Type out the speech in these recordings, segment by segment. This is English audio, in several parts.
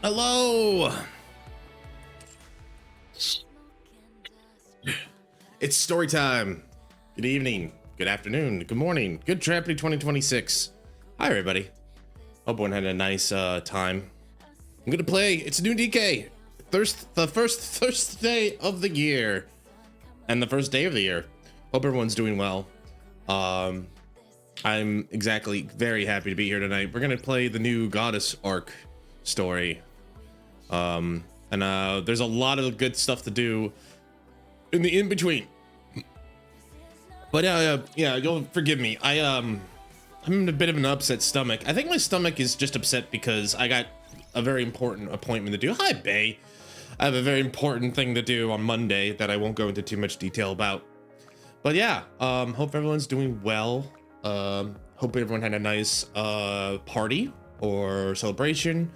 Hello! It's story time. Good evening, good afternoon, good morning, good Trappy 2026. Hi, everybody. Hope everyone had a nice time. I'm gonna play. It's a new NIKKE. The first Thirstday of the year. And the first day of the year. Hope everyone's doing well. I'm exactly very happy to be here tonight. We're gonna play the new Goddess ARK story. There's a lot of good stuff to do in the in-between. But yeah, you'll forgive me. I'm in a bit of an upset stomach. I think my stomach is just upset because I got a very important appointment to do. Hi, Bay. I have a very important thing to do on Monday that I won't go into too much detail about. But yeah, hope everyone's doing well. Hope everyone had a nice party or celebration.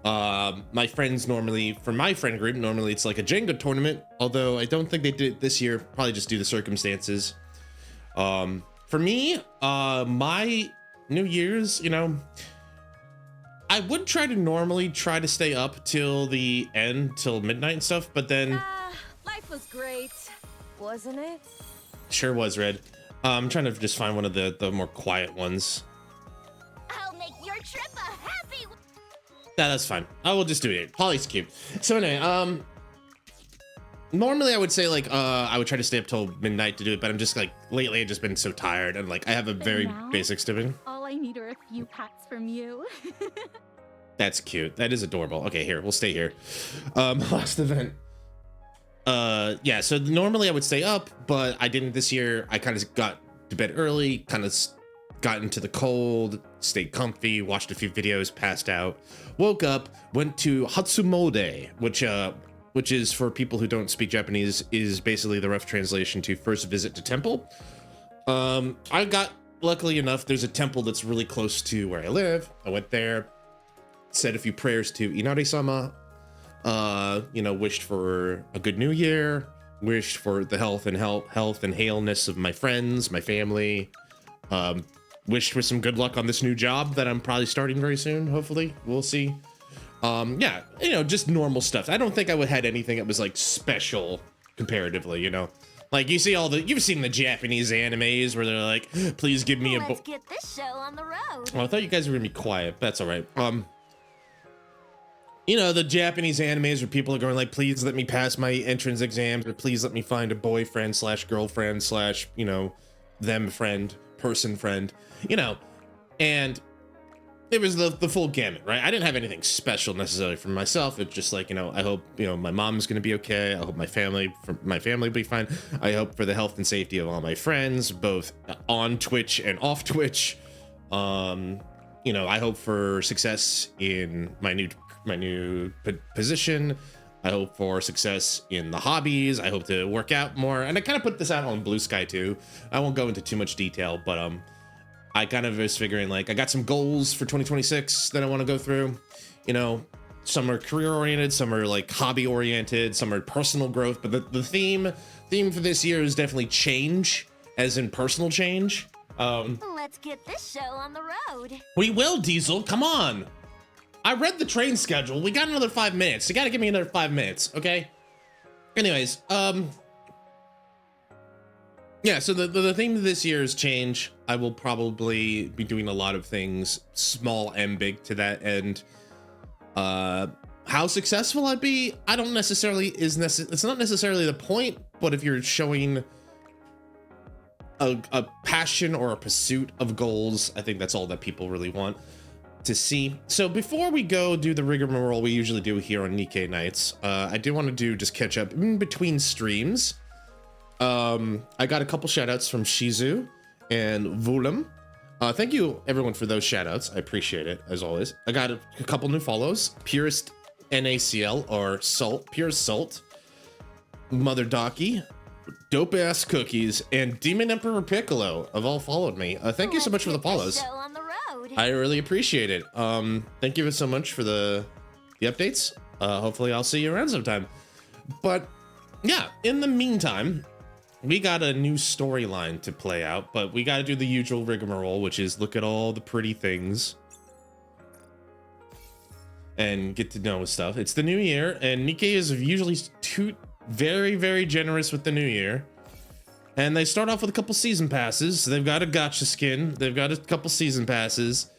My friends normally, for my friend group, normally it's like a Jenga tournament, although I don't think they did it this year, probably just due to circumstances. For me, my New Year's, you know, I would normally try to stay up till the end, till midnight and stuff, but then... life was great, wasn't it? Sure was, Red. I'm trying to just find one of the more quiet ones. I'll make your trip a happy... Yeah, that's fine. I will just do it. Holly's cute. So anyway, normally I would say like I would try to stay up till midnight to do it, but I'm just like lately I've just been so tired and like I have a very basic stipend. All I need are a few pats from you. That's cute. That is adorable. Okay, here, we'll stay here. Last event. Yeah, so normally I would stay up, but I didn't this year. I kind of got to bed early, kind of got into the cold, stayed comfy, watched a few videos, passed out, woke up, went to Hatsumode, which is, for people who don't speak Japanese, is basically the rough translation to first visit to temple. I got, luckily enough, there's a temple that's really close to where I live. I went there, said a few prayers to Inari-sama, you know, wished for a good new year, wished for the health and hailness of my friends, my family, wished for some good luck on this new job that I'm probably starting very soon. Hopefully, we'll see. Yeah, you know, just normal stuff. I don't think I would had anything that was like special comparatively, you know, like you see you've seen the Japanese animes where they're like, please give me Let's get this show on the road. Oh, I thought you guys were gonna be quiet. That's all right. You know, the Japanese animes where people are going like, please let me pass my entrance exams, or please let me find a boyfriend / girlfriend / you know, them friend, person friend, you know, and it was the full gamut, right? I didn't have anything special necessarily for myself. It's just like, you know, I hope, you know, my mom's going to be okay. I hope my family will be fine. I hope for the health and safety of all my friends, both on Twitch and off Twitch. You know, I hope for success in my new position. I hope for success in the hobbies. I hope to work out more. And I kind of put this out on Blue Sky too. I won't go into too much detail, but I kind of was figuring like I got some goals for 2026 that I want to go through. You know, some are career oriented, some are like hobby oriented, some are personal growth. But the theme for this year is definitely change, as in personal change. Let's get this show on the road. We will, Diesel. Come on. I read the train schedule. We got another 5 minutes. You got to give me another 5 minutes, okay? Anyways, yeah, so the theme of this year is change. I will probably be doing a lot of things, small and big, to that end. How successful I'd be, I don't necessarily it's not necessarily the point, but if you're showing a passion or a pursuit of goals, I think that's all that people really want to see. So before we go do the rigmarole we usually do here on NIKKE nights, I do want to just catch up in between streams. I got a couple shout outs from Shizu and Vulum. Thank you everyone for those shout outs. I appreciate it as always. I got a couple new follows. Purest NACL or Salt, Purest Salt, Mother Docky, Dope Ass Cookies, and Demon Emperor Piccolo have all followed me. Thank you so much for the follows. I really appreciate it. Thank you so much for the updates. Hopefully I'll see you around sometime. But yeah, in the meantime, we got a new storyline to play out, but we got to do the usual rigmarole, which is look at all the pretty things and get to know stuff. It's the new year, and NIKKE is usually very, very generous with the new year. And they start off with a couple season passes. So they've got a gotcha skin. They've got a couple season passes.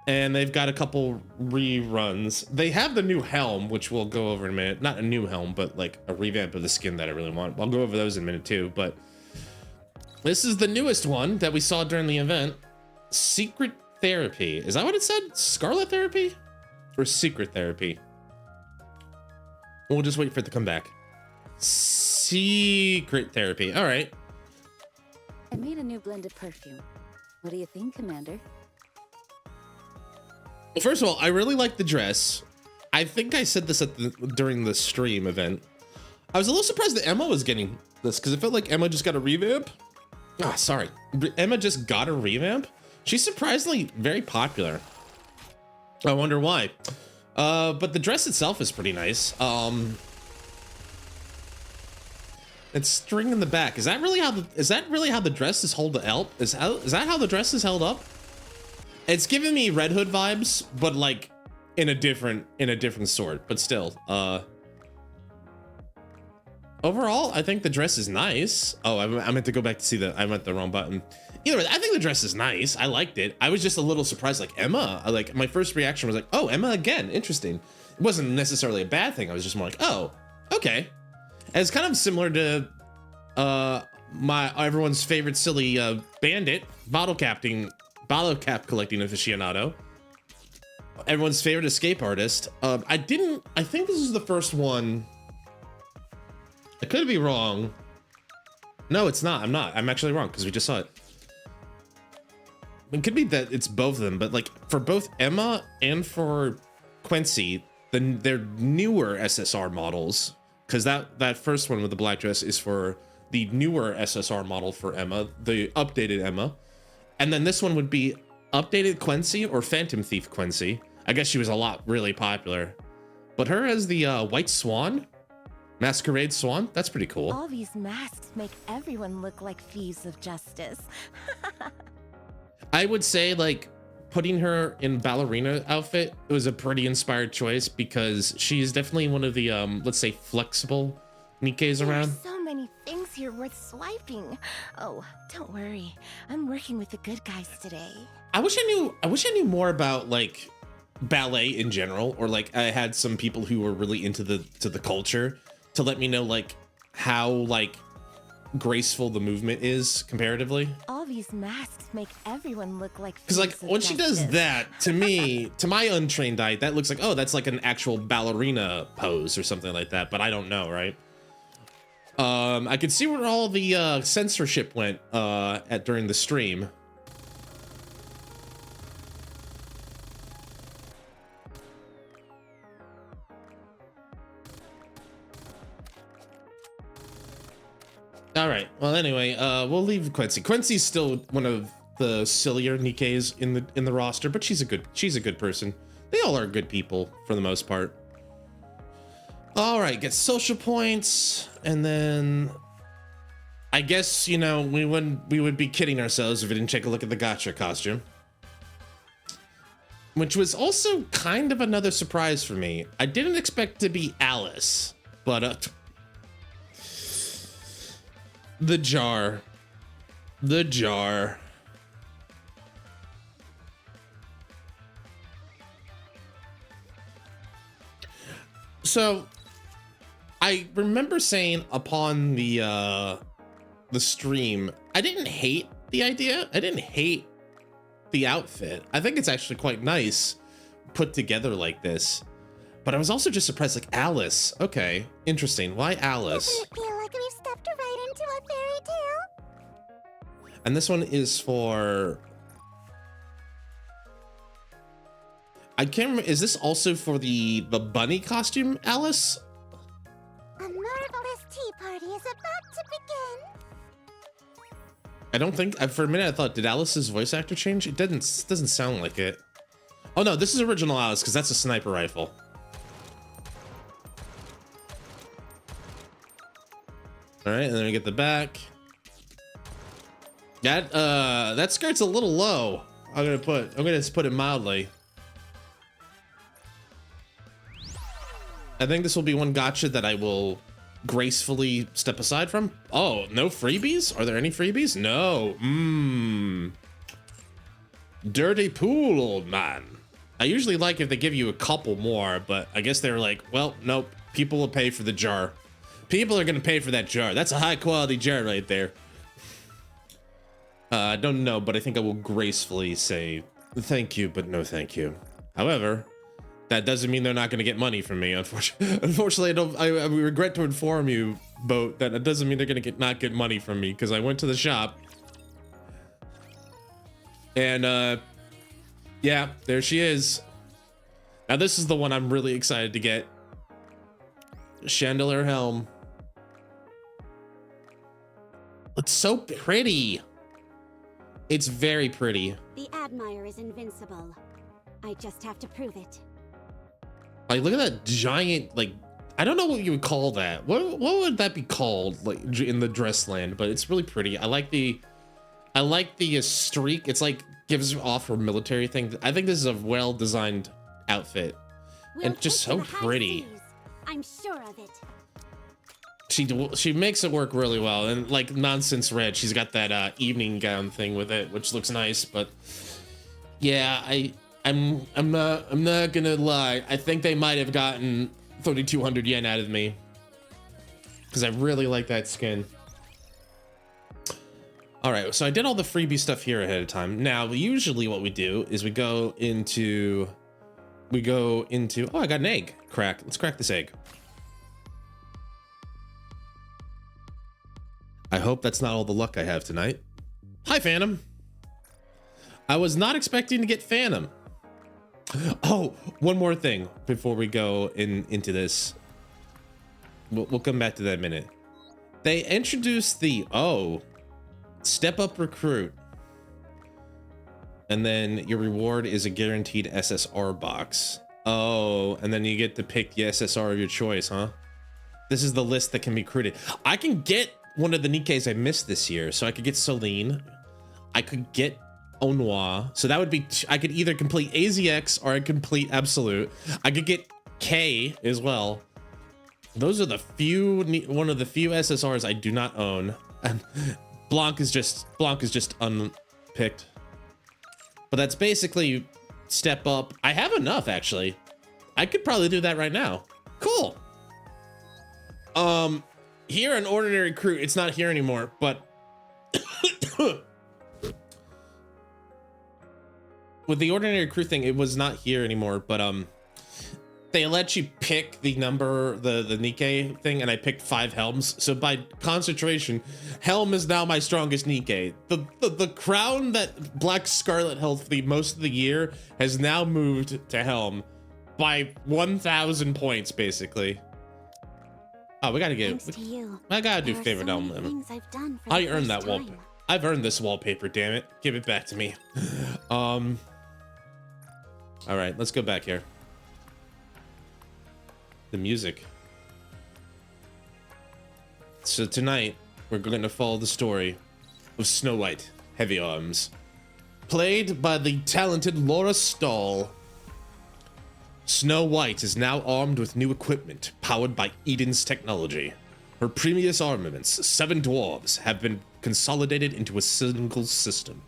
And they've got a couple reruns. They have the new helm, which we'll go over in a minute. Not a new helm, but like a revamp of the skin that I really want. I'll go over those in a minute too. But this is the newest one that we saw during the event. Secret Therapy. Is that what it said? Scarlet Therapy? Or Secret Therapy? We'll just wait for it to come back. Secret Therapy. All right. I made a new blend of perfume. What do you think, Commander? Well, first of all, I really like the dress. I think I said this during the stream event. I was a little surprised that Emma was getting this because it felt like Emma just got a revamp. Ah, sorry. Emma just got a revamp. She's surprisingly very popular. I wonder why. But the dress itself is pretty nice. It's string in the back. Is that really how the dress is held up? Is that how the dress is held up? It's giving me Red Hood vibes, but like in a different sort. But still, overall, I think the dress is nice. Oh, I meant to go back to see I meant the wrong button. Either way, I think the dress is nice. I liked it. I was just a little surprised, like Emma. Like my first reaction was like, oh, Emma again. Interesting. It wasn't necessarily a bad thing. I was just more like, oh, okay. And it's kind of similar to everyone's favorite silly bandit, bottle cap collecting aficionado. Everyone's favorite escape artist. I think this is the first one. I could be wrong. No, it's not. I'm not. I'm actually wrong because we just saw it. It could be that it's both of them, but like for both Emma and for Quincy, they're newer SSR models, because that first one with the black dress is for the newer SSR model for Emma, the updated Emma, and then this one would be updated Quincy or Phantom Thief Quincy. I guess she was really popular, but her as the White Swan, Masquerade Swan, that's pretty cool. All these masks make everyone look like thieves of justice. I would say like putting her in ballerina outfit, it was a pretty inspired choice because she's definitely one of the let's say flexible NIKKEs around. There's so many things here worth swiping. Oh, don't worry. I'm working with the good guys today. I wish I knew more about like ballet in general, or like I had some people who were really into the culture to let me know like how like graceful the movement is comparatively. All these masks make everyone look like, because like thieves of when she does justice. that, to me, to my untrained eye, that looks like, oh, that's like an actual ballerina pose or something like that, but I don't know, right? I could see where all the censorship went during the stream. All right. Well, anyway, we'll leave Quincy. Quincy's still one of the sillier NIKKEs in the roster, but she's a good person. They all are good people for the most part. All right, get social points, and then I guess, you know, we would be kidding ourselves if we didn't take a look at the gotcha costume, which was also kind of another surprise for me. I didn't expect to be Alice, but the jar. So I remember saying upon the stream, I didn't hate the idea. I didn't hate the outfit. I think it's actually quite nice put together like this. But I was also just surprised, like Alice. Okay, interesting. Why Alice? Doesn't it feel like we've stepped right into a fairy tale? And this one is for, I can't remember, is this also for the bunny costume, Alice? A marvelous tea party is about to begin. I don't think, for a minute I thought, did Alice's voice actor change? It doesn't sound like it. Oh no, this is original Alice, because that's a sniper rifle. All right, and then we get the back. That skirt's a little low. I'm gonna put it mildly. I think this will be one gacha that I will gracefully step aside from. Oh, no freebies? Are there any freebies? No. Dirty pool, old man. I usually like if they give you a couple more, but I guess they're like, well, nope. People will pay for the jar. People are gonna pay for that jar. That's a high quality jar right there. I don't know, but I think I will gracefully say thank you, but no thank you. However, that doesn't mean they're not going to get money from me. Unfortunately, I regret to inform you, Boat, that it doesn't mean they're going to not get money from me, because I went to the shop and yeah, there she is. Now this is the one I'm really excited to get. Chandelier Helm. It's so pretty. It's very pretty. The Admire is invincible. I just have to prove it. Like, look at that giant, like, I don't know what you would call that. What would that be called, like, in the dress land? But it's really pretty. I like the streak. It's like gives off her military thing. I think this is a well-designed outfit, and just so pretty. I'm sure of it. She makes it work really well, and like Nonsense Red, she's got that evening gown thing with it, which looks nice. But yeah, I'm not gonna lie. I think they might have gotten 3,200 yen out of me because I really like that skin. All right, so I did all the freebie stuff here ahead of time. Now, usually what we do is we go into. Oh, I got an egg. Let's crack this egg. I hope that's not all the luck I have tonight. Hi, Phantom. I was not expecting to get Phantom. Oh, one more thing before we go into this. We'll come back to that in a minute. They introduced the, step up recruit. And then your reward is a guaranteed SSR box. Oh, and then you get to pick the SSR of your choice, huh? This is the list that can be recruited. I can get one of the NIKKEs I missed this year. So I could get Celine. I could get Onwa. So that would be, I could either complete AZX or I could complete Absolute. I could get K as well. Those are the one of the few SSRs I do not own. And Blanc is just unpicked. But that's basically step up. I have enough, actually. I could probably do that right now. Cool. Here in Ordinary Crew, it's not here anymore, but with the Ordinary Crew thing, it was not here anymore, but they let you pick the number, the NIKKE thing, and I picked 5 helms. So by concentration, helm is now my strongest NIKKE. The crown that Black Scarlet held for the most of the year has now moved to helm by 1,000 points, basically. Oh, we gotta get. Thanks to you. I gotta do There are favorite so helm. many things I've done for I the earned first that time. wallpaper. I've earned this wallpaper. Damn it! Give it back to me. All right, let's go back here. The music. So tonight we're going to follow the story of Snow White, Heavy Arms, played by the talented Laura Stahl. Snow White is now armed with new equipment powered by Eden's technology. Her previous armaments, 7 dwarves, have been consolidated into a single system.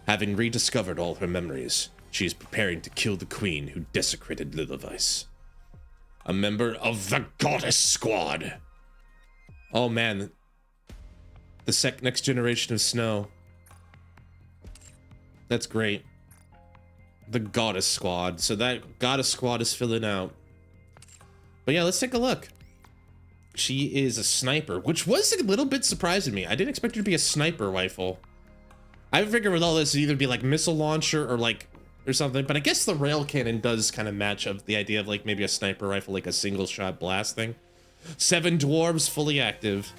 Having rediscovered all her memories, she is preparing to kill the queen who desecrated Lillivice. A member of the Goddess Squad. Oh man, the next generation of Snow. That's great. The Goddess Squad. So that Goddess Squad is filling out. But yeah, let's take a look. She is a sniper, which was a little bit surprising me. I didn't expect her to be a sniper rifle. I figured with all this, it'd either be like missile launcher or something, but I guess the rail cannon does kind of match up the idea of like maybe a sniper rifle, like a single shot blast thing. 7 dwarves fully active.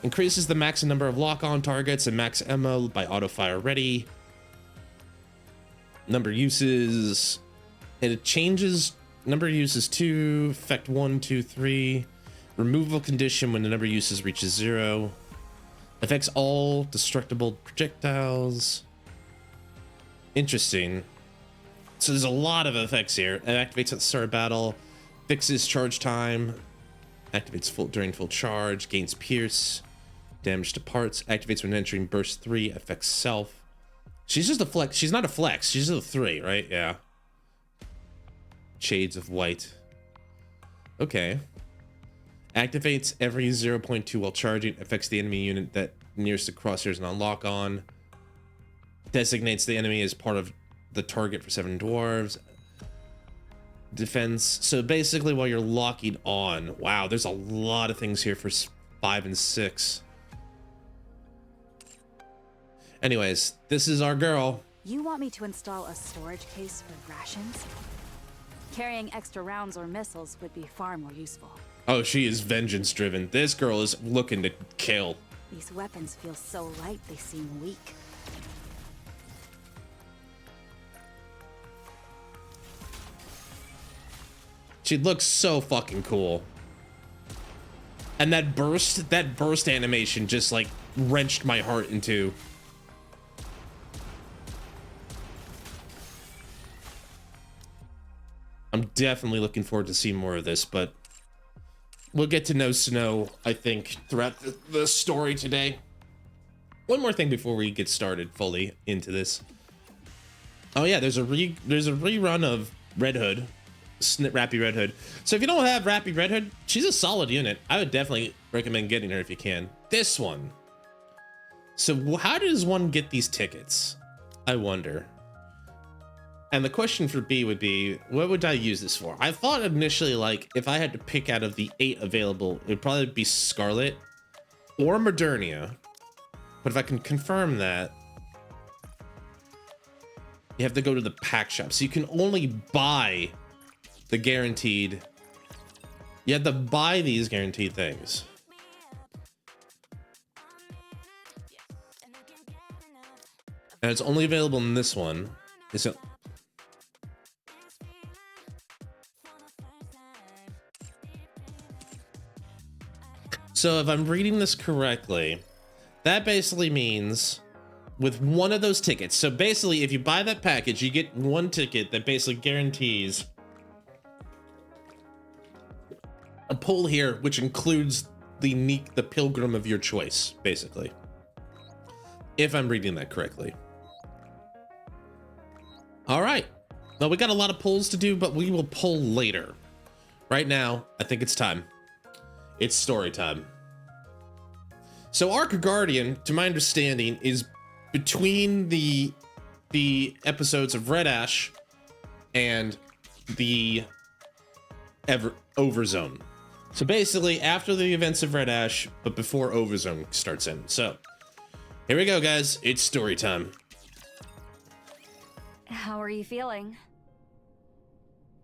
Increases the max number of lock-on targets and max ammo by auto fire ready. Number uses, and it changes number uses to effect 1, 2, 3. Removal condition when the number uses reaches 0. Affects all destructible projectiles. Interesting. So there's a lot of effects here. It activates at the start of battle. Fixes charge time. Activates full during full charge. Gains pierce. Damage to parts. Activates when entering burst 3. Affects self. She's just a flex. She's not a flex. She's a 3, right? Yeah. Shades of white. Okay. Activates every 0.2 while charging. Affects the enemy unit that nearest the crosshairs and unlock on. Designates the enemy as part of the target for 7 dwarves. Defense. So basically while you're locking on. Wow, there's a lot of things here for 5 and 6. Anyways, this is our girl. You want me to install a storage case for rations? Carrying extra rounds or missiles would be far more useful. Oh, she is vengeance driven. This girl is looking to kill. These weapons feel so light they seem weak. She looks so fucking cool. And that burst animation just like wrenched my heart in two. I'm definitely looking forward to seeing more of this, but we'll get to know Snow, I think, throughout the story today. One more thing before we get started fully into this. Oh yeah, there's a rerun of Red Hood, Rappy Red Hood. So if you don't have Rappy Red Hood, she's a solid unit. I would definitely recommend getting her if you can. This one. So how does one get these tickets? I wonder. And the question for B would be, what would I use this for? I thought initially, like, if I had to pick out of the 8 available, it would probably be Scarlet or Modernia. But if I can confirm that, you have to go to the pack shop. So you can only buy the guaranteed. You have to buy these guaranteed things. And it's only available in this one. So if I'm reading this correctly, that basically means with one of those tickets. So basically, if you buy that package, you get one ticket that basically guarantees a pull here, which includes the pilgrim of your choice, basically. If I'm reading that correctly. All right. Well, we got a lot of pulls to do, but we will pull later. Right now, I think it's time. It's story time. So ARK Guardian, to my understanding, is between the episodes of Red Ash and the Overzone. So basically after the events of Red Ash, but before Overzone starts in. So here we go, guys. It's story time. How are you feeling?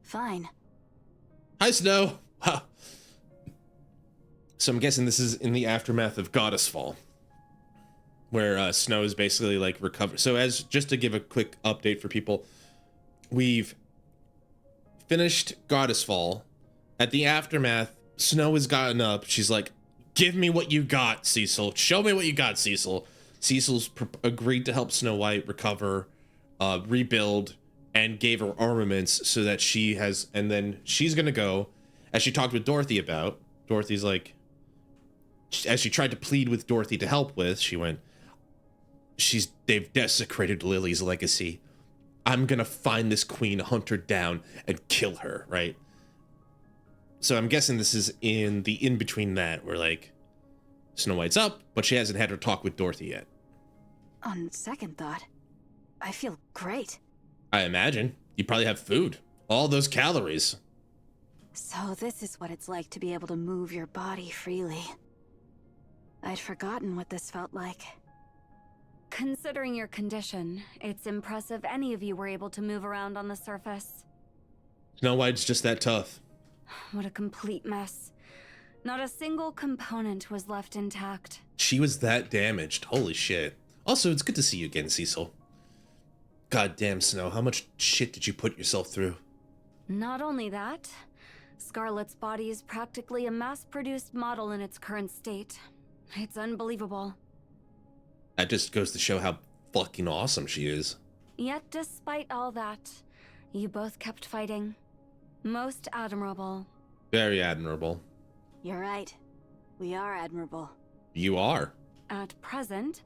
Fine. Hi, Snow. Ha. So I'm guessing this is in the aftermath of Goddess Fall, where Snow is basically like recovered. So just to give a quick update for people, we've finished Goddess Fall. At the aftermath, Snow has gotten up. She's like, "Give me what you got, Cecil. Show me what you got, Cecil." Cecil's agreed to help Snow White recover, rebuild, and gave her armaments so that she has. And then she's gonna go, as she talked with Dorothy about. Dorothy's like, as she tried to plead with Dorothy to help with, she went, they've desecrated Lily's legacy. I'm gonna find this queen, hunt her down, and kill her, right? So I'm guessing this is in between that, where like Snow White's up, but she hasn't had her talk with Dorothy yet. On second thought, I feel great. I imagine. You probably have food. All those calories. So this is what it's like to be able to move your body freely. I'd forgotten what this felt like. Considering your condition, it's impressive any of you were able to move around on the surface. Snow White's just that tough. What a complete mess. Not a single component was left intact. She was that damaged. Holy shit. Also, it's good to see you again, Cecil. Goddamn, Snow, how much shit did you put yourself through? Not only that, Scarlet's body is practically a mass-produced model in its current state. It's unbelievable. That just goes to show how fucking awesome she is. Yet despite all that, you both kept fighting. Most admirable. Very admirable. You're right. We are admirable. You are. At present,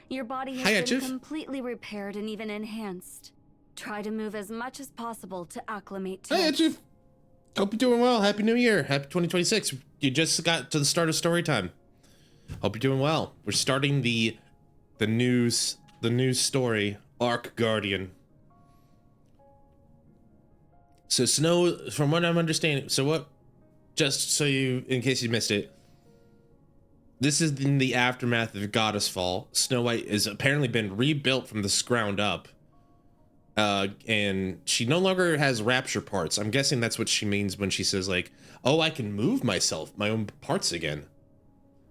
your body Hi, has been Etchiv. completely repaired and even enhanced. Try to move as much as possible to acclimate to Hey, it. Etchiv. Hope you're doing well. Happy New Year. Happy 2026. You just got to the start of story time. Hope you're doing well. We're starting the news story, ARK Guardian. So Snow, from what I'm understanding, just so you, in case you missed it, this is in the aftermath of Goddess Fall. Snow White has apparently been rebuilt from the ground up. And she no longer has rapture parts. I'm guessing that's what she means when she says, like, oh, I can move myself, my own parts again.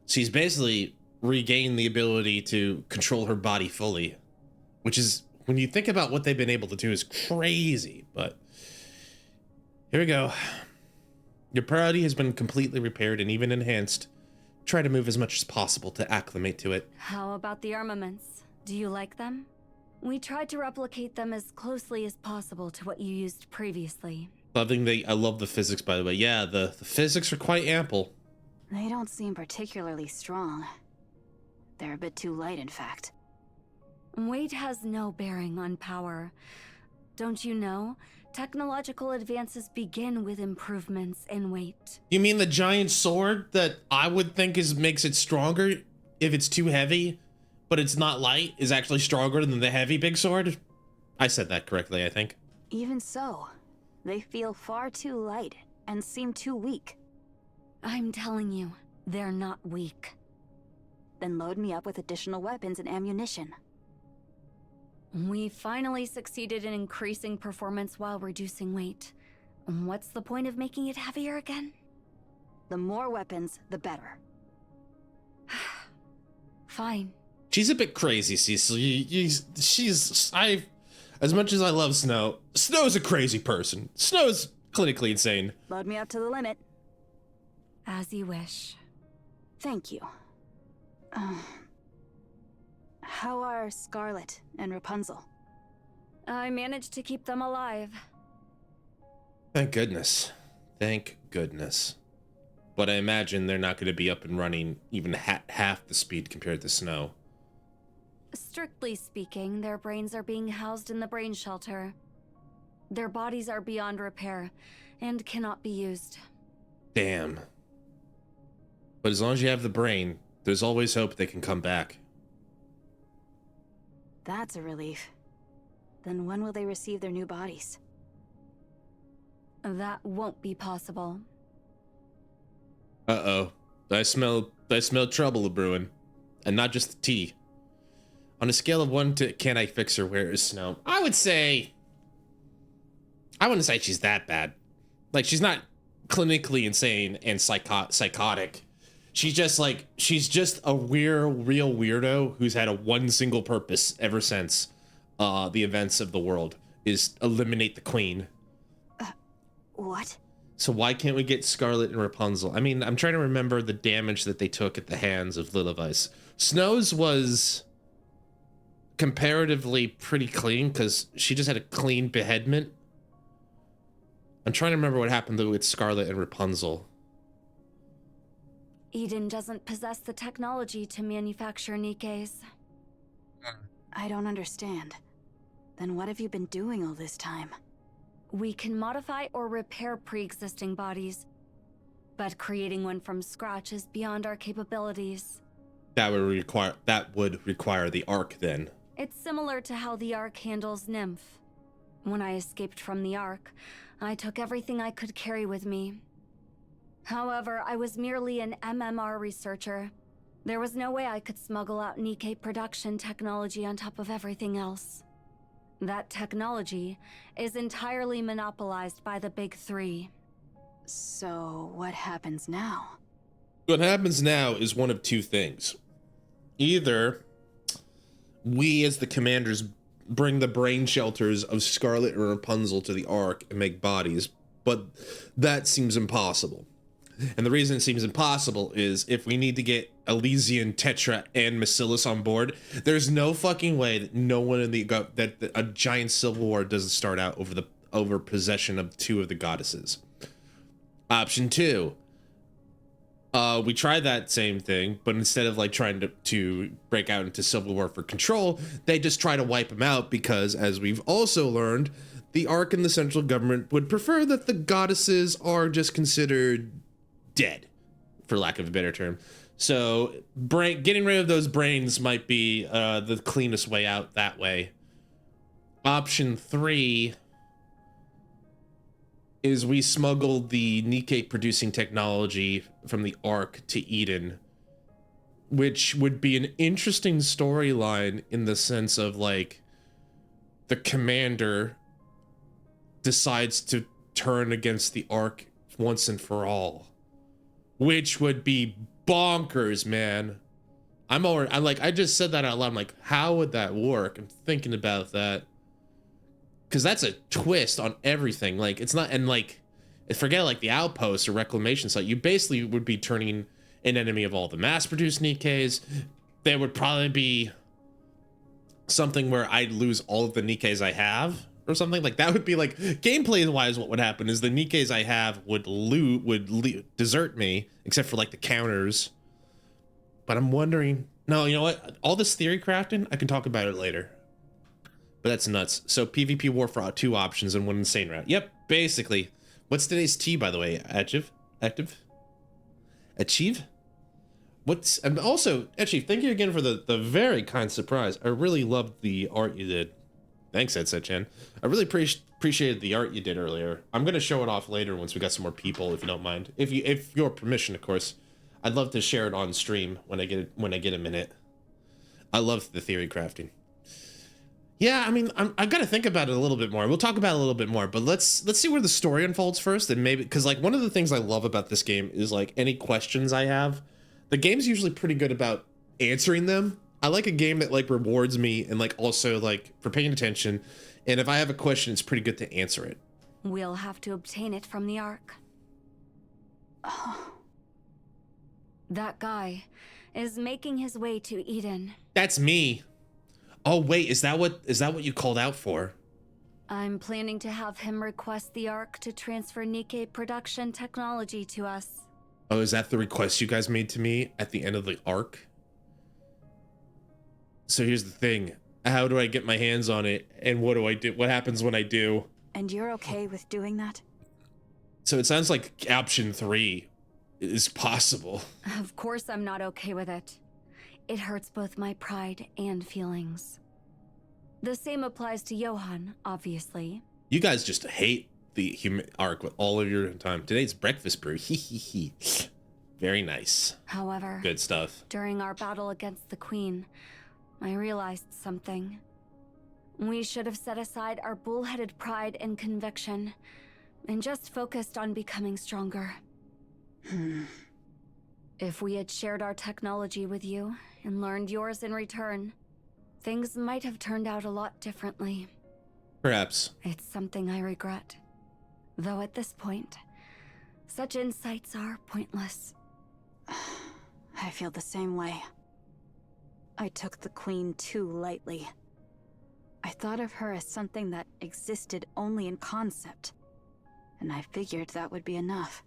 She's basically regained the ability to control her body fully, which is, when you think about what they've been able to do, is crazy. But here we go. Your body has been completely repaired and even enhanced. Try to move as much as possible to acclimate to it. How about the armaments? Do you like them? We tried to replicate them as closely as possible to what you used previously. I love the physics, by the way. Yeah, the physics are quite ample. They don't seem particularly strong. They're a bit too light, in fact. Weight has no bearing on power. Don't you know? Technological advances begin with improvements in weight. You mean the giant sword that I would think makes it stronger if it's too heavy, but it's not light, is actually stronger than the heavy big sword? I said that correctly, I think. Even so, they feel far too light and seem too weak. I'm telling you, they're not weak. Then load me up with additional weapons and ammunition. We finally succeeded in increasing performance while reducing weight. What's the point of making it heavier again? The more weapons, the better. Fine. She's a bit crazy, Cecil. As much as I love Snow, Snow's a crazy person. Snow's clinically insane. Load me up to the limit. As you wish. Thank you. How are Scarlet and Rapunzel? I managed to keep them alive. Thank goodness. Thank goodness. But I imagine they're not going to be up and running even half the speed compared to Snow. Strictly speaking, their brains are being housed in the brain shelter. Their bodies are beyond repair and cannot be used. Damn. But as long as you have the brain, there's always hope they can come back. That's a relief. Then when will they receive their new bodies? That won't be possible. Uh-oh. I smell trouble brewing. And not just the tea. On a scale of 1 to can I fix her, where is Snow? I wouldn't say she's that bad. Like, she's not clinically insane and psychotic. She's just a real weirdo who's had one single purpose ever since the events of the world, is eliminate the queen. What? So why can't we get Scarlet and Rapunzel? I mean, I'm trying to remember the damage that they took at the hands of Lillivice. Snow's was comparatively pretty clean because she just had a clean beheadment. I'm trying to remember what happened with Scarlet and Rapunzel. Eden doesn't possess the technology to manufacture NIKKEs. I don't understand. Then what have you been doing all this time? We can modify or repair pre-existing bodies, but creating one from scratch is beyond our capabilities. That would require the ARK then. It's similar to how the ARK handles Nymph. When I escaped from the ARK, I took everything I could carry with me. However, I was merely an MMR researcher. There was no way I could smuggle out NIKKE production technology on top of everything else. That technology is entirely monopolized by the Big Three. So, what happens now? What happens now is one of two things. Either we as the commanders bring the brain shelters of Scarlet and Rapunzel to the ARK and make bodies, but that seems impossible. And the reason it seems impossible is if we need to get Elysian, Tetra, and Macilis on board, there's no fucking way that no one in that a giant civil war doesn't start out over over possession of 2 of the goddesses. Option 2, we tried that same thing, but instead of like trying to break out into civil war for control, they just try to wipe them out because, as we've also learned, the ARK and the central government would prefer that the goddesses are just considered dead, for lack of a better term. So getting rid of those brains might be the cleanest way out that way. Option 3 is we smuggled the NIKKE producing technology from the ARK to Eden, which would be an interesting storyline in the sense of like the commander decides to turn against the ARK once and for all, which would be bonkers, man. I just said that out loud. I'm like, how would that work? I'm thinking about that. Because that's a twist on everything. Like, it's not, and like, forget like the outpost or reclamation site. You basically would be turning an enemy of all the mass-produced NIKKEs. There would probably be something where I'd lose all of the NIKKEs I have, or something like that. Would be like gameplay-wise, what would happen is the NIKKEs I have would desert me, except for like the counters. But I'm wondering, no, you know what? All this theory crafting, I can talk about it later. But that's nuts. So PvP war for 2 options and 1 insane route. Yep, basically. What's today's T, by the way? Active? Achieve? And also, Achieve, thank you again for the very kind surprise. I really loved the art you did. Thanks, Ed I really appreciated the art you did earlier. I'm gonna show it off later once we got some more people, if you don't mind. If your permission, of course. I'd love to share it on stream when I get a minute. I love the theory crafting. Yeah, I mean, I've got to think about it a little bit more. We'll talk about it a little bit more, but let's see where the story unfolds first, and maybe because like one of the things I love about this game is like any questions I have, the game's usually pretty good about answering them. I like a game that like rewards me and like also like for paying attention, and if I have a question, it's pretty good to answer it. We'll have to obtain it from the ARK. Oh. That guy is making his way to Eden. That's me. Oh wait, is that what you called out for? I'm planning to have him request the ARK to transfer NIKKE production technology to us. Oh, is that the request you guys made to me at the end of the ARK? So here's the thing. How do I get my hands on it? And what do I do? What happens when I do? And you're okay with doing that? So it sounds like option 3 is possible. Of course I'm not okay with it. It hurts both my pride and feelings. The same applies to Johan, obviously. You guys just hate the human ARK with all of your time. Today's breakfast brew. Hee. Very nice. However, good stuff. During our battle against the Queen, I realized something. We should have set aside our bullheaded pride and conviction and just focused on becoming stronger. If we had shared our technology with you and learned yours in return, things might have turned out a lot differently. Perhaps. It's something I regret. Though at this point, such insights are pointless. I feel the same way. I took the Queen too lightly. I thought of her as something that existed only in concept, and I figured that would be enough.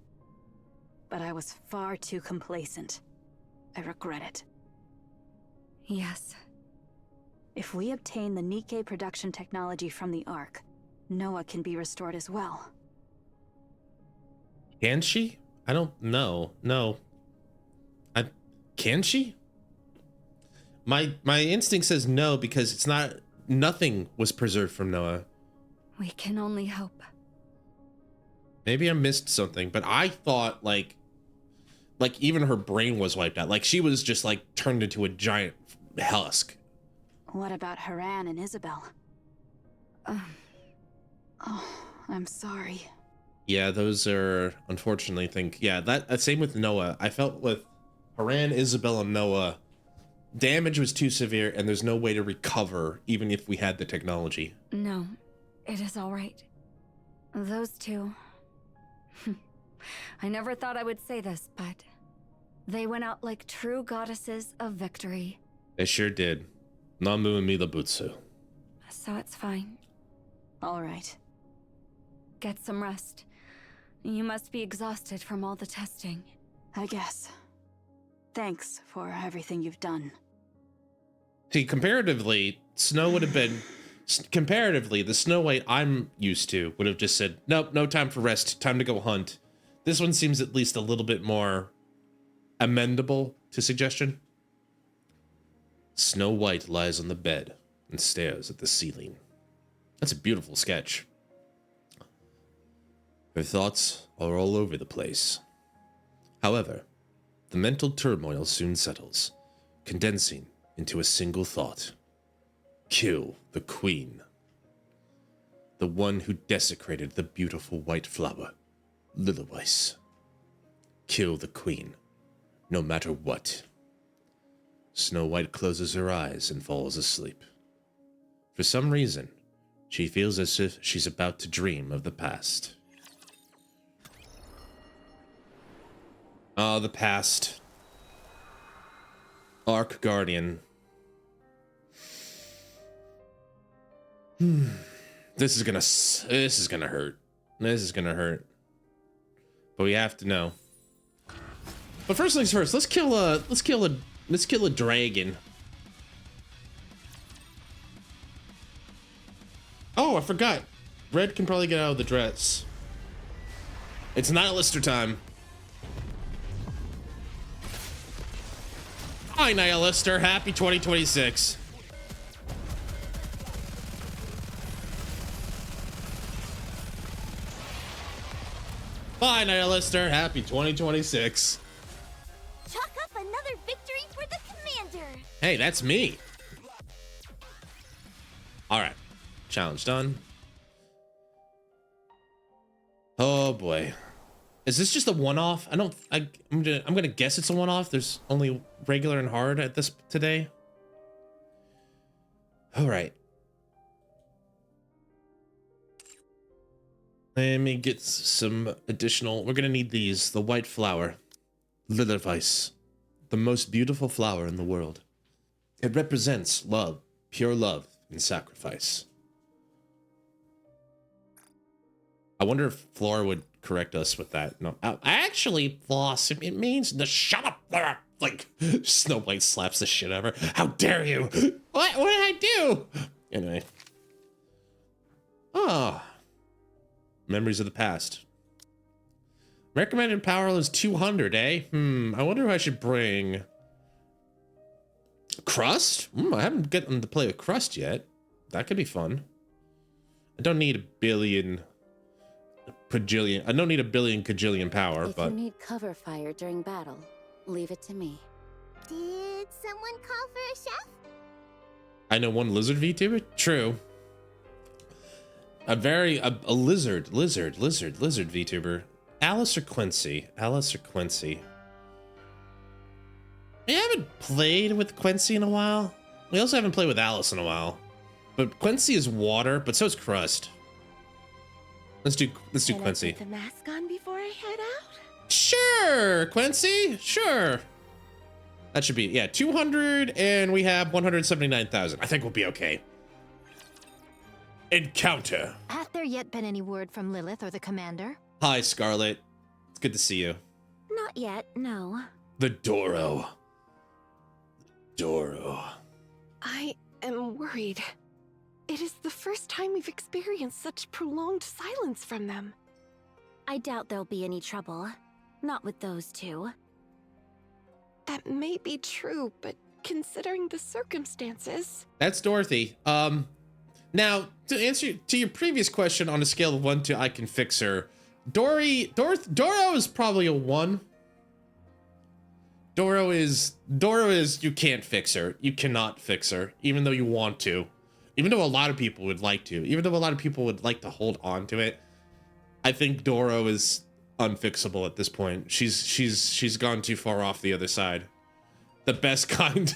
But I was far too complacent. I regret it. Yes. If we obtain the NIKKE production technology from the ARK, Noah can be restored as well. Can she? I don't know. No. Can she? My instinct says no because it's not. Nothing was preserved from Noah. We can only hope. Maybe I missed something, but I thought like even her brain was wiped out. Like she was just like turned into a giant husk. What about Haran and Isabel? Oh, I'm sorry. Yeah, those are unfortunately yeah, that same with Noah. I felt with Haran, Isabel, and Noah, damage was too severe and there's no way to recover even if we had the technology. No, it is all right. Those two. I never thought I would say this, but they went out like true goddesses of victory. They sure did. Namu and Mila Butsu. So it's fine. All right. Get some rest. You must be exhausted from all the testing. I guess. Thanks for everything you've done. See, comparatively, Snow would have been... Comparatively, the Snow White I'm used to would have just said, nope, no time for rest, time to go hunt. This one seems at least a little bit more amendable to suggestion. Snow White lies on the bed and stares at the ceiling. That's a beautiful sketch. Her thoughts are all over the place. However, the mental turmoil soon settles, condensing into a single thought. Kill the queen. The one who desecrated the beautiful white flower, Lilyweiss. Kill the queen, no matter what. Snow White closes her eyes and falls asleep. For some reason, she feels as if she's about to dream of the past. Ah, the past. ARK Guardian. This is gonna hurt. This is gonna hurt. But we have to know. But first things first, let's kill a dragon. Oh, I forgot. Red can probably get out of the dress. It's Nihilister time. Hi, Nihilister. Happy 2026. Bye, Nihilister. Happy 2026. Chalk up another victory for the commander. Hey, that's me. All right. Challenge done. Oh boy. Is this just a one-off? I'm gonna guess it's a one-off. There's only regular and hard at this today. All right. Let me get some additional. We're gonna need these. The white flower, Lilyweiss, the most beautiful flower in the world. It represents love, pure love, and sacrifice. I wonder if Flora would correct us with that. No, actually, Floss, it means to shut up. Like Snow White slaps the shit out of her. How dare you? What did I do? Anyway. Oh. Memories of the past. Recommended power is 200, eh? I wonder who I should bring. Crust? I haven't gotten to play with Crust yet. That could be fun. I don't need a billion cajillion power, If but you need cover fire during battle, leave it to me. Did someone call for a chef? I know one lizard VTuber. True. A lizard VTuber. Alice or Quincy? Alice or Quincy? I haven't played with Quincy in a while. We also haven't played with Alice in a while. But Quincy is water, but so is Crust. Let's do Can I Quincy. put the mask on before I head out? Sure, Quincy. Sure. That should be, yeah, 200, and we have 179,000. I think we'll be okay. Encounter. Has there yet been any word from Lilith or the commander? Hi, Scarlet. It's good to see you. Not yet, no. The Doro. Doro. I am worried. It is the first time we've experienced such prolonged silence from them. I doubt there'll be any trouble. Not with those two. That may be true, but considering the circumstances... That's Dorothy. Now, to answer to your previous question, on a scale of 1 to I can fix her, Doro is probably a 1. Doro is you can't fix her. You cannot fix her, even though you want to. Even though a lot of people would like to. Even though a lot of people would like to hold on to it. I think Doro is unfixable at this point. She's gone too far off the other side. The best kind.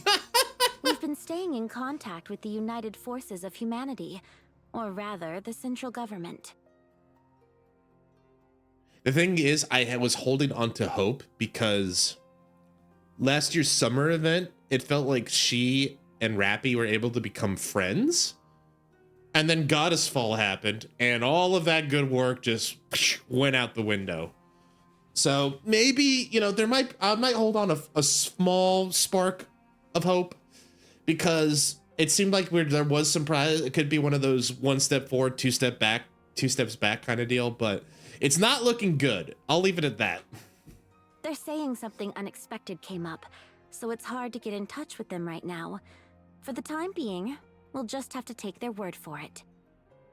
We've been staying in contact with the United Forces of Humanity, or rather, the central government. The thing is, I was holding on to hope because last year's summer event, it felt like she and Rappy were able to become friends. And then Goddess Fall happened, and all of that good work just went out the window. So maybe, you know, I might hold on a small spark of hope, because it seemed like there was some prize. It could be one of those 1 step forward, 2 steps back kind of deal, but it's not looking good. I'll leave it at that. They're saying something unexpected came up, so it's hard to get in touch with them right now. For the time being, we'll just have to take their word for it.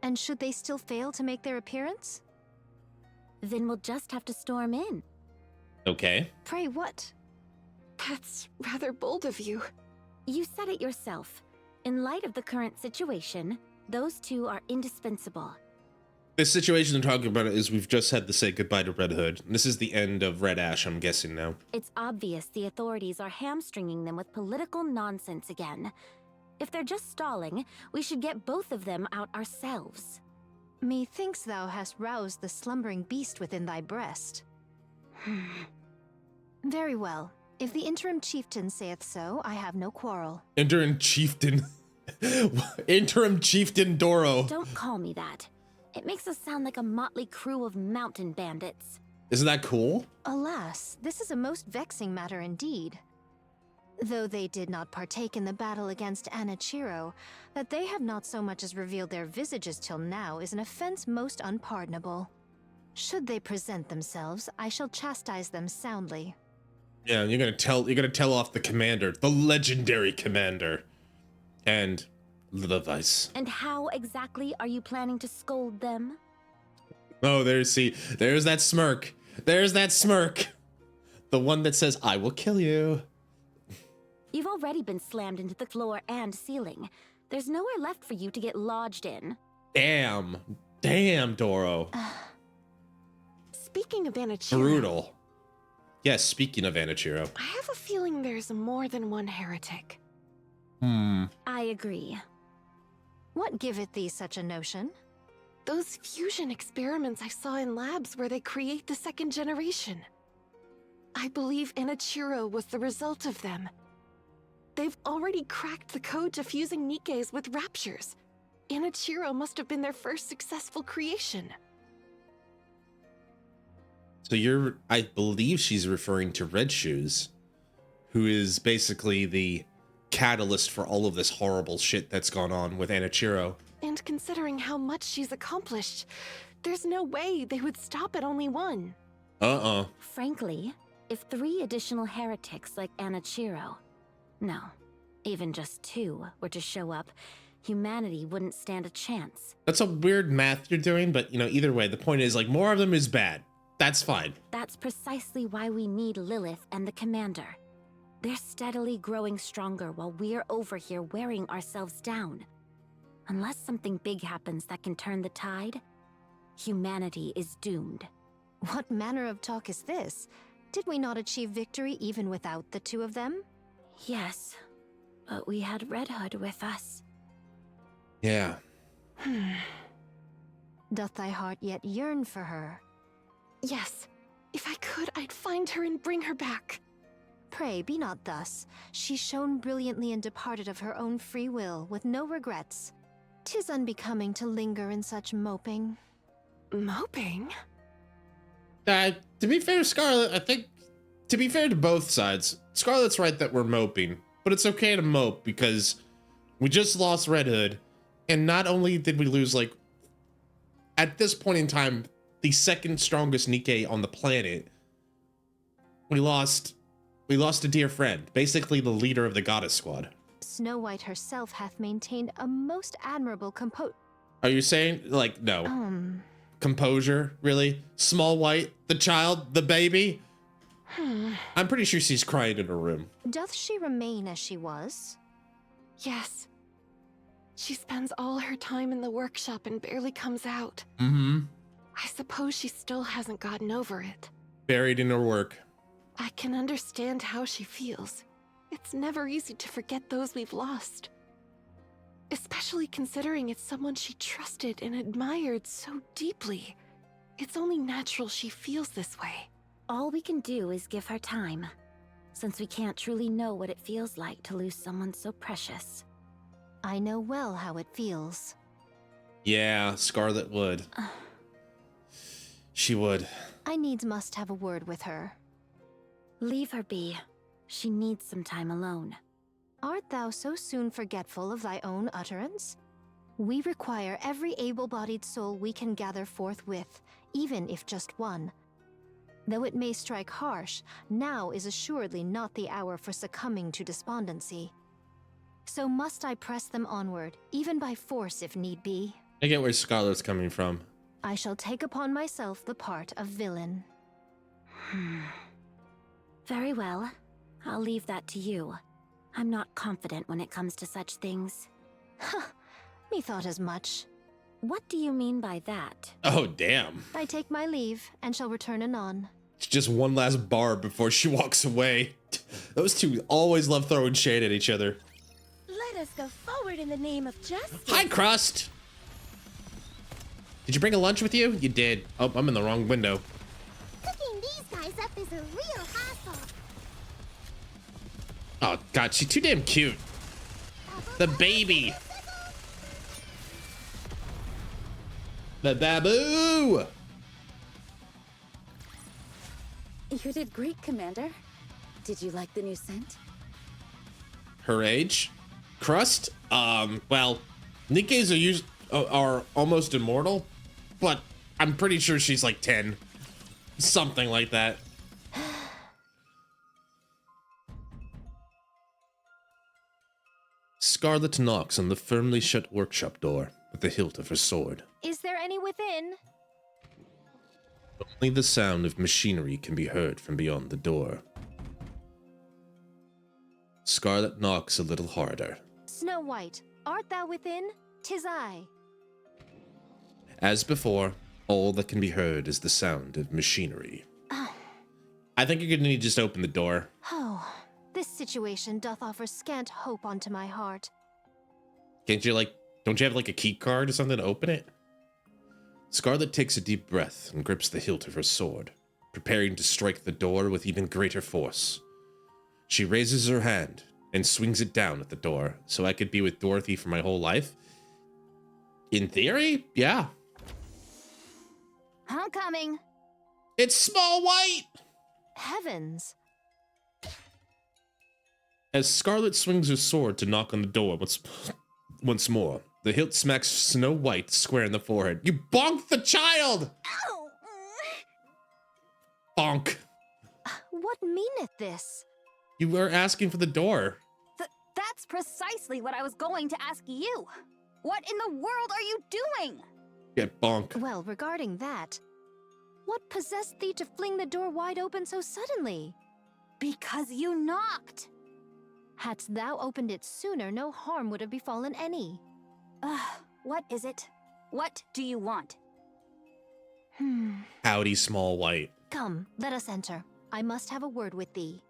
And should they still fail to make their appearance? Then we'll just have to storm in. Okay. Pray what? That's rather bold of you. You said it yourself. In light of the current situation, those two are indispensable. This situation I'm talking about is we've just had to say goodbye to Red Hood. This is the end of Red Ash, I'm guessing now. It's obvious the authorities are hamstringing them with political nonsense again. If they're just stalling, we should get both of them out ourselves. Methinks thou hast roused the slumbering beast within thy breast. Very well. If the interim chieftain saith so, I have no quarrel. Interim chieftain. Interim chieftain Doro. Don't call me that. It makes us sound like a motley crew of mountain bandits. Isn't that cool? Alas, this is a most vexing matter indeed. Though they did not partake in the battle against Anichiro, that they have not so much as revealed their visages till now is an offense most unpardonable. Should they present themselves, I shall chastise them soundly. Yeah, you're gonna tell off the commander, the legendary commander, and the vice. And how exactly are you planning to scold them? Oh, there's that smirk. There's that smirk. The one that says, "I will kill you." You've already been slammed into the floor and ceiling. There's nowhere left for you to get lodged in. Damn, Doro. Speaking of Anichiro, Brutal. Yes, speaking of Anichiro. I have a feeling there's more than one heretic. I agree. What giveth thee such a notion? Those fusion experiments I saw in labs where they create the second generation. I believe Anichiro was the result of them. They've already cracked the code to fusing NIKKEs with raptures. Anichiro must have been their first successful creation. So I believe she's referring to Red Shoes, who is basically the catalyst for all of this horrible shit that's gone on with Anichiro. And considering how much she's accomplished, there's no way they would stop at only one. Frankly, if 3 additional heretics like Anichiro, no, even just 2 were to show up, humanity wouldn't stand a chance. That's a weird math you're doing, but either way, the point is, like, more of them is bad. That's fine. That's precisely why we need Lilith and the commander. They're steadily growing stronger while we're over here wearing ourselves down. Unless something big happens that can turn the tide, humanity is doomed. What manner of talk is this? Did we not achieve victory even without the 2 of them? Yes, but we had Red Hood with us. Yeah. Doth thy heart yet yearn for her? Yes, if I could, I'd find her and bring her back. Pray, be not thus. She shone brilliantly and departed of her own free will, with no regrets. 'Tis unbecoming to linger in such moping. Moping? To be fair, Scarlet, I think, to be fair to both sides, Scarlet's right that we're moping, but it's okay to mope because we just lost Red Hood, and not only did we lose, like, at this point in time, the second strongest NIKKE on the planet, we lost a dear friend, basically the leader of the Goddess Squad. Snow White herself hath maintained a most admirable Are you saying, like, no? Composure, really? Small White, the child, the baby? I'm pretty sure she's crying in her room. Doth she remain as she was? Yes. She spends all her time in the workshop and barely comes out. I suppose she still hasn't gotten over it. Buried in her work. I can understand how she feels. It's never easy to forget those we've lost. Especially considering it's someone she trusted and admired so deeply. It's only natural she feels this way. All we can do is give her time, since we can't truly know what it feels like to lose someone so precious. I know well how it feels. Yeah, Scarlet would. She would. I needs must have a word with her. Leave her be. She needs some time alone. Art thou so soon forgetful of thy own utterance? We require every able-bodied soul we can gather forthwith, even if just one. Though it may strike harsh, now is assuredly not the hour for succumbing to despondency. So must I press them onward, even by force if need be. I get where Scarlet's coming from. I shall take upon myself the part of villain. Very well. I'll leave that to you. I'm not confident when it comes to such things. Methought as much. What do you mean by that? Oh, damn. I take my leave, and shall return anon. It's just one last bar before she walks away. Those two always love throwing shade at each other. Let us go forward in the name of justice. Hi, Crust! Did you bring a lunch with you? You did. Oh, I'm in the wrong window. Cooking these guys up is a real hassle. Oh, God, she's too damn cute. The baby. The baboo! You did great, Commander. Did you like the new scent? Her age? Crust? Well, NIKKEs are almost immortal, but I'm pretty sure she's like 10. Something like that. Scarlet knocks on the firmly shut workshop door with the hilt of her sword. Is there any within? Only the sound of machinery can be heard from beyond the door. Scarlet knocks a little harder. Snow White, art thou within? 'Tis I. As before, all that can be heard is the sound of machinery. I think you're gonna need to just open the door. Oh, this situation doth offer scant hope unto my heart. Can't you don't you have like a key card or something to open it? Scarlet takes a deep breath and grips the hilt of her sword, preparing to strike the door with even greater force. She raises her hand and swings it down at the door so I could be with Dorothy for my whole life. In theory, yeah. I'm coming. It's Small White! Heavens. As Scarlet swings her sword to knock on the door once more, the hilt smacks Snow White square in the forehead. You bonked the child! Bonk. What meaneth this? You were asking for the door. That's precisely what I was going to ask you. What in the world are you doing? Get bonk. Well, regarding that, what possessed thee to fling the door wide open so suddenly? Because you knocked. Hadst thou opened it sooner, no harm would have befallen any. What is it? What do you want? Howdy, Small White. Come, let us enter. I must have a word with thee.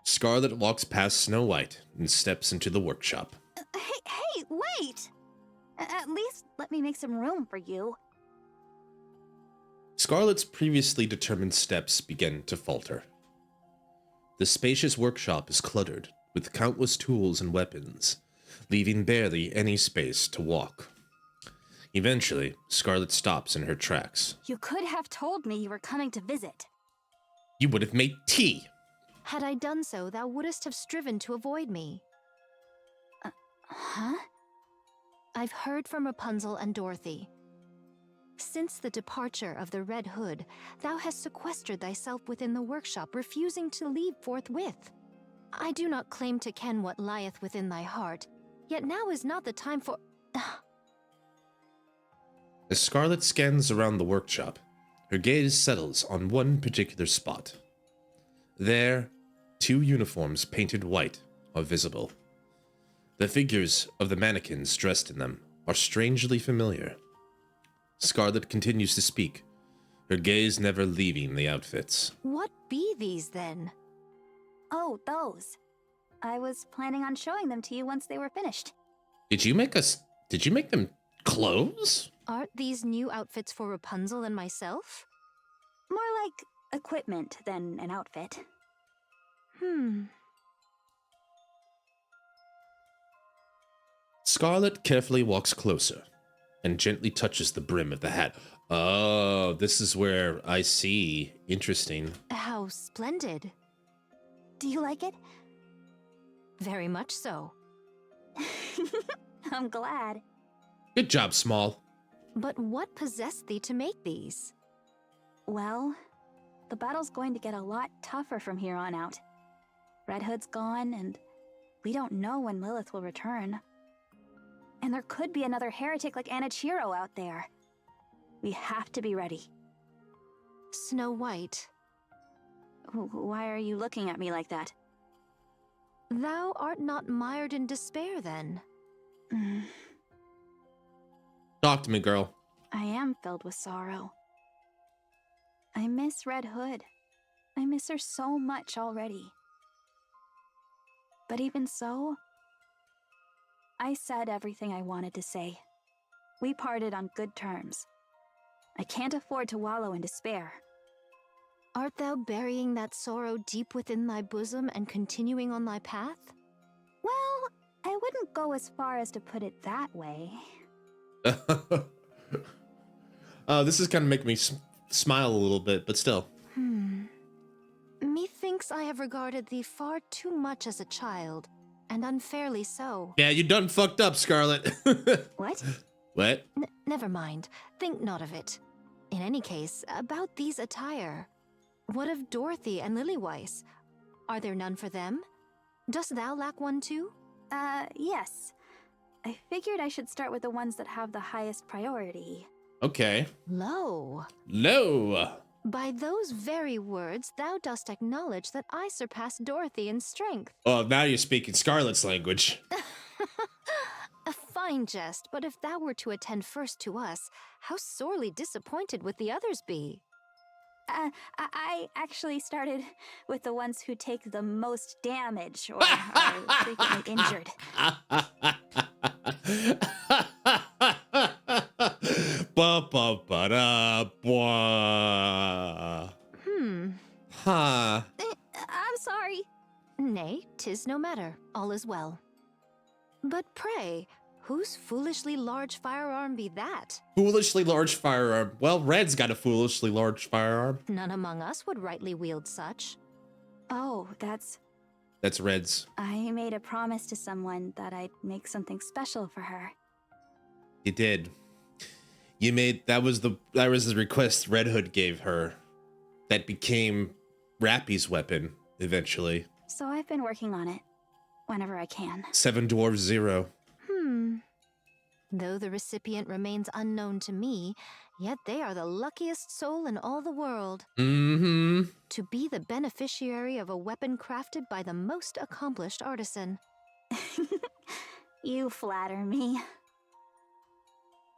Scarlet walks past Snow White and steps into the workshop. Hey, wait! At least let me make some room for you. Scarlet's previously determined steps begin to falter. The spacious workshop is cluttered with countless tools and weapons, leaving barely any space to walk. Eventually, Scarlet stops in her tracks. You could have told me you were coming to visit. You would have made tea! Had I done so, thou wouldst have striven to avoid me. Huh? I've heard from Rapunzel and Dorothy. Since the departure of the Red Hood, thou hast sequestered thyself within the workshop, refusing to leave forthwith. I do not claim to ken what lieth within thy heart, yet now is not the time for— As Scarlet scans around the workshop, her gaze settles on one particular spot. There, 2 uniforms painted white are visible. The figures of the mannequins dressed in them are strangely familiar. Scarlet continues to speak, her gaze never leaving the outfits. What be these, then? Oh, those. I was planning on showing them to you once they were finished. Did you make them clothes? Aren't these new outfits for Rapunzel and myself? More like equipment than an outfit. Scarlet carefully walks closer and gently touches the brim of the hat. Oh, this is where I see. Interesting. How splendid. Do you like it? Very much so. I'm glad. Good job, Small. But what possessed thee to make these? Well, the battle's going to get a lot tougher from here on out. Red Hood's gone, and we don't know when Lilith will return. And there could be another heretic like Anichiro out there. We have to be ready. Snow White, Why are you looking at me like that? thou art not mired in despair, then? Talk to me, girl. I am filled with sorrow. I miss Red Hood. I miss her so much already. But even so, I said everything I wanted to say. We parted on good terms. I can't afford to wallow in despair. Art thou burying that sorrow deep within thy bosom and continuing on thy path? Well, I wouldn't go as far as to put it that way. This is kind of making me smile a little bit, but still. Methinks I have regarded thee far too much as a child, and unfairly so. Yeah, you done fucked up, Scarlet. What? What? Never mind. Think not of it. In any case, about these attire. What of Dorothy and Lilyweiss? Are there none for them? Dost thou lack one too? Yes. I figured I should start with the ones that have the highest priority. Okay. Lo! Low. By those very words, thou dost acknowledge that I surpass Dorothy in strength. Oh, now you're speaking Scarlet's language. A fine jest, but if thou were to attend first to us, how sorely disappointed would the others be? I actually started with the ones who take the most damage or are frequently injured. Huh. I'm sorry. Nay, 'tis no matter. All is well. But pray, whose foolishly large firearm be that? Foolishly large firearm. Well, Red's got a foolishly large firearm. None among us would rightly wield such. Oh, that's... That's Red's. I made a promise to someone that I'd make something special for her. You did. You made that was the request Red Hood gave her. That became Rappy's weapon eventually. So I've been working on it, whenever I can. 7 Dwarves 0. Though the recipient remains unknown to me, yet they are the luckiest soul in all the world. Mm-hmm. To be the beneficiary of a weapon crafted by the most accomplished artisan. You flatter me.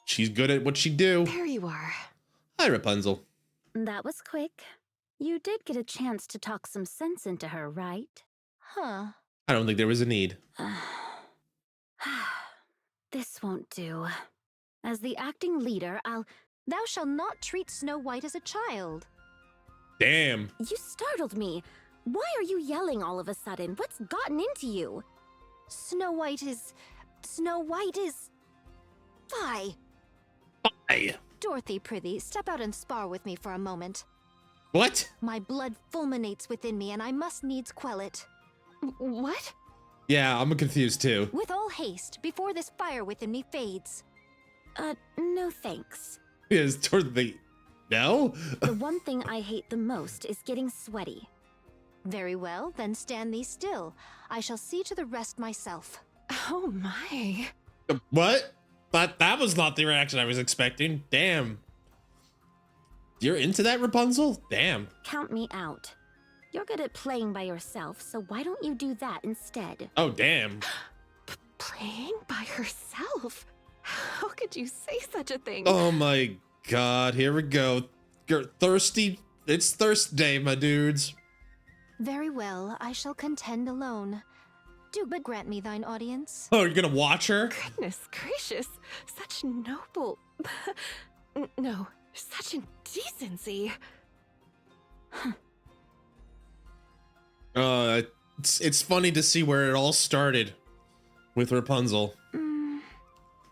She's good at what she do. There you are. Hi, Rapunzel. That was quick. You did get a chance to talk some sense into her, right? Huh. I don't think there was a need. This won't do. As the acting leader, Thou shalt not treat Snow White as a child. Damn. You startled me. Why are you yelling all of a sudden? What's gotten into you? Snow White is... Fie! Hey. Dorothy, prithee, step out and spar with me for a moment. What? My blood fulminates within me, and I must needs quell it. What? Yeah, I'm confused too. With all haste, before this fire within me fades. No thanks. Is toward the... No? The one thing I hate the most is getting sweaty. Very well, then stand thee still. I shall see to the rest myself. Oh my. What? That was not the reaction I was expecting. Damn. You're into that, Rapunzel? Damn. Count me out. You're good at playing by yourself, so why don't you do that instead? Oh, damn. Playing by herself? How could you say such a thing? Oh my god, here we go. You're thirsty. It's Thirstday, my dudes. Very well, I shall contend alone. Do but grant me thine audience. Oh, you're gonna watch her? Goodness gracious. Such noble... No, such indecency. It's funny to see where it all started with Rapunzel.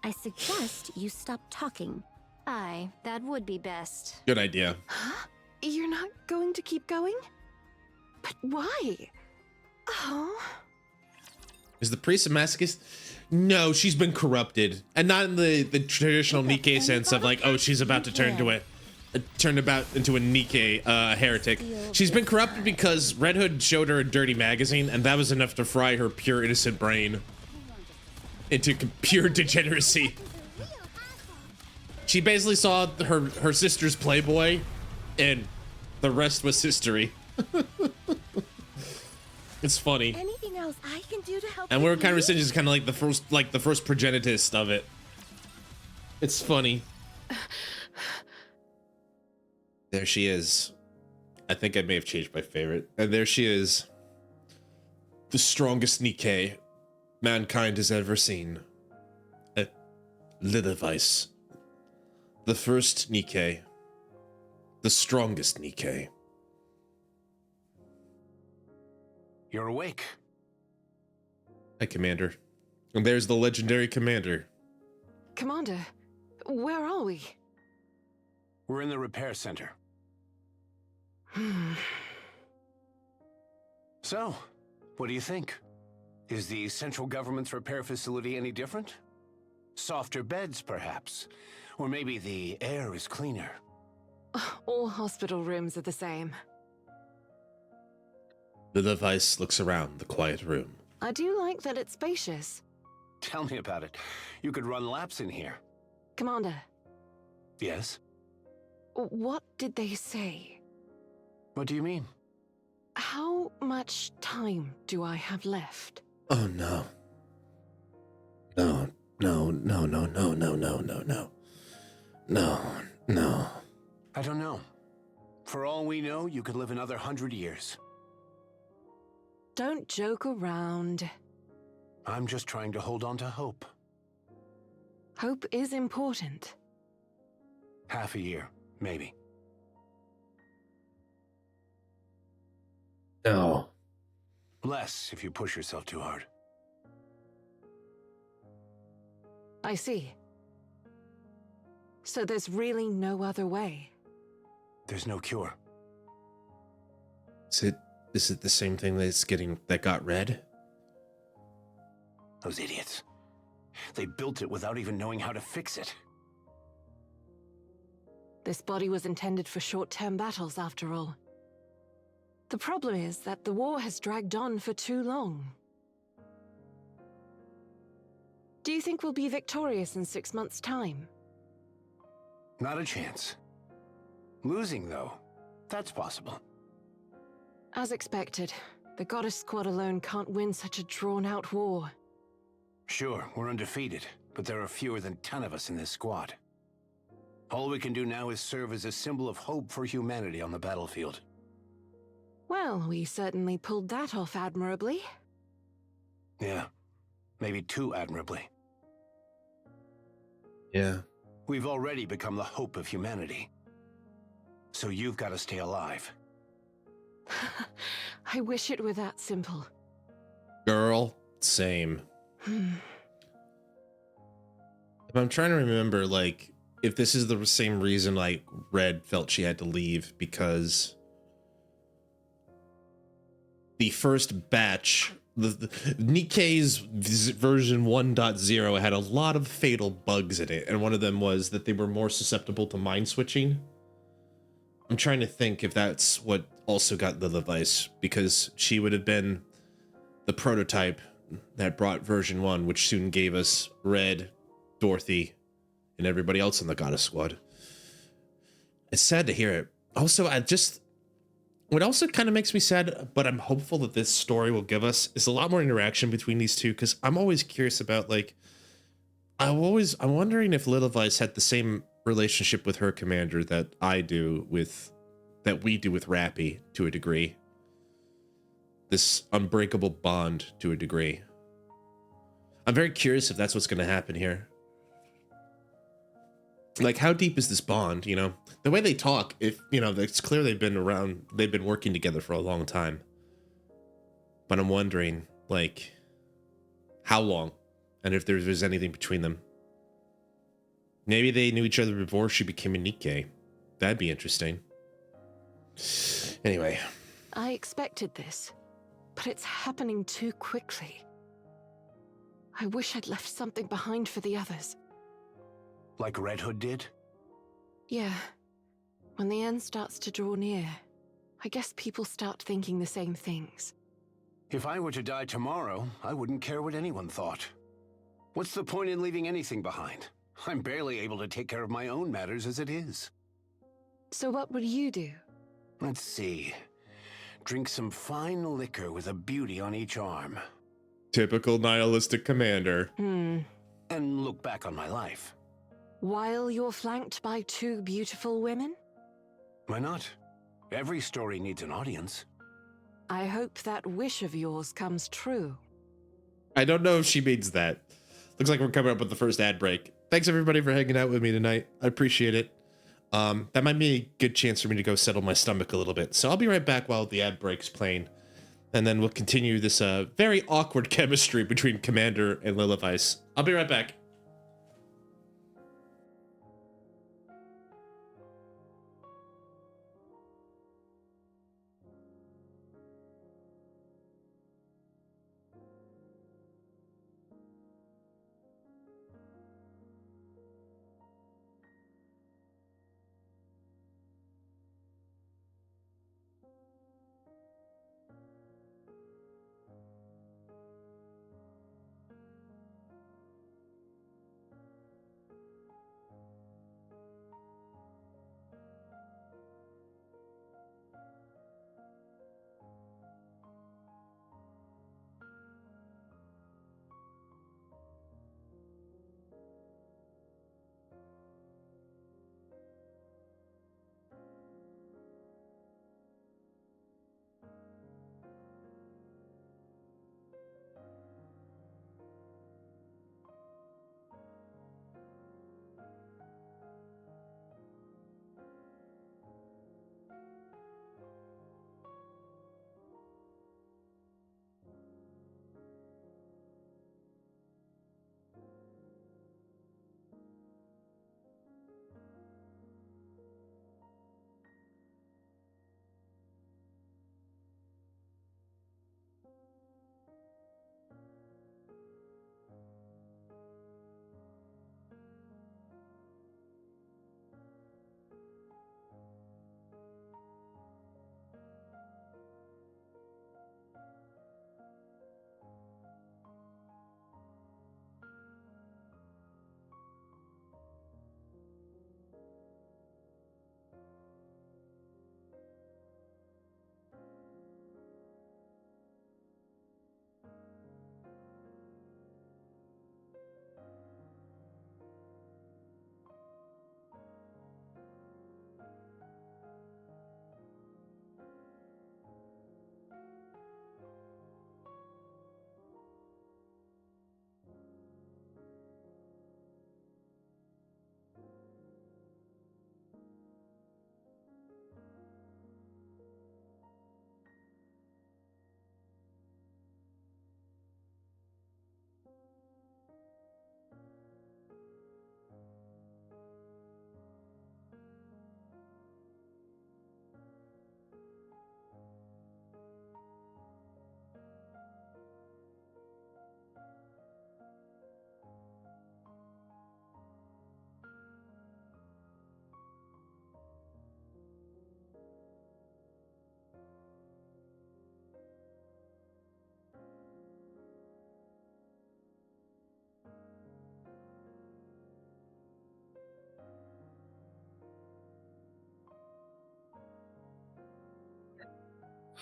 I suggest you stop talking. Aye, that would be best. Good idea. Huh? You're not going to keep going? But why? Oh. Is the priest a masochist? No, she's been corrupted. And not in the traditional NIKKE sense of like, oh, she's about to turn into a NIKKE heretic. She's been corrupted because Red Hood showed her a dirty magazine, and that was enough to fry her pure innocent brain into pure degeneracy. She basically saw her sister's Playboy, and the rest was history. It's funny. Anything else I can do to help? And we're kind of saying she's kind of like the first progenitist of it. It's funny. There she is. I think I may have changed my favorite. And there she is. The strongest NIKKE mankind has ever seen. Lilithvice. The first NIKKE. The strongest NIKKE. You're awake. Hi, Commander. And there's the legendary Commander. Commander, where are we? We're in the repair center. So, what do you think? Is the central government's repair facility any different? Softer beds, perhaps? Or maybe the air is cleaner? All hospital rooms are the same. Lilithvice looks around the quiet room. I do like that it's spacious. Tell me about it. You could run laps in here. Commander, Yes? what did they say? What do you mean? How much time do I have left? Oh no. No, no, no, no, no, no, no, no, no. No, no. I don't know. For all we know, you could live another 100 years. Don't joke around. I'm just trying to hold on to hope. Hope is important. Half a year, maybe. No. Less if you push yourself too hard. I see. So there's really no other way. There's no cure. Is it the same thing that got red? Those idiots. They built it without even knowing how to fix it. This body was intended for short-term battles, after all. The problem is that the war has dragged on for too long. Do you think we'll be victorious in 6 months' time? Not a chance. Losing, though, that's possible. As expected, the Goddess Squad alone can't win such a drawn-out war. Sure, we're undefeated, but there are fewer than 10 of us in this squad. All we can do now is serve as a symbol of hope for humanity on the battlefield. Well, we certainly pulled that off admirably. Yeah, maybe too admirably. Yeah. We've already become the hope of humanity. So you've got to stay alive. I wish it were that simple. Girl, same. I'm trying to remember, like, if this is the same reason, like, Red felt she had to leave, because the first batch, the NIKKE's version 1.0 had a lot of fatal bugs in it, and one of them was that they were more susceptible to mind switching. I'm trying to think if that's what also got Lilithvice, because she would have been the prototype that brought version 1, which soon gave us Red, Dorothy, and everybody else in the Goddess Squad. It's sad to hear it. Also, what also kind of makes me sad, but I'm hopeful that this story will give us, is a lot more interaction between these two, because I'm always curious about, like, I'm wondering if Lilithvice had the same relationship with her commander that we do with Rappy to a degree. This unbreakable bond to a degree. I'm very curious if that's what's going to happen here. Like, how deep is this bond, you know? The way they talk, if, you know, it's clear they've been working together for a long time. But I'm wondering, like, how long? And if there's anything between them. Maybe they knew each other before she became a NIKKE. That'd be interesting. Anyway. I expected this, but it's happening too quickly. I wish I'd left something behind for the others. Like Red Hood did? Yeah. When the end starts to draw near, I guess people start thinking the same things. If I were to die tomorrow, I wouldn't care what anyone thought. What's the point in leaving anything behind? I'm barely able to take care of my own matters as it is. So what would you do? Let's see. Drink some fine liquor with a beauty on each arm. Typical nihilistic commander. Hmm. And look back on my life. While you're flanked by 2 beautiful women? Why not? Every story needs an audience. I hope that wish of yours comes true. I don't know if she means that. Looks like we're coming up with the first ad break. Thanks everybody for hanging out with me tonight. I appreciate it. That might be a good chance for me to go settle my stomach a little bit. So I'll be right back while the ad break's playing. And then we'll continue this very awkward chemistry between Commander and Lilith Ice. I'll be right back.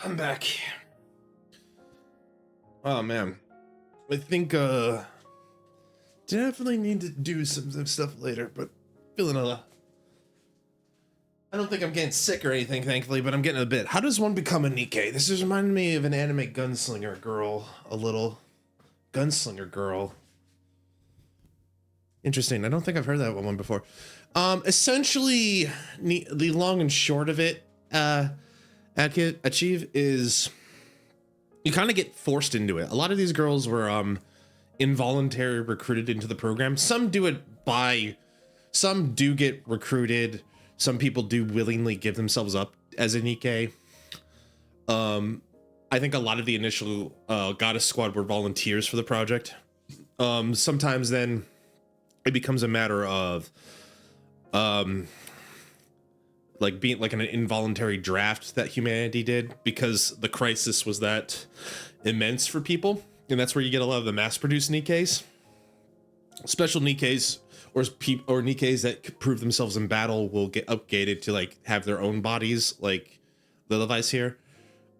I'm back. Oh man, I think definitely need to do some stuff later, but feeling I don't think I'm getting sick or anything, thankfully, but I'm getting a bit. How does one become a NIKKE? This is reminding me of an anime gunslinger girl, a little gunslinger girl. Interesting. I don't think I've heard that one before. Essentially, the long and short of it, Achieve, is you kind of get forced into it. A lot of these girls were involuntarily recruited into the program. Some do it by some do get recruited. Some people do willingly give themselves up as a NIKKE. I think a lot of the initial Goddess Squad were volunteers for the project. Sometimes then it becomes a matter of like being like an involuntary draft that humanity did, because the crisis was that immense for people, and that's where you get a lot of the mass-produced NIKKEs. Special NIKKEs or NIKKEs that prove themselves in battle will get upgraded to like have their own bodies, like Lilith here.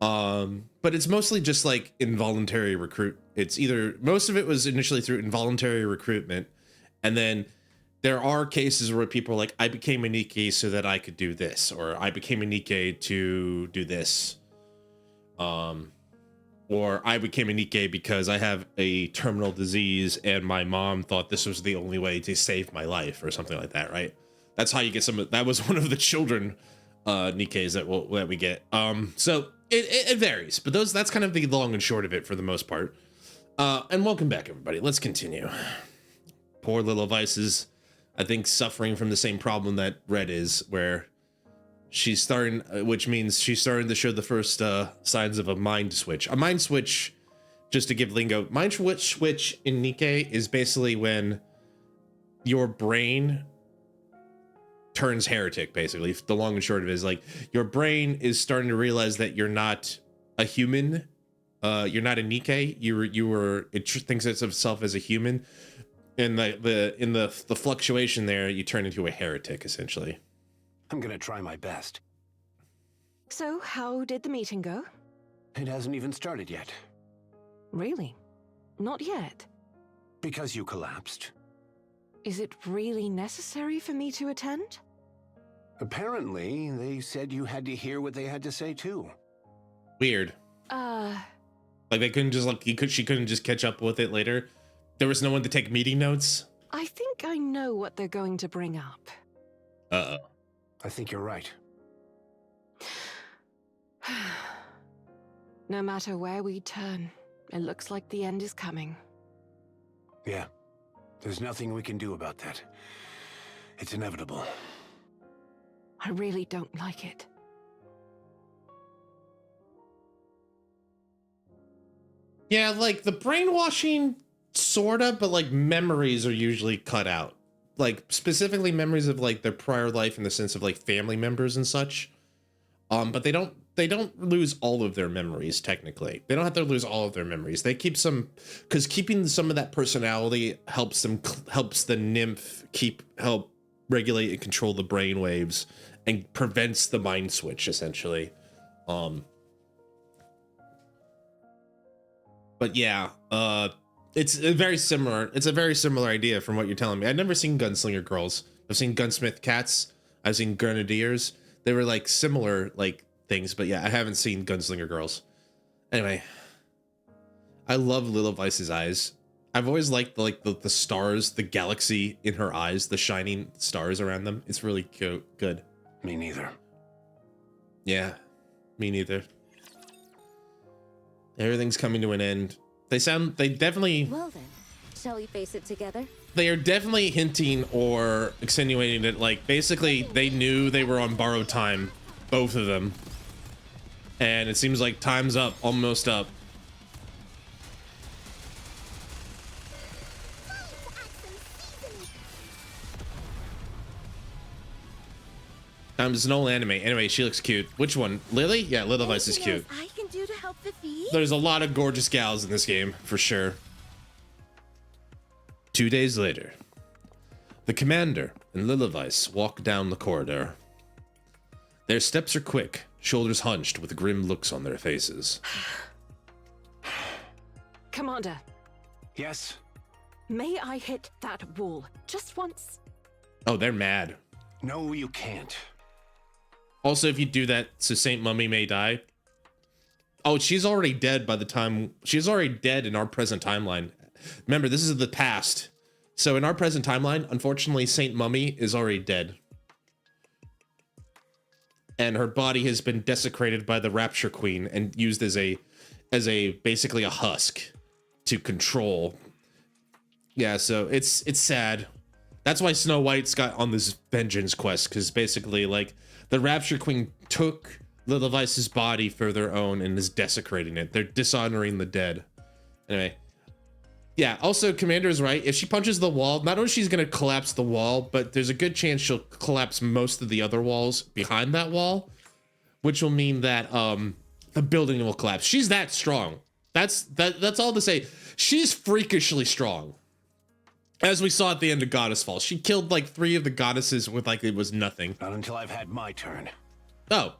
But it's mostly just like involuntary recruit. It's either, most of it was initially through involuntary recruitment, and then there are cases where people are like, I became a NIKKE so that I could do this, or I became a NIKKE to do this. Or I became a NIKKE because I have a terminal disease and my mom thought this was the only way to save my life, or something like that, right? That's how you get some of, that was one of the children NIKKEs that we get. So it varies, but that's kind of the long and short of it for the most part. And welcome back, everybody. Let's continue. Poor little Vice is, I think, suffering from the same problem that Red is, where she's starting, which means she's starting to show the first signs of a mind switch. A mind switch, just to give lingo, mind switch in NIKKE is basically when your brain turns heretic, basically. The long and short of it is like your brain is starting to realize that you're not a human. You're not a NIKKE. It thinks of itself as a human. And the fluctuation there, you turn into a heretic, essentially. I'm gonna try my best. So, how did the meeting go? It hasn't even started yet. Really? Not yet? Because you collapsed. Is it really necessary for me to attend? Apparently, they said you had to hear what they had to say too. Weird. Like they couldn't just she couldn't just catch up with it later. There was no one to take meeting notes. I think I know what they're going to bring up. Uh-oh. I think you're right. No matter where we turn, it looks like the end is coming. Yeah. There's nothing we can do about that. It's inevitable. I really don't like it. Yeah, like the brainwashing, sorta, but like memories are usually cut out. Like specifically memories of like their prior life in the sense of like family members and such. But they don't lose all of their memories, technically. They don't have to lose all of their memories. They keep some, because keeping some of that personality helps the nymph help regulate and control the brain waves and prevents the mind switch, essentially. But yeah, it's a very similar idea from what you're telling me. I've never seen Gunslinger Girls. I've seen Gunsmith Cats. I've seen Grenadiers. They were like similar like things, but yeah, I haven't seen Gunslinger Girls. Anyway, I love Lila Vice's eyes. I've always liked the stars, the galaxy in her eyes, the shining stars around them. It's really good. Me neither. Yeah, me neither. Everything's coming to an end. They definitely... Well then, shall we face it together? They are definitely hinting or insinuating that, like, basically they knew they were on borrowed time, both of them. And it seems like time's up, almost up. It's an old anime. Anyway, she looks cute. Which one? Lily? Yeah, Lily Vice is cute. I can do to help the thief? There's a lot of gorgeous gals in this game, for sure. 2 days later, the commander and Lillivice walk down the corridor. Their steps are quick, shoulders hunched with grim looks on their faces. Commander. Yes? May I hit that wall just once? Oh, they're mad. No, you can't. Also, if you do that, so Saint Mummy may die. Oh, she's already dead by the time... She's already dead in our present timeline. Remember, this is the past. So in our present timeline, unfortunately, Saint Mummy is already dead. And her body has been desecrated by the Rapture Queen and used as basically a husk to control. Yeah, so it's sad. That's why Snow White's got on this vengeance quest, because basically, like, the Rapture Queen took Lilithweiss's body for their own and is desecrating it. They're dishonoring the dead. Anyway. Yeah, also, Commander is right. If she punches the wall, not only she's going to collapse the wall, but there's a good chance she'll collapse most of the other walls behind that wall, which will mean that the building will collapse. She's that strong. That's all to say. She's freakishly strong. As we saw at the end of Goddess Fall, she killed like 3 of the goddesses with like it was nothing. Not until I've had my turn. Oh.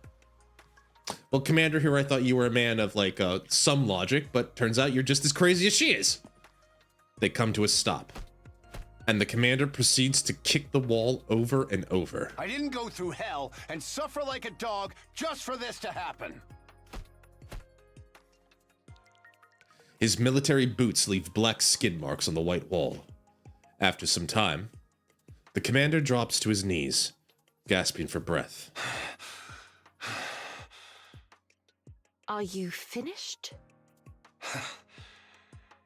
Well, Commander, here I thought you were a man of like some logic, but turns out you're just as crazy as she is. They come to a stop, and the commander proceeds to kick the wall over and over. I didn't go through hell and suffer like a dog just for this to happen. His military boots leave black skid marks on the white wall. After some time, the commander drops to his knees, gasping for breath. Are you finished?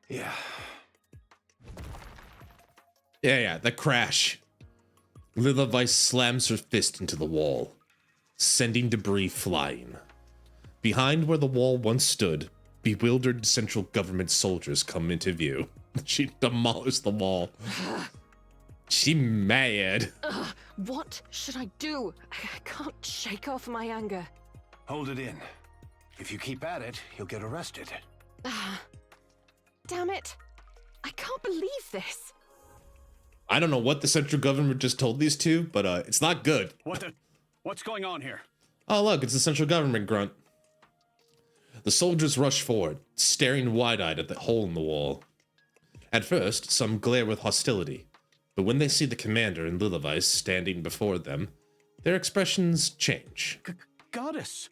Yeah. Yeah, the crash. Lilithweiss slams her fist into the wall, sending debris flying. Behind where the wall once stood, bewildered central government soldiers come into view. She demolished the wall. She mad. What should I do? I can't shake off my anger. Hold it in. If you keep at it, you'll get arrested. Damn it. I can't believe this. I don't know what the central government just told these two, but it's not good. What's going on here? Oh, look, it's the central government grunt. The soldiers rush forward, staring wide-eyed at the hole in the wall. At first, some glare with hostility, but when they see the commander and Lilithweiss standing before them, their expressions change. Goddess!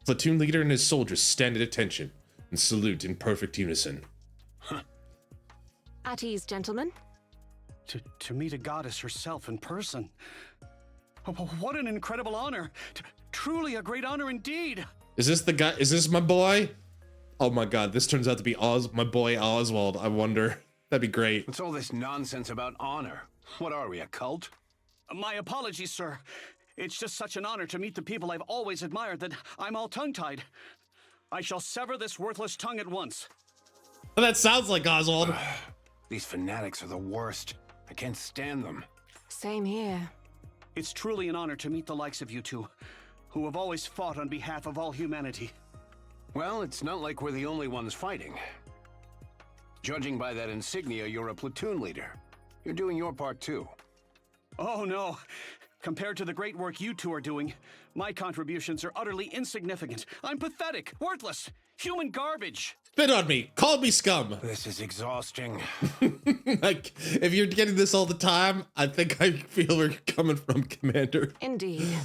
Platoon leader and his soldiers stand at attention and salute in perfect unison. At ease, gentlemen. To meet a goddess herself in person. What an incredible honor. Truly a great honor indeed. Is this the guy? Is this my boy? Oh my god, this turns out to be my boy Oswald. I wonder. That'd be great. What's all this nonsense about honor? What are we, a cult? My apologies, sir. It's just such an honor to meet the people I've always admired that I'm all tongue-tied. I shall sever this worthless tongue at once. Well, that sounds like Oswald. These fanatics are the worst. I can't stand them. Same here. It's truly an honor to meet the likes of you two, who have always fought on behalf of all humanity. Well, it's not like we're the only ones fighting. Judging by that insignia, you're a platoon leader. You're doing your part too. Oh no. Compared to the great work you two are doing, my contributions are utterly insignificant. I'm pathetic, worthless, human garbage. Spit on me. Call me scum. This is exhausting. Like, if you're getting this all the time, I think I feel where you're coming from, Commander. Indeed.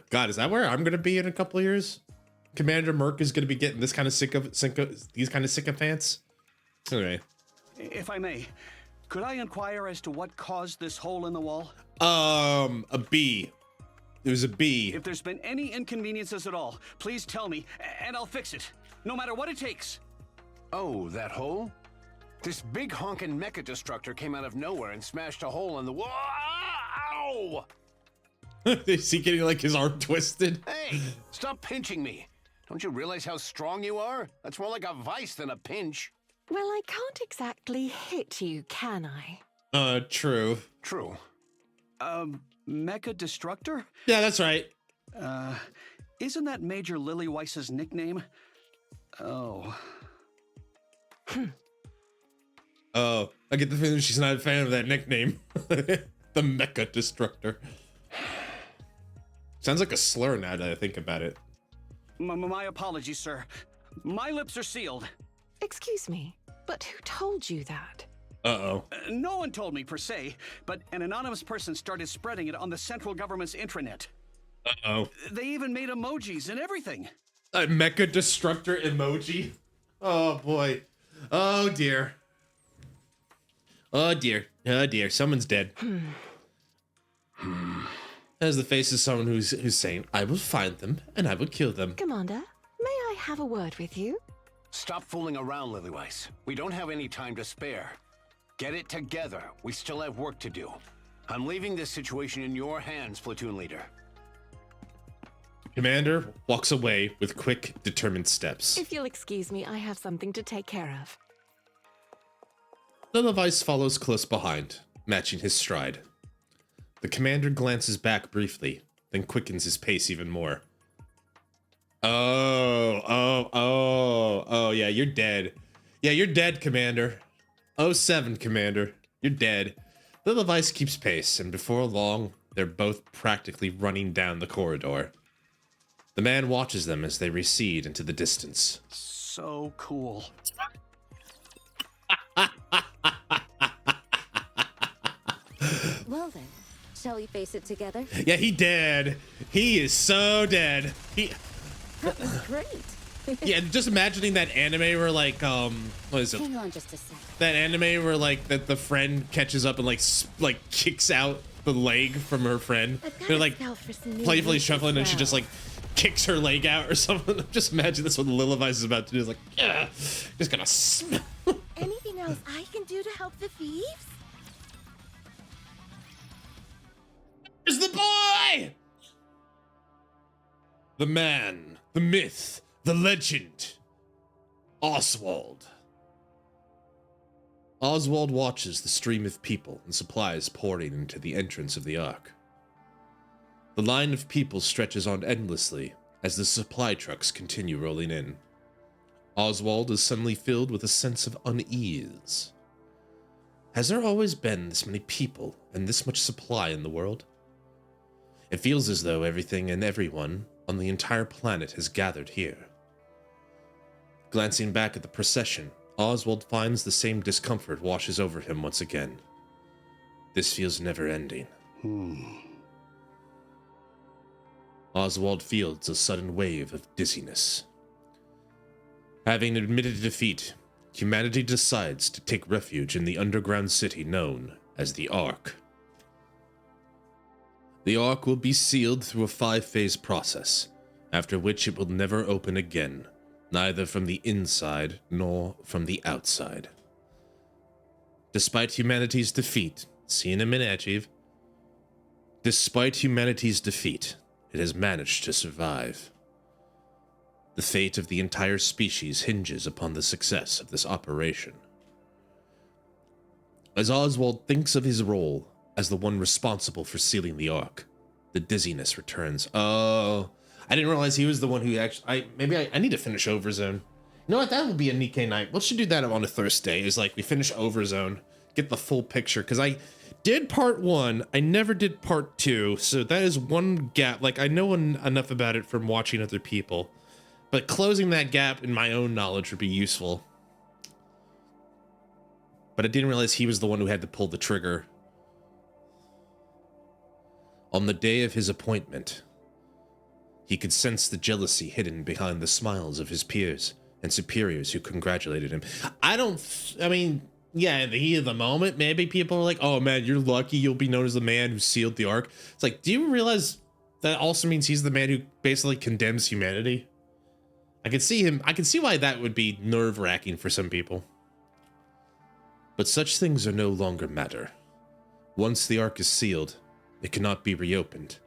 God, is that where I'm going to be in a couple of years? Commander Merc is going to be getting this kind of these kind of sycophants? Anyway. If I may, could I inquire as to what caused this hole in the wall? A bee. It was a bee. If there's been any inconveniences at all, please tell me, and I'll fix it. No matter what it takes. Oh, that hole? This big honkin' mecha destructor came out of nowhere and smashed a hole in the wall. Ow! Is he getting like his arm twisted? Hey, stop pinching me. Don't you realize how strong you are? That's more like a vice than a pinch. Well, I can't exactly hit you, can I? True. True. Mecha Destructor? Yeah, that's right. Isn't that Major Lilithweiss's nickname? Oh. Oh, I get the feeling she's not a fan of that nickname. The Mecha Destructor. Sounds like a slur now that I think about it. My apologies, sir. My lips are sealed. Excuse me, but who told you that? Uh-oh. No one told me per se, but an anonymous person started spreading it on the central government's intranet. Uh-oh. They even made emojis and everything. A Mecha Destructor emoji? Oh, boy. Oh, dear. Oh, dear. Oh, dear. Someone's dead. As the face of someone who's saying, I will find them, and I will kill them. Commander, may I have a word with you? Stop fooling around, Lilithweiss. We don't have any time to spare. Get it together. We still have work to do. I'm leaving this situation in your hands, platoon leader. Commander walks away with quick, determined steps. If you'll excuse me, I have something to take care of. The Levice follows close behind, matching his stride. The commander glances back briefly, then quickens his pace even more. Oh, yeah, you're dead. Yeah, you're dead, Commander. 07, Commander. You're dead. The Levice keeps pace, and before long, they're both practically running down the corridor. The man watches them as they recede into the distance. So cool. Well then, shall we face it together? Yeah, he dead. He is so dead. That was great. Yeah, just imagining that anime where like what is it? Hang on just a sec. That anime where like that the friend catches up and like kicks out the leg from her friend. They're like playfully shuffling and she just like kicks her leg out or something. Just imagine this what Lillivice is about to do. Is like, yeah, just gonna. Anything else I can do to help the thieves? There's the boy! The man, the myth, the legend. Oswald. Oswald watches the stream of people and supplies pouring into the entrance of the Ark. The line of people stretches on endlessly as the supply trucks continue rolling in. Oswald is suddenly filled with a sense of unease. Has there always been this many people and this much supply in the world? It feels as though everything and everyone on the entire planet has gathered here. Glancing back at the procession, Oswald finds the same discomfort washes over him once again. This feels never-ending. Oswald feels a sudden wave of dizziness. Having admitted defeat, humanity decides to take refuge in the underground city known as the ARK. The Ark will be sealed through a 5-phase process, after which it will never open again, neither from the inside nor from the outside. Despite humanity's defeat, see in a minute, Achieve. Despite humanity's defeat, it has managed to survive. The fate of the entire species hinges upon the success of this operation. As Oswald thinks of his role as the one responsible for sealing the Ark, the dizziness returns. Oh, I didn't realize he was the one who actually. I need to finish Overzone. You know what? That would be a NIKKE night. We should do that on a Thirstday. Is like we finish Overzone, get the full picture. Because I did part 1, I never did part 2, so that is one gap. Like I know enough about it from watching other people, but closing that gap in my own knowledge would be useful. But I didn't realize he was the one who had to pull the trigger. On the day of his appointment, he could sense the jealousy hidden behind the smiles of his peers and superiors who congratulated him. I mean, yeah, in the heat of the moment, maybe people are like, oh man, you're lucky you'll be known as the man who sealed the Ark. It's like, do you realize that also means he's the man who basically condemns humanity? I can see why that would be nerve-wracking for some people. But such things are no longer matter. Once the Ark is sealed, it cannot be reopened,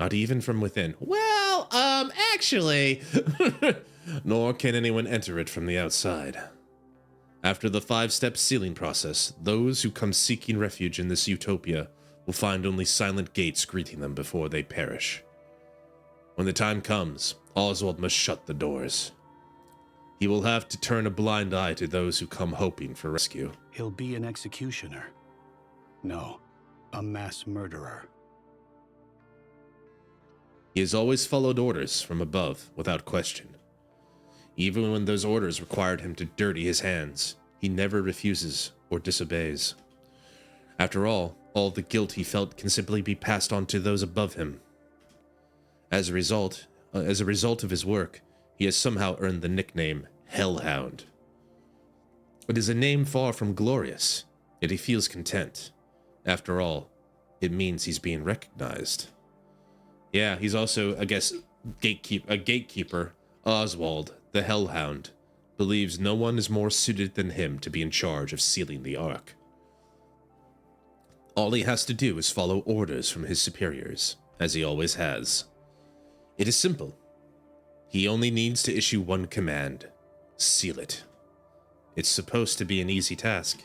not even from within. Well, actually, nor can anyone enter it from the outside. After the 5-step sealing process, those who come seeking refuge in this utopia will find only silent gates greeting them before they perish. When the time comes, Oswald must shut the doors. He will have to turn a blind eye to those who come hoping for rescue. He'll be an executioner. No, a mass murderer. He has always followed orders from above, without question. Even when those orders required him to dirty his hands, he never refuses or disobeys. After all the guilt he felt can simply be passed on to those above him. As a result of his work, he has somehow earned the nickname Hellhound. It is a name far from glorious, yet he feels content. After all, it means he's being recognized. Yeah, he's also, I guess, a gatekeeper. Oswald, the Hellhound, believes no one is more suited than him to be in charge of sealing the Ark. All he has to do is follow orders from his superiors, as he always has. It is simple. He only needs to issue one command. Seal it. It's supposed to be an easy task,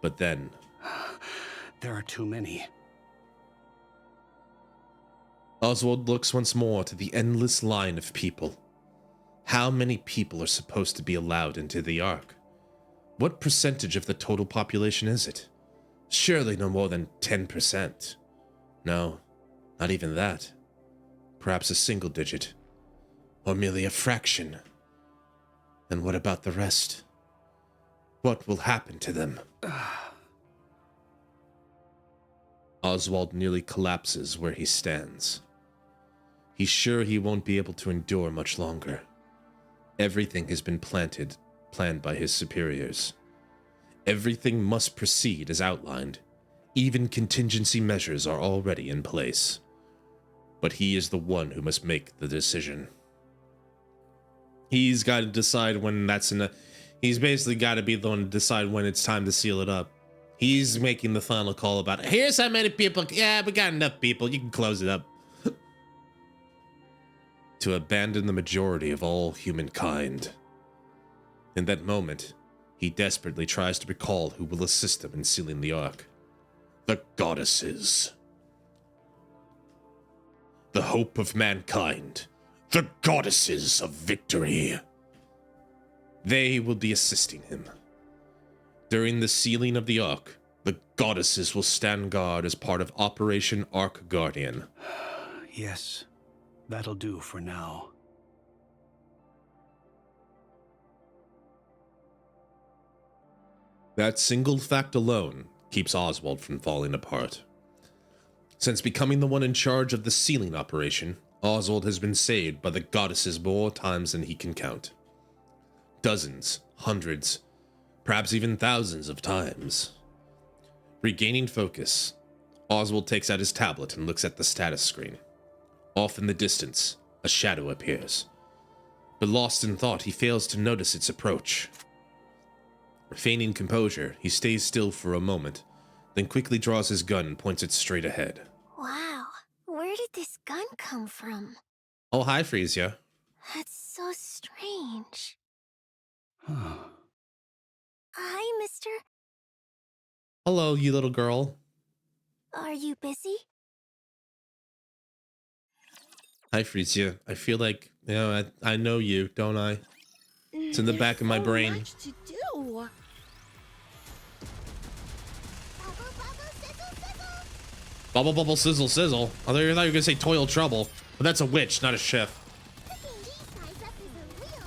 but then... There are too many. Oswald looks once more to the endless line of people. How many people are supposed to be allowed into the Ark? What percentage of the total population is it? Surely no more than 10%. No, not even that. Perhaps a single digit. Or merely a fraction. And what about the rest? What will happen to them? Oswald nearly collapses where he stands. He's sure he won't be able to endure much longer. Everything has been planned by his superiors. Everything must proceed as outlined. Even contingency measures are already in place. But he is the one who must make the decision. He's got to decide when that's enough. He's basically got to be the one to decide when it's time to seal it up. He's making the final call about, here's how many people. Yeah, we got enough people. You can close it up. To abandon the majority of all humankind. In that moment, he desperately tries to recall who will assist him in sealing the Ark. The goddesses. The hope of mankind. The goddesses of victory. They will be assisting him. During the sealing of the Ark, the goddesses will stand guard as part of Operation Ark Guardian. Yes, that'll do for now. That single fact alone keeps Oswald from falling apart. Since becoming the one in charge of the sealing operation, Oswald has been saved by the goddesses more times than he can count. Dozens, hundreds, perhaps even thousands of times. Regaining focus, Oswald takes out his tablet and looks at the status screen. Off in the distance, a shadow appears. But lost in thought, he fails to notice its approach. Feigning composure, he stays still for a moment, then quickly draws his gun and points it straight ahead. Wow, where did this gun come from? Oh, hi, Frisia. That's so strange. Hi, mister. Hello, you little girl. Are you busy? Hi, Frisia. I feel like, I know you, don't I? It's in the back of my brain. Much to do. Bubble, bubble, sizzle, sizzle. I thought you were going to say toil, trouble. But that's a witch, not a chef. Picking these guys up is a real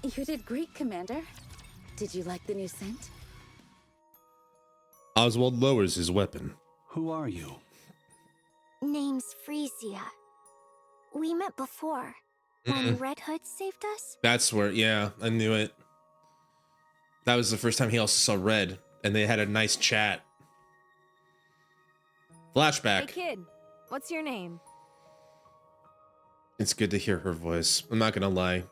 hassle. You did great, Commander. Did you like the new scent? Oswald lowers his weapon. Who are you? Name's Frisia. We met before. When Red Hood saved us? That's where, yeah, I knew it. That was the first time he also saw Red, and they had a nice chat. Flashback. Hey kid, what's your name? It's good to hear her voice. I'm not gonna lie.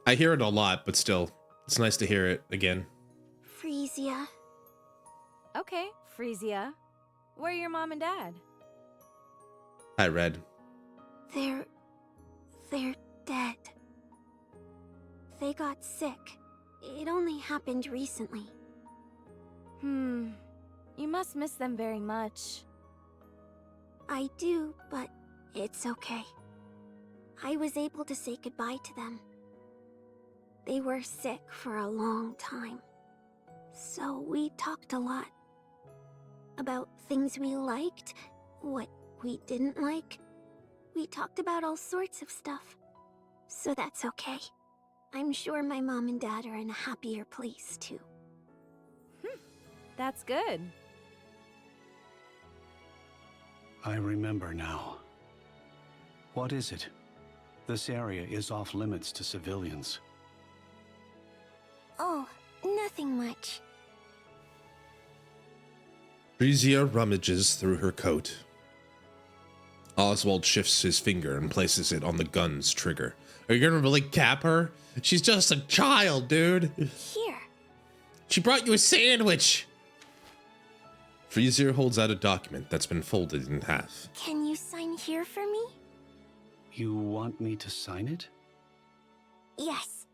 I hear it a lot, but still, it's nice to hear it again. Frisia. Okay, Frisia. Where are your mom and dad? Hi, Red. They're dead. They got sick. It only happened recently. You must miss them very much. I do, but it's okay. I was able to say goodbye to them. They were sick for a long time. So we talked a lot. About things we liked, what we didn't like. We talked about all sorts of stuff. So that's okay. I'm sure my mom and dad are in a happier place, too. That's good. I remember now. What is it? This area is off limits to civilians. Oh, nothing much. Frisia rummages through her coat. Oswald shifts his finger and places it on the gun's trigger. Are you gonna really cap her? She's just a child, dude. Here. She brought you a sandwich. Frisia holds out a document that's been folded in half. Can you sign here for me? You want me to sign it? Yes.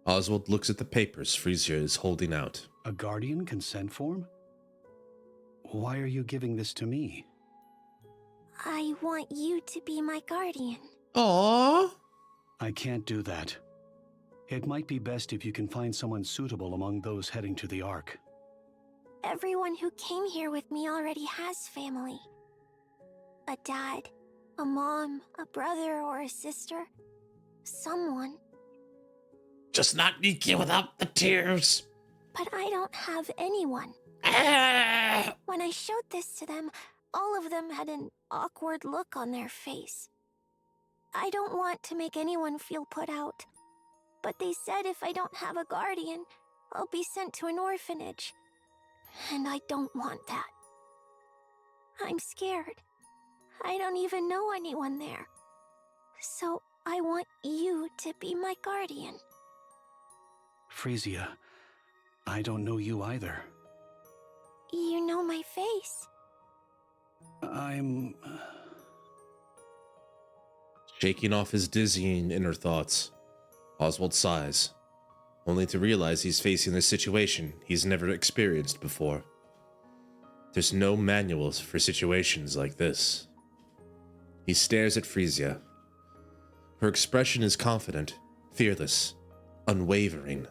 Oswald looks at the papers Frisia is holding out. A guardian consent form? Why are you giving this to me? I want you to be my guardian. Aww. I can't do that. It might be best if you can find someone suitable among those heading to the ARK. Everyone who came here with me already has family. A dad, a mom, a brother, or a sister. Someone. Just not NIKKE without the tears. But I don't have anyone. When I showed this to them, all of them had an awkward look on their face. I don't want to make anyone feel put out. But they said if I don't have a guardian, I'll be sent to an orphanage. And I don't want that. I'm scared. I don't even know anyone there. So I want you to be my guardian. Frisia, I don't know you either. You know my face. I'm... Shaking off his dizzying inner thoughts, Oswald sighs, only to realize he's facing a situation he's never experienced before. There's no manuals for situations like this. He stares at Frisia. Her expression is confident, fearless, unwavering.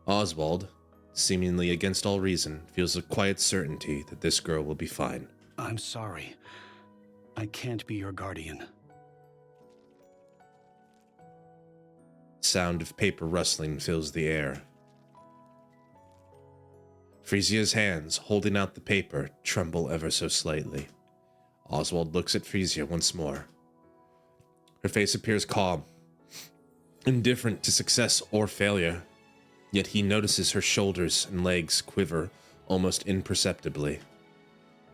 Oswald, seemingly against all reason, feels a quiet certainty that this girl will be fine. I'm sorry. I can't be your guardian. Sound of paper rustling fills the air. Frisia's hands, holding out the paper, tremble ever so slightly. Oswald looks at Frisia once more. Her face appears calm, indifferent to success or failure, yet he notices her shoulders and legs quiver almost imperceptibly.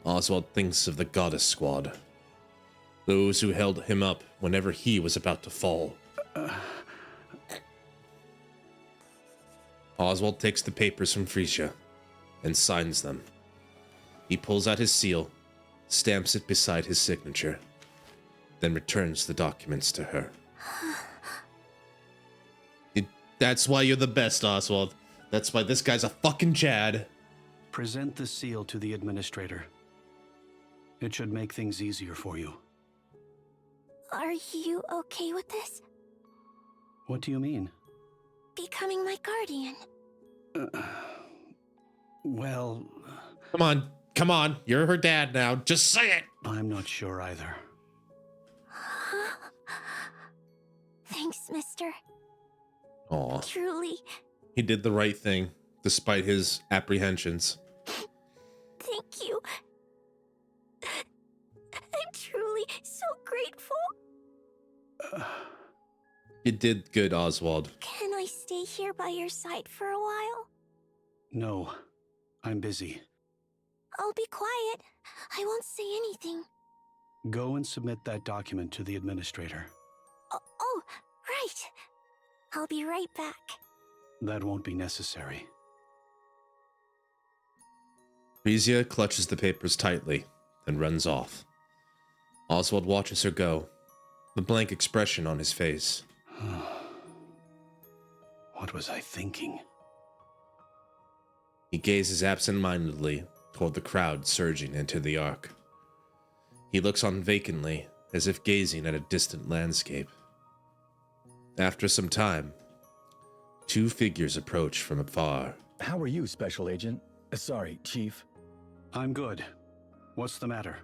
Oswald thinks of the Goddess Squad, those who held him up whenever he was about to fall. Oswald takes the papers from Frisia and signs them. He pulls out his seal, stamps it beside his signature, then returns the documents to her. That's why you're the best, Oswald. That's why this guy's a fucking Chad. Present the seal to the administrator. It should make things easier for you. Are you okay with this? What do you mean? Becoming my guardian. Well... Come on, you're her dad now. Just say it! I'm not sure either. Thanks, mister. Aw. Truly. He did the right thing, despite his apprehensions. Thank you. I'm truly so grateful. You did good, Oswald. Can I stay here by your side for a while? No, I'm busy. I'll be quiet. I won't say anything. Go and submit that document to the administrator. Oh, right. I'll be right back. That won't be necessary. Frisia clutches the papers tightly, then runs off. Oswald watches her go, a blank expression on his face. What was I thinking? He gazes absent-mindedly toward the crowd surging into the ARK. He looks on vacantly, as if gazing at a distant landscape. After some time, two figures approach from afar. How are you, Special Agent? Sorry, Chief. I'm good. What's the matter?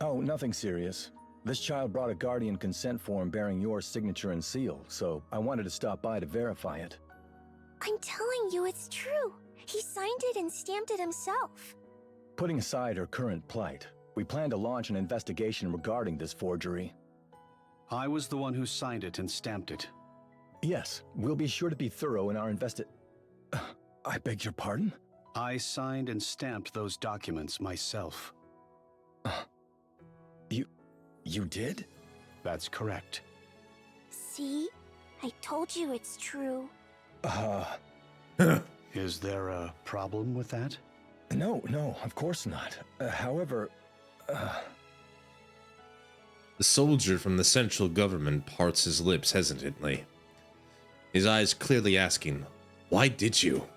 Oh, nothing serious. This child brought a guardian consent form bearing your signature and seal, so I wanted to stop by to verify it. I'm telling you it's true. He signed it and stamped it himself. Putting aside her current plight, we plan to launch an investigation regarding this forgery. I was the one who signed it and stamped it. Yes, we'll be sure to be thorough in our I beg your pardon? I signed and stamped those documents myself. You did? That's correct. See? I told you it's true. Is there a problem with that? No, of course not. However, The soldier from the central government parts his lips hesitantly, his eyes clearly asking, "Why did you?"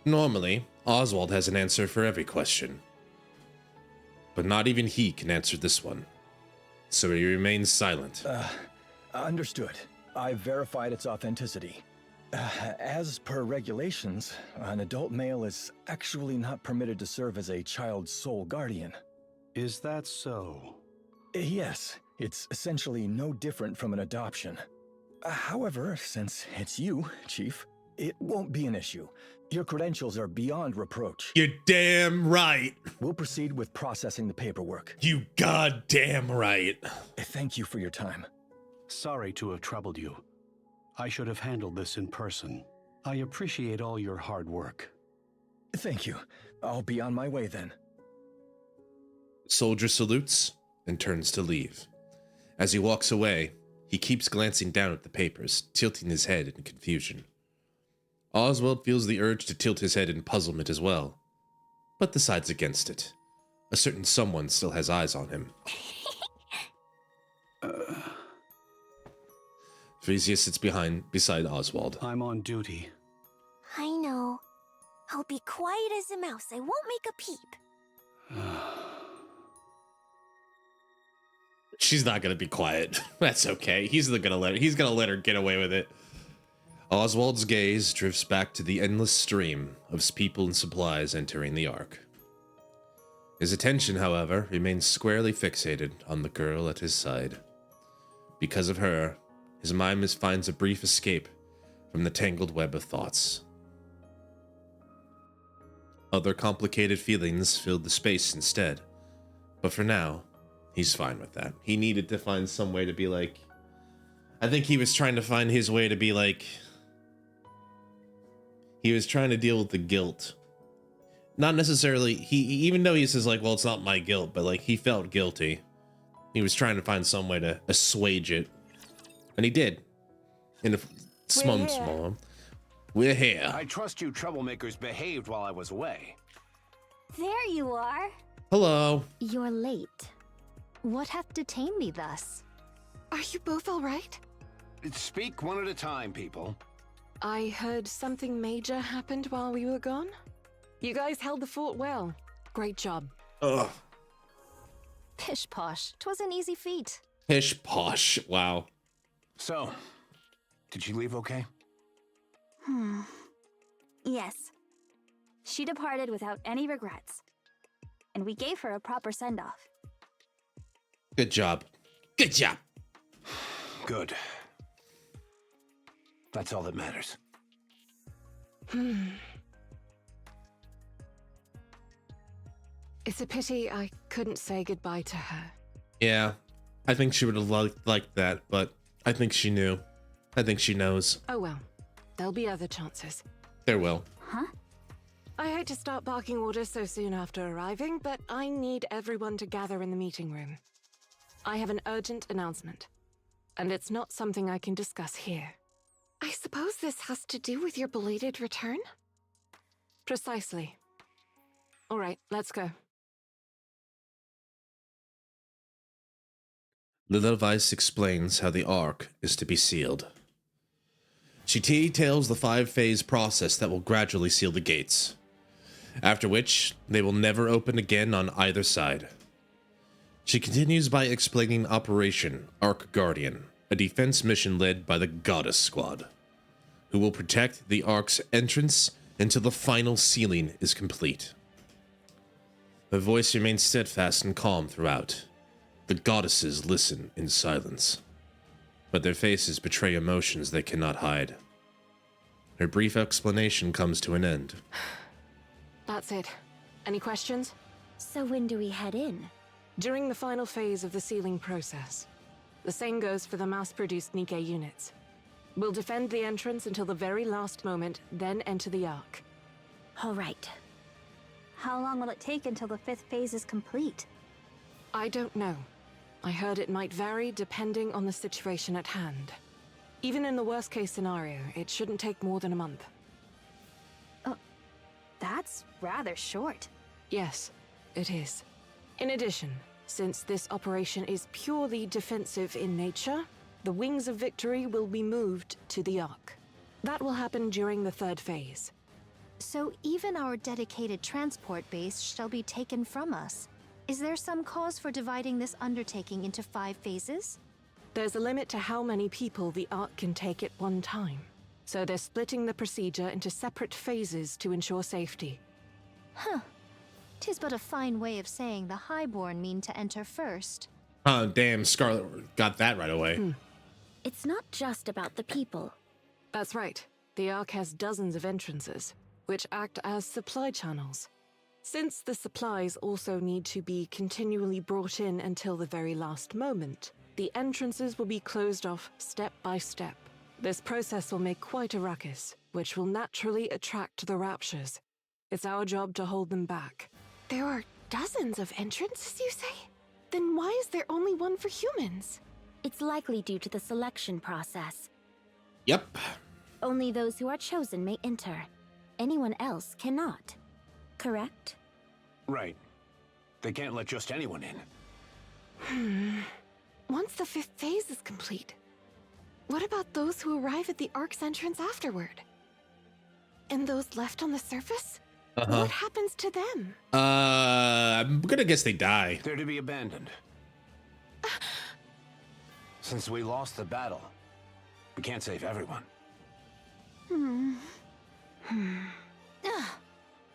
Normally, Oswald has an answer for every question, but not even he can answer this one, so he remains silent. Understood. I've verified its authenticity. As per regulations, an adult male is actually not permitted to serve as a child's sole guardian. Is that so? Yes, it's essentially no different from an adoption. However, since it's you, Chief, it won't be an issue. Your credentials are beyond reproach. You're damn right. We'll proceed with processing the paperwork. You goddamn right. Thank you for your time. Sorry to have troubled you. I should have handled this in person. I appreciate all your hard work. Thank you. I'll be on my way then. Soldier salutes and turns to leave. As he walks away, he keeps glancing down at the papers, tilting his head in confusion. Oswald feels the urge to tilt his head in puzzlement as well, but decides against it. A certain someone still has eyes on him. Frisia sits beside Oswald. I'm on duty. I know. I'll be quiet as a mouse. I won't make a peep. She's not gonna be quiet. That's okay. He's gonna let her get away with it. Oswald's gaze drifts back to the endless stream of people and supplies entering the Ark. His attention, however, remains squarely fixated on the girl at his side. Because of her, his mind finds a brief escape from the tangled web of thoughts. Other complicated feelings filled the space instead, but for now, he's fine with that. He needed to find some way to be like... I think he was trying to find his way to be like... He was trying to deal with the guilt. Not necessarily... Even though he says like, well, it's not my guilt, but like, he felt guilty. He was trying to find some way to assuage it. And he did. In a small. We're here. I trust you troublemakers behaved while I was away. There you are. Hello. You're late. What hath detained thee thus? Are you both all right? Speak one at a time, people. I heard something major happened while we were gone. You guys held the fort well. Great job. Ugh. Pish posh, 'twas an easy feat. Pish posh. Wow. So, did she leave okay? Yes. She departed without any regrets. And we gave her a proper send-off. Good job. Good job. Good. That's all that matters. It's a pity I couldn't say goodbye to her. Yeah. I think she would have liked that, but I think she knew. I think she knows. Oh well. There'll be other chances. There will. Huh? I hate to start barking orders so soon after arriving, but I need everyone to gather in the meeting room. I have an urgent announcement, and it's not something I can discuss here. I suppose this has to do with your belated return? Precisely. All right, let's go. Lila Weiss explains how the Ark is to be sealed. She details the 5-phase process that will gradually seal the gates, after which they will never open again on either side. She continues by explaining Operation Ark Guardian, a defense mission led by the Goddess Squad, who will protect the Ark's entrance until the final sealing is complete. Her voice remains steadfast and calm throughout. The goddesses listen in silence, but their faces betray emotions they cannot hide. Her brief explanation comes to an end. That's it. Any questions? So when do we head in? During the final phase of the sealing process. The same goes for the mass-produced NIKKE units. We'll defend the entrance until the very last moment, then enter the Ark. All right. How long will it take until the 5th phase is complete? I don't know. I heard it might vary depending on the situation at hand. Even in the worst case scenario, it shouldn't take more than a month. That's rather short. Yes, it is. In addition, since this operation is purely defensive in nature, the Wings of Victory will be moved to the ARK. That will happen during the 3rd phase. So even our dedicated transport base shall be taken from us. Is there some cause for dividing this undertaking into 5 phases? There's a limit to how many people the ARK can take at one time. So they're splitting the procedure into separate phases to ensure safety. Huh. 'Tis but a fine way of saying the Highborn mean to enter first. Oh, damn, Scarlet got that right away. It's not just about the people. That's right. The ARK has dozens of entrances, which act as supply channels. Since the supplies also need to be continually brought in until the very last moment, the entrances will be closed off step by step. This process will make quite a ruckus, which will naturally attract the Raptures. It's our job to hold them back. There are dozens of entrances, you say? Then why is there only one for humans? It's likely due to the selection process. Yep. Only those who are chosen may enter. Anyone else cannot. Correct? Right. They can't let just anyone in. Once the 5th phase is complete, what about those who arrive at the ARK's entrance afterward? And those left on the surface? What happens to them? I'm gonna guess they die. They're to be abandoned. Since we lost the battle, we can't save everyone.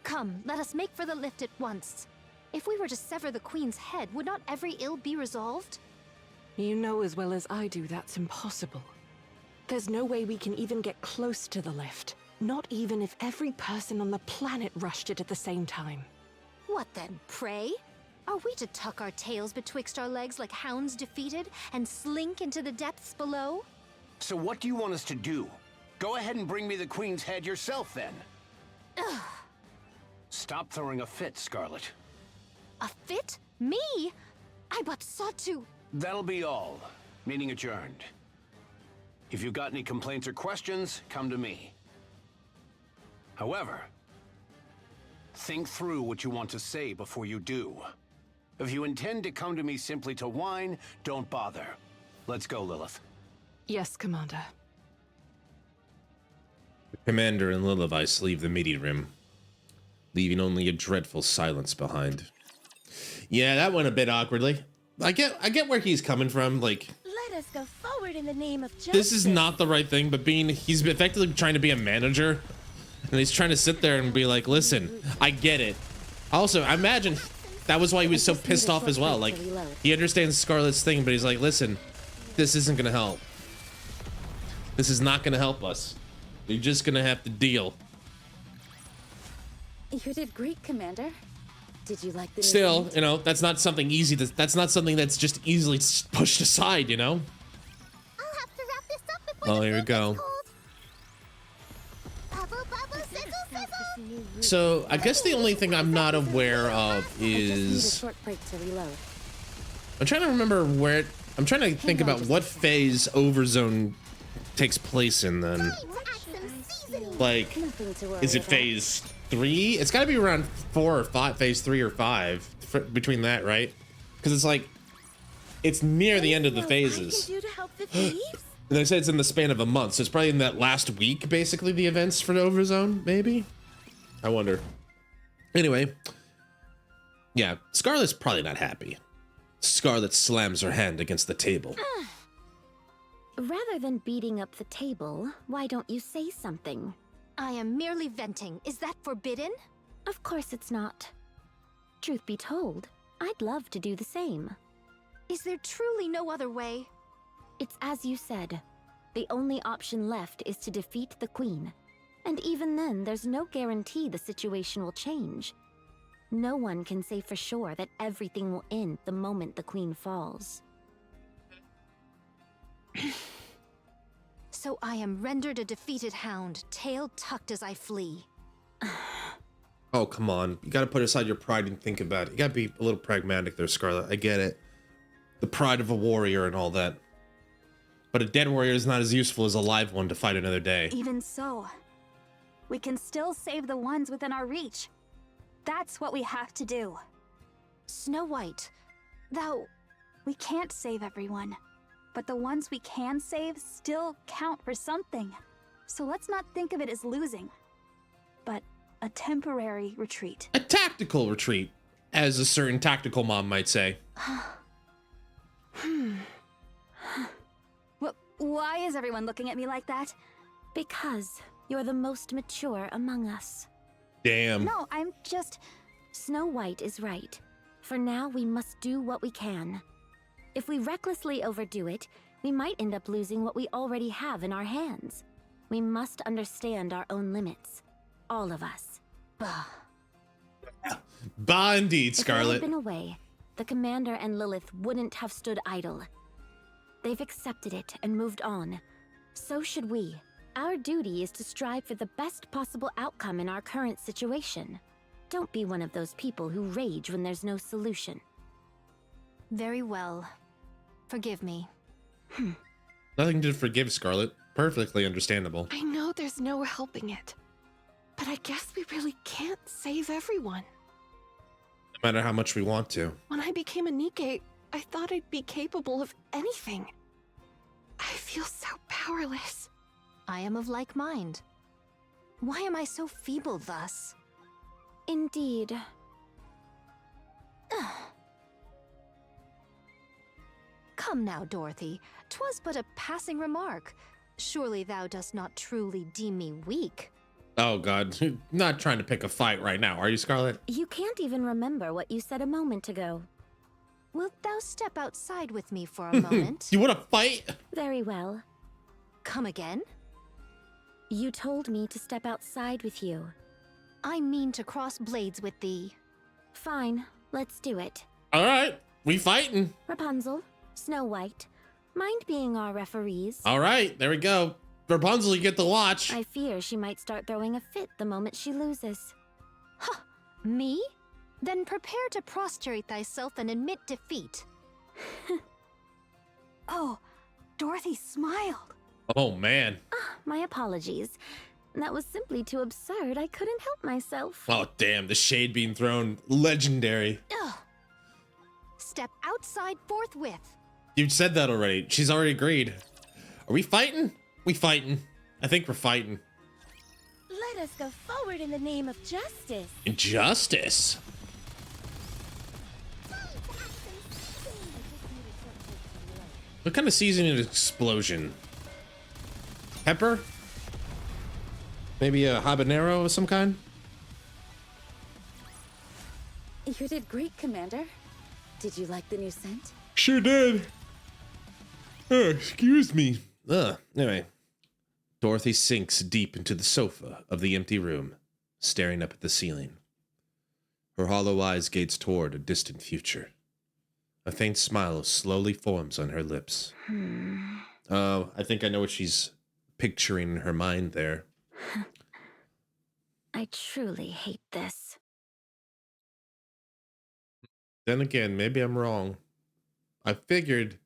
Come, let us make for the lift at once. If we were to sever the Queen's head, would not every ill be resolved? You know as well as I do that's impossible. There's no way we can even get close to the lift. Not even if every person on the planet rushed it at the same time. What then, pray? Are we to tuck our tails betwixt our legs like hounds defeated and slink into the depths below? So what do you want us to do? Go ahead and bring me the Queen's head yourself, then. Ugh. Stop throwing a fit, Scarlet. A fit? Me? I but sought to... That'll be all. Meeting adjourned. If you've got any complaints or questions, come to me. However, think through what you want to say before you do. If you intend to come to me simply to whine, don't bother. Let's go, Lilith. Yes, Commander. The Commander and Lilith leave the meeting room, leaving only a dreadful silence behind. Yeah, that went a bit awkwardly. I get where he's coming from. Like, Let us go forward in the name of justice. this is not the right thing, but he's effectively trying to be a manager, and he's trying to sit there and be like, listen, I get it. Also, I imagine that was why he was so pissed off as well. Like, he understands Scarlet's thing, but he's like, listen, this isn't gonna help. This is not gonna help us. You're just gonna have to deal. You did great, Commander. Did you like the Still, you know, that's not something easy. That's not something that's just easily pushed aside, you know? I'll have to wrap this up before Oh, here we go. So, I guess the only thing I'm not aware of is... I'm trying to remember where... I'm trying to think about what phase Overzone takes place in then. Like, is it phase 3? It's got to be around 4 or 5, phase 3 or 5, between that, right? Because it's like, it's near the end of the phases. And they say it's in the span of a month, so it's probably in that last week, basically, the events for the Overzone, maybe? I wonder. Anyway, yeah, Scarlet's probably not happy. Scarlet slams her hand against the table. Rather than beating up the table, why don't you say something? I am merely venting. Is that forbidden? Of course it's not. Truth be told, I'd love to do the same. Is there truly no other way? It's as you said. The only option left is to defeat the Queen. And even then, there's no guarantee the situation will change. No one can say for sure that everything will end the moment the Queen falls. So I am rendered a defeated hound, tail tucked as I flee. Oh, come on. You gotta put aside your pride and think about it. You gotta be a little pragmatic there, Scarlet. I get it. The pride of a warrior and all that. but a dead warrior is not as useful as a live one to fight another day. Even so, we can still save the ones within our reach. That's what we have to do. Snow White, thou... We can't save everyone, but the ones we can save still count for something. So let's not think of it as losing, but a temporary retreat. A tactical retreat, as a certain tactical mom might say. Why is everyone looking at me like that? Because you're the most mature among us. Damn. No, I'm just... Snow White is right. For now, we must do what we can. If we recklessly overdo it, we might end up losing what we already have in our hands. We must understand our own limits. All of us. Bah. Bah indeed, Scarlet. If I had been away, the Commander and Lilith wouldn't have stood idle. They've accepted it and moved on. So should we. Our duty is to strive for the best possible outcome in our current situation. Don't be one of those people who rage when there's no solution. Very well. Forgive me. Nothing to forgive, Scarlet. Perfectly understandable. I know there's no helping it, but I guess we really can't save everyone. No matter how much we want to. When I became a NIKKE, I thought I'd be capable of anything. I feel so powerless. I am of like mind. Why am I so feeble thus? Indeed. Come now, Dorothy. 'Twas but a passing remark. Surely thou dost not truly deem me weak. Oh god, not trying to pick a fight right now, are you, Scarlet? You can't even remember what you said a moment ago. Wilt thou step outside with me for a moment? You want to fight? Very well. Come again? You told me to step outside with you. I mean to cross blades with thee. Fine, let's do it. Alright, we fighting. Rapunzel, Snow White, mind being our referees? Alright, there we go. Rapunzel, you get the watch. I fear she might start throwing a fit the moment she loses. Huh, me? Then prepare to prostrate thyself and admit defeat. Oh, Dorothy smiled. Oh man. My apologies. That was simply too absurd. I couldn't help myself. Oh damn, the shade being thrown. Legendary. Ugh. Step outside forthwith. You said that already. She's already agreed. Are we fighting? We fighting. I think we're fighting. Let us go forward in the name of justice. Injustice? What kind of seasoning is explosion? Pepper? Maybe a habanero of some kind? You did great, Commander. Did you like the new scent? Sure did. Excuse me. Anyway. Dorothy sinks deep into the sofa of the empty room, staring up at the ceiling. Her hollow eyes gaze toward a distant future. A faint smile slowly forms on her lips. Oh, I think I know what she's picturing in her mind there. I truly hate this. Then again, maybe I'm wrong. I figured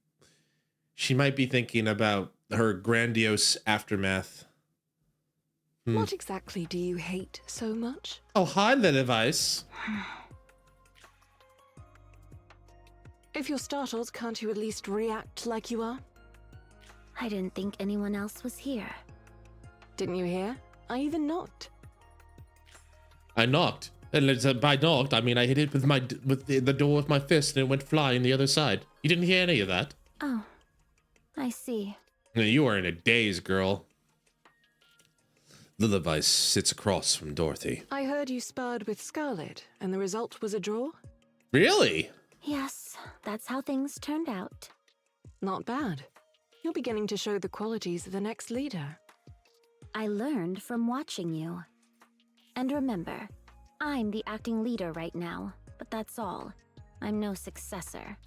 she might be thinking about her grandiose aftermath. What exactly do you hate so much? Oh, hi, Little Vice. If you're startled, can't you at least react like you are? I didn't think anyone else was here. Didn't you hear? I even knocked. I knocked. And by knocked, I mean I hit it with the door with my fist and it went flying the other side. You didn't hear any of that? Oh, I see. You are in a daze, girl. Lillivice sits across from Dorothy. I heard you sparred with Scarlet, and the result was a draw? Really? Yes, that's how things turned out. Not bad. You're beginning to show the qualities of the next leader. I learned from watching you. And remember, I'm the acting leader right now, but that's all. I'm no successor.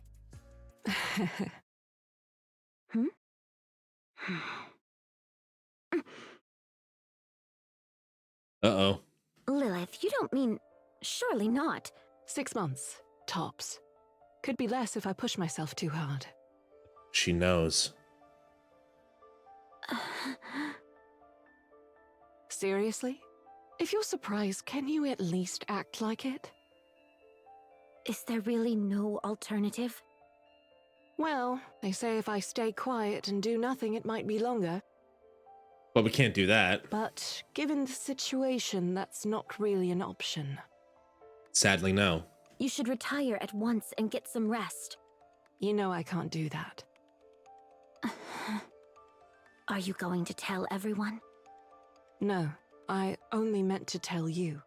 Uh-oh. Lilith, you don't mean... Surely not. 6 months, tops. Could be less if I push myself too hard. She knows. Seriously? If you're surprised, can you at least act like it? Is there really no alternative? Well, they say if I stay quiet and do nothing, it might be longer. But we can't do that. But given the situation, that's not really an option. Sadly, no. You should retire at once and get some rest. You know I can't do that. Are you going to tell everyone? No, I only meant to tell you.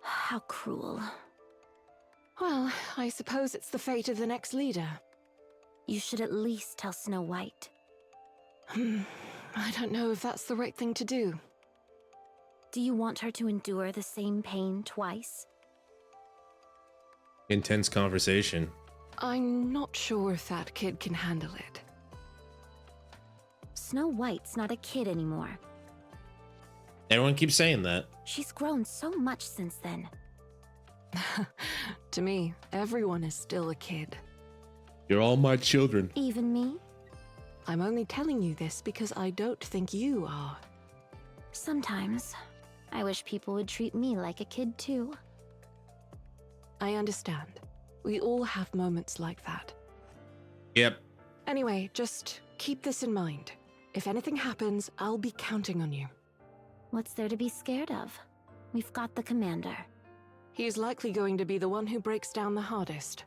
How cruel. Well, I suppose it's the fate of the next leader. You should at least tell Snow White. I don't know if that's the right thing to do. Do you want her to endure the same pain twice? Intense conversation. I'm not sure if that kid can handle it. Snow White's not a kid anymore. Everyone keeps saying that. She's grown so much since then. To me, everyone is still a kid. You're all my children. Even me? I'm only telling you this because I don't think you are. Sometimes. I wish people would treat me like a kid too. I understand. We all have moments like that. Yep. Anyway, just keep this in mind. If anything happens, I'll be counting on you. What's there to be scared of? We've got the commander. He's likely going to be the one who breaks down the hardest.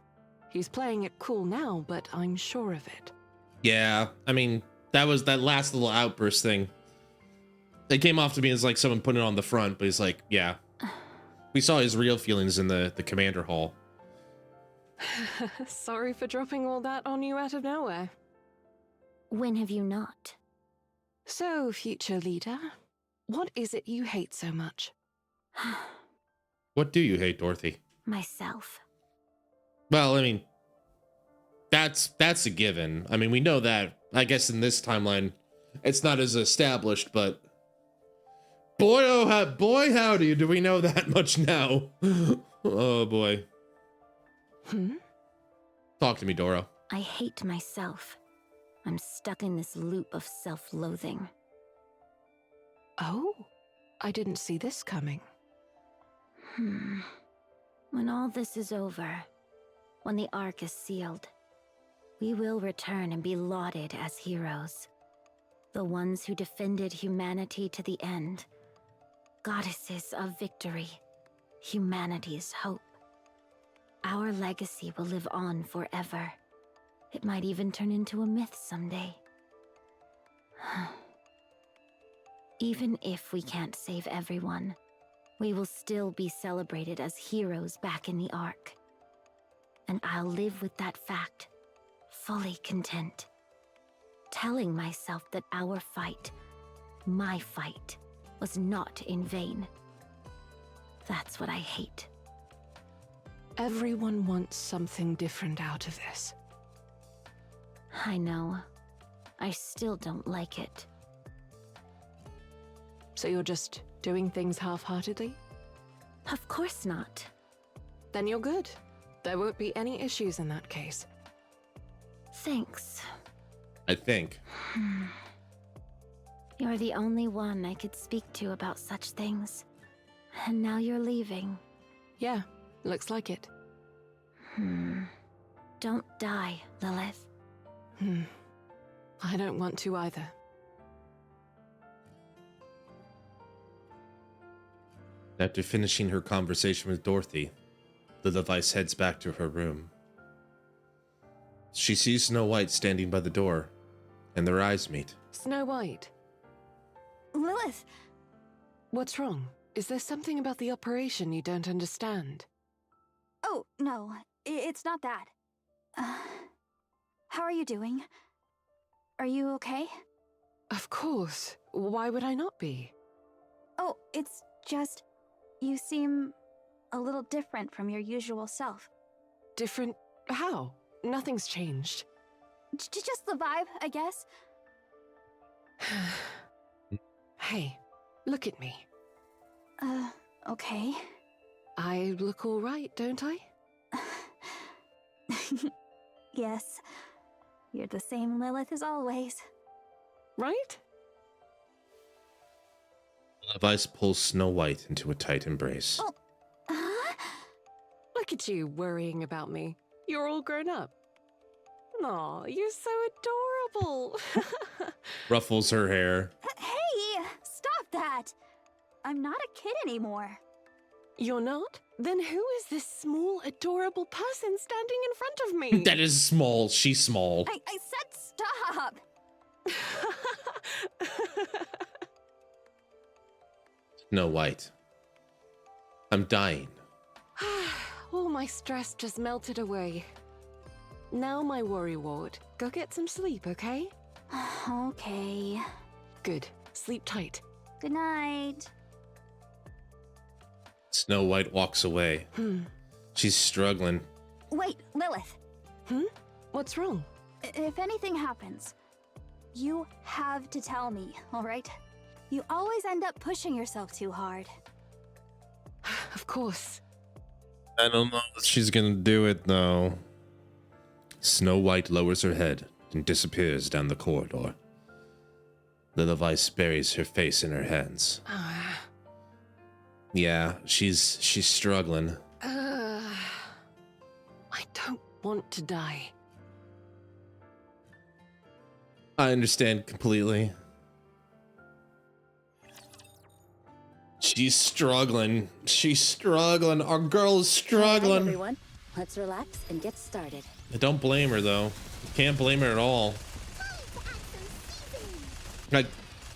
He's playing it cool now, but I'm sure of it. Yeah, I mean, that last little outburst thing. It came off to me as like someone putting it on the front, but he's like, yeah. We saw his real feelings in the commander hall. Sorry for dropping all that on you out of nowhere. When have you not? So, future leader, what is it you hate so much? What do you hate, Dorothy? Myself. Well, I mean, that's a given. I mean, we know that. I guess in this timeline, it's not as established, but boy, oh, boy, howdy, do we know that much now? Oh boy. Talk to me, Doro. I hate myself. I'm stuck in this loop of self-loathing. Oh, I didn't see this coming. When all this is over, when the ARK is sealed, we will return and be lauded as heroes. The ones who defended humanity to the end. Goddesses of victory. Humanity's hope. Our legacy will live on forever. It might even turn into a myth someday. Even if we can't save everyone, we will still be celebrated as heroes back in the ARK. And I'll live with that fact, fully content. Telling myself that our fight, my fight, was not in vain. That's what I hate. Everyone wants something different out of this. I know. I still don't like it. So you're just doing things half-heartedly? Of course not. Then you're good. There won't be any issues in that case. Thanks. I think. You're the only one I could speak to about such things. And now you're leaving. Yeah, looks like it. Don't die, Lilith. I don't want to either. After finishing her conversation with Dorothy, the device heads back to her room. She sees Snow White standing by the door, and their eyes meet. Snow White. Lilith! What's wrong? Is there something about the operation you don't understand? Oh, no. It's not that. How are you doing? Are you okay? Of course. Why would I not be? Oh, it's just... you seem a little different from your usual self. Different? How? Nothing's changed. Just the vibe, I guess. Hey, look at me. Okay. I look all right, don't I? Yes. You're the same Lilith as always. Right? Levice pulls Snow White into a tight embrace. Oh. Look at you worrying about me. You're all grown up. Aw, you're so adorable. Ruffles her hair. Hey, stop that. I'm not a kid anymore. You're not? Then who is this small, adorable person standing in front of me? That is small. She's small. I said stop. Snow White. I'm dying. All my stress just melted away. Now, my worry ward, go get some sleep, okay? Okay. Good. Sleep tight. Good night. Snow White walks away. She's struggling. Wait, Lilith. What's wrong? If anything happens, you have to tell me, all right? You always end up pushing yourself too hard. Of course. I don't know if she's gonna do it, though. Snow White lowers her head and disappears down the corridor. Levice buries her face in her hands. Yeah, she's struggling. I don't want to die. I understand completely. She's struggling. She's struggling. Our girl is struggling. All right, everyone, let's relax and get started. I don't blame her, though. Can't blame her at all. Like,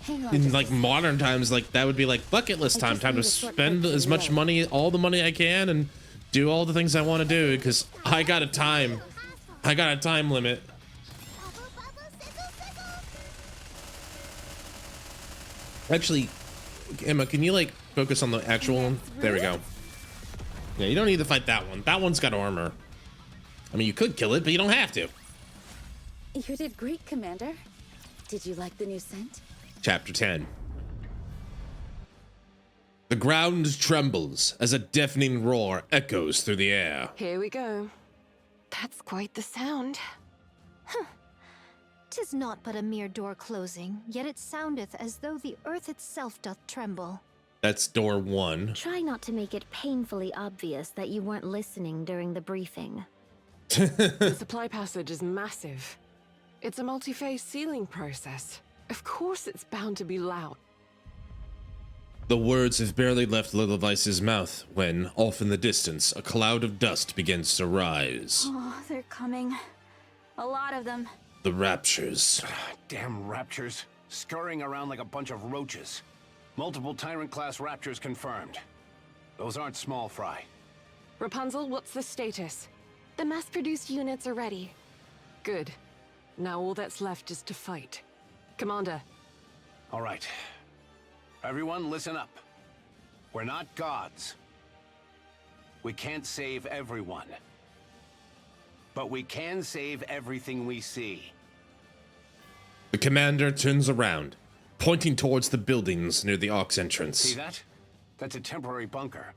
in like modern times, like that would be like bucket list time. Time to spend as much money, all the money I can, and do all the things I want to do because I got a time limit. Actually, Emma, can you like focus on the actual one? There we go. Yeah, you don't need to fight that one. That one's got armor. I mean, you could kill it, but you don't have to. You did great, Commander. Did you like the new scent? Chapter 10. The ground trembles as a deafening roar echoes through the air. Here we go. That's quite the sound. "'Tis naught but a mere door closing, yet it soundeth as though the earth itself doth tremble." That's door 1. Try not to make it painfully obvious that you weren't listening during the briefing. The supply passage is massive. It's a multi-phase sealing process. Of course it's bound to be loud. The words have barely left Levice's mouth when, off in the distance, a cloud of dust begins to rise. Oh, they're coming. A lot of them. The Raptures. Damn Raptures. Scurrying around like a bunch of roaches. Multiple Tyrant-class Raptors confirmed. Those aren't small fry. Rapunzel, what's the status? The mass-produced units are ready. Good. Now all that's left is to fight. Commander. All right. Everyone, listen up. We're not gods. We can't save everyone. But we can save everything we see. The commander turns around, pointing towards the buildings near the ARK's entrance. See that? That's a temporary bunker.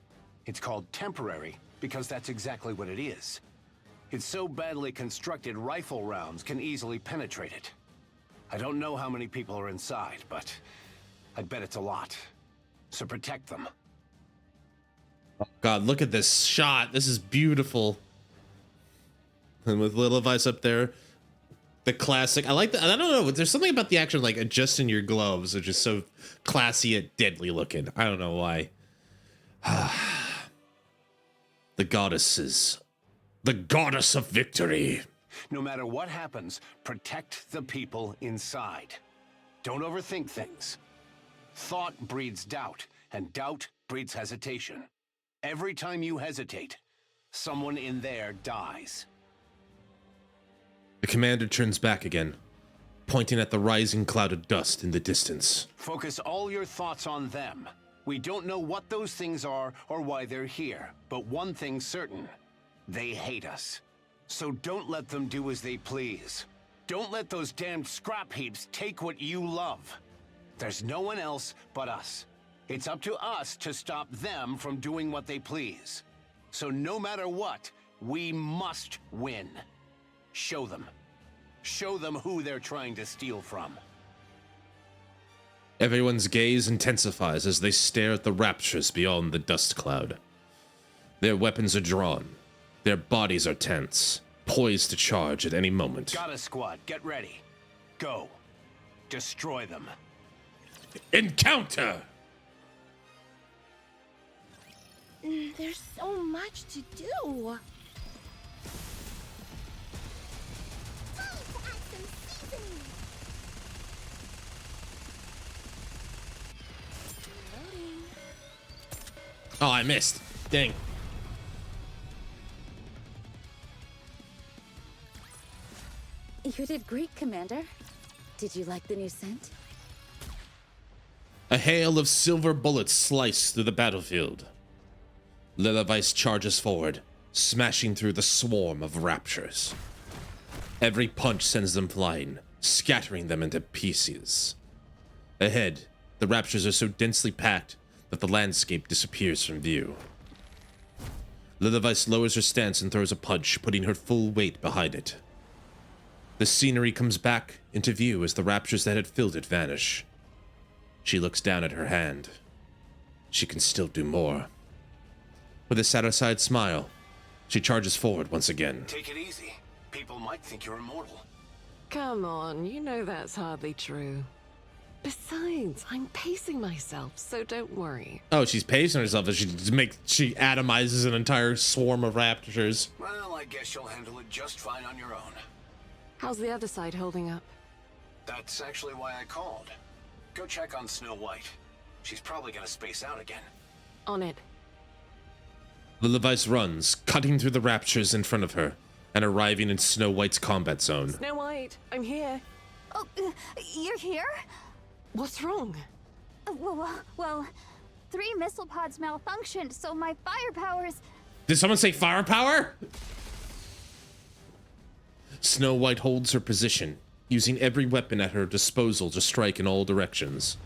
It's called temporary because that's exactly what it is. It's so badly constructed, rifle rounds can easily penetrate it. I don't know how many people are inside, but I'd bet it's a lot. So protect them. God, look at this shot. This is beautiful. And with Levice up there, the classic. I like that. I don't know. There's something about the action, like adjusting your gloves, which is so classy yet deadly looking. I don't know why. The goddesses. The goddess of victory. No matter what happens, protect the people inside. Don't overthink things. Thought breeds doubt, and doubt breeds hesitation. Every time you hesitate, someone in there dies. The commander turns back again, pointing at the rising cloud of dust in the distance. Focus all your thoughts on them. We don't know what those things are or why they're here, but one thing's certain. They hate us. So don't let them do as they please. Don't let those damned scrap heaps take what you love. There's no one else but us. It's up to us to stop them from doing what they please. So no matter what, we must win. Show them. Show them who they're trying to steal from. Everyone's gaze intensifies as they stare at the raptures beyond the dust cloud. Their weapons are drawn. Their bodies are tense, poised to charge at any moment. Got a squad. Get ready. Go. Destroy them. Encounter! There's so much to do. Oh, I missed. Dang. You did great, Commander. Did you like the new scent? A hail of silver bullets slice through the battlefield. Lillivice charges forward, smashing through the swarm of raptures. Every punch sends them flying, scattering them into pieces. Ahead, the raptures are so densely packed that the landscape disappears from view. Lillivice lowers her stance and throws a punch, putting her full weight behind it. The scenery comes back into view as the raptures that had filled it vanish. She looks down at her hand. She can still do more. With a satisfied smile, she charges forward once again. Take it easy. People might think you're immortal. Come on, you know that's hardly true. Besides, I'm pacing myself, so don't worry. Oh, she's pacing herself as she atomizes an entire swarm of raptors. Well, I guess you'll handle it just fine on your own. How's the other side holding up? That's actually why I called. Go check on Snow White. She's probably gonna space out again. On it. Lillivice runs, cutting through the raptures in front of her, and arriving in Snow White's combat zone. Snow White, I'm here. Oh, you're here? What's wrong? Well, 3 missile pods malfunctioned, so my firepowers... Did someone say firepower? Snow White holds her position, using every weapon at her disposal to strike in all directions.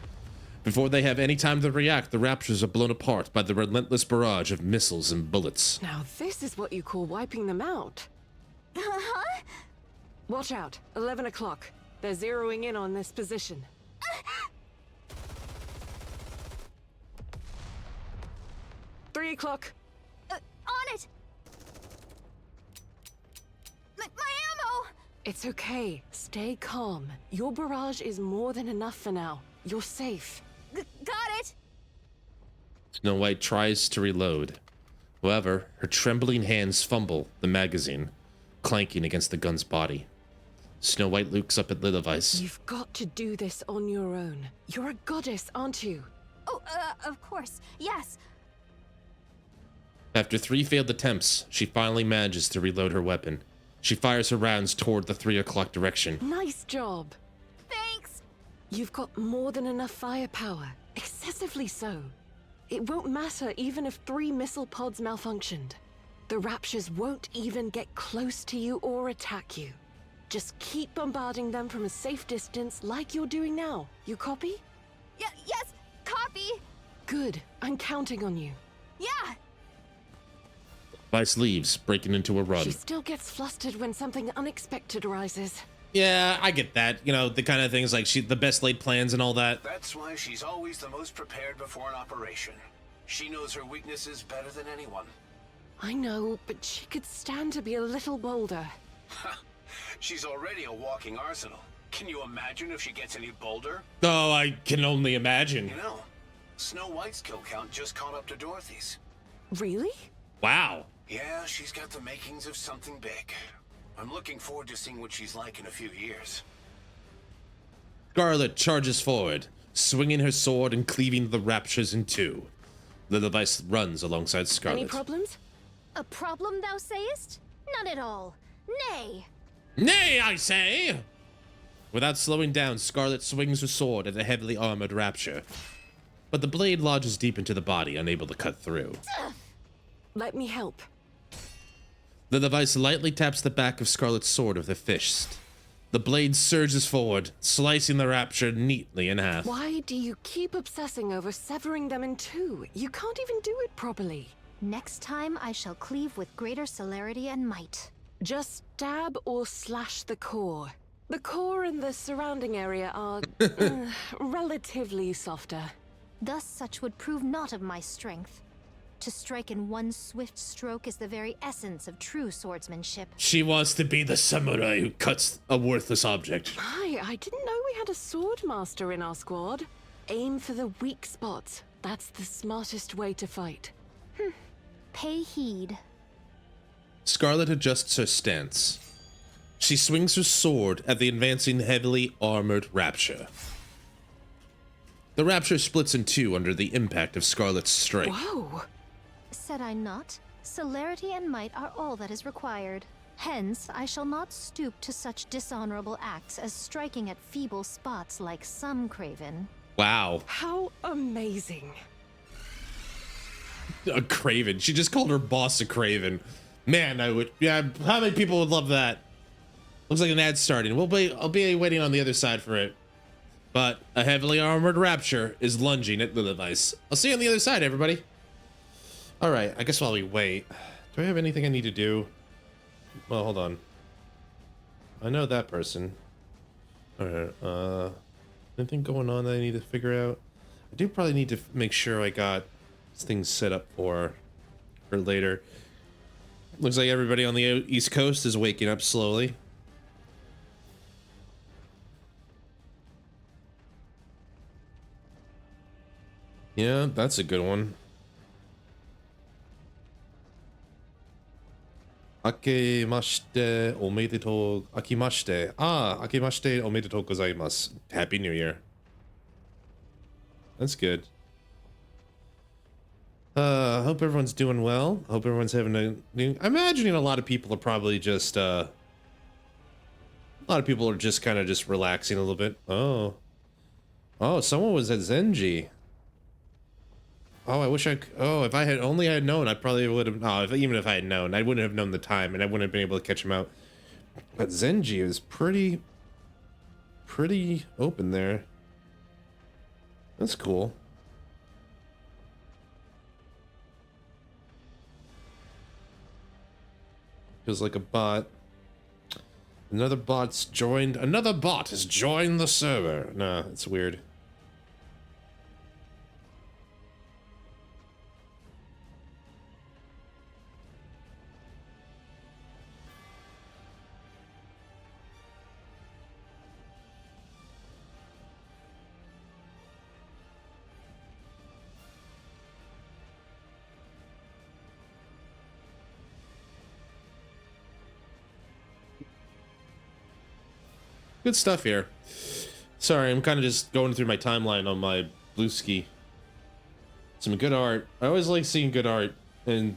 Before they have any time to react, the raptors are blown apart by the relentless barrage of missiles and bullets. Now this is what you call wiping them out. Huh? Watch out, 11 o'clock. They're zeroing in on this position. 3 o'clock. On it! My ammo! It's okay. Stay calm. Your barrage is more than enough for now. You're safe. Got it! Snow White tries to reload. However, her trembling hands fumble the magazine, clanking against the gun's body. Snow White looks up at Lillivice. You've got to do this on your own. You're a goddess, aren't you? Oh, of course. Yes. After 3 failed attempts, she finally manages to reload her weapon. She fires her rounds toward the 3 o'clock direction. Nice job. Thanks. You've got more than enough firepower. Excessively so. It won't matter even if 3 missile pods malfunctioned. The raptures won't even get close to you or attack you. Just keep bombarding them from a safe distance like you're doing now. You copy? Yes, copy. Good. I'm counting on you. Yeah. Vice leaves, breaking into a run. She still gets flustered when something unexpected arises. Yeah, I get that. You know, the kind of things like the best laid plans and all that. That's why she's always the most prepared before an operation. She knows her weaknesses better than anyone. I know, but she could stand to be a little bolder. She's already a walking arsenal. Can you imagine if she gets any bolder? Oh, I can only imagine. You know, Snow White's kill count just caught up to Dorothy's. Really? Wow. Yeah, she's got the makings of something big. I'm looking forward to seeing what she's like in a few years. Scarlet charges forward, swinging her sword and cleaving the raptures in 2. Lillivice runs alongside Scarlet. Any problems? A problem, thou sayest? None at all. Nay. Nay, I say! Without slowing down, Scarlet swings her sword at a heavily armored rapture. But the blade lodges deep into the body, unable to cut through. Let me help. Lillivice lightly taps the back of Scarlet's sword with her fist. The blade surges forward, slicing the rapture neatly in half. Why do you keep obsessing over severing them in 2? You can't even do it properly. Next time I shall cleave with greater celerity and might. Just stab or slash the core. The core and the surrounding area are relatively softer. Thus such would prove not of my strength. To strike in one swift stroke is the very essence of true swordsmanship. She wants to be the samurai who cuts a worthless object. I didn't know we had a sword master in our squad. Aim for the weak spots. That's the smartest way to fight. Pay heed. Scarlet adjusts her stance. She swings her sword at the advancing heavily armored Rapture. The Rapture splits in two under the impact of Scarlet's strike. Whoa! Said I not? Celerity and might are all that is required. Hence, I shall not stoop to such dishonorable acts as striking at feeble spots like some craven. Wow. How amazing. A craven. She just called her boss a craven. Man, I would. Yeah, how many people would love that? Looks like an ad starting. I'll be waiting on the other side for it. But a heavily armored Rapture is lunging at the device. I'll see you on the other side, everybody. All right, I guess while we wait, do I have anything I need to do? Well, hold on. I know that person. All right, anything going on that I need to figure out? I do probably need to make sure I got things set up for later. Looks like everybody on the East Coast is waking up slowly. Yeah, that's a good one. Akemashite omedetou. Akimashite. Akemashite omedetou gozaimasu. Happy New Year. That's good. Hope everyone's doing well. Hope everyone's having I'm imagining a lot of people are probably just, a lot of people are just kind of just relaxing a little bit. Oh, someone was at Zenji. Oh, I wish if I had only had known, I probably would have, even if I had known, I wouldn't have known the time and I wouldn't have been able to catch him out. But Zenji is pretty open there. That's cool. Feels like a bot. Another bot has joined the server. Nah, it's weird. Good stuff here. Sorry, I'm kind of just going through my timeline on my blue ski. Some good art. I always like seeing good art, and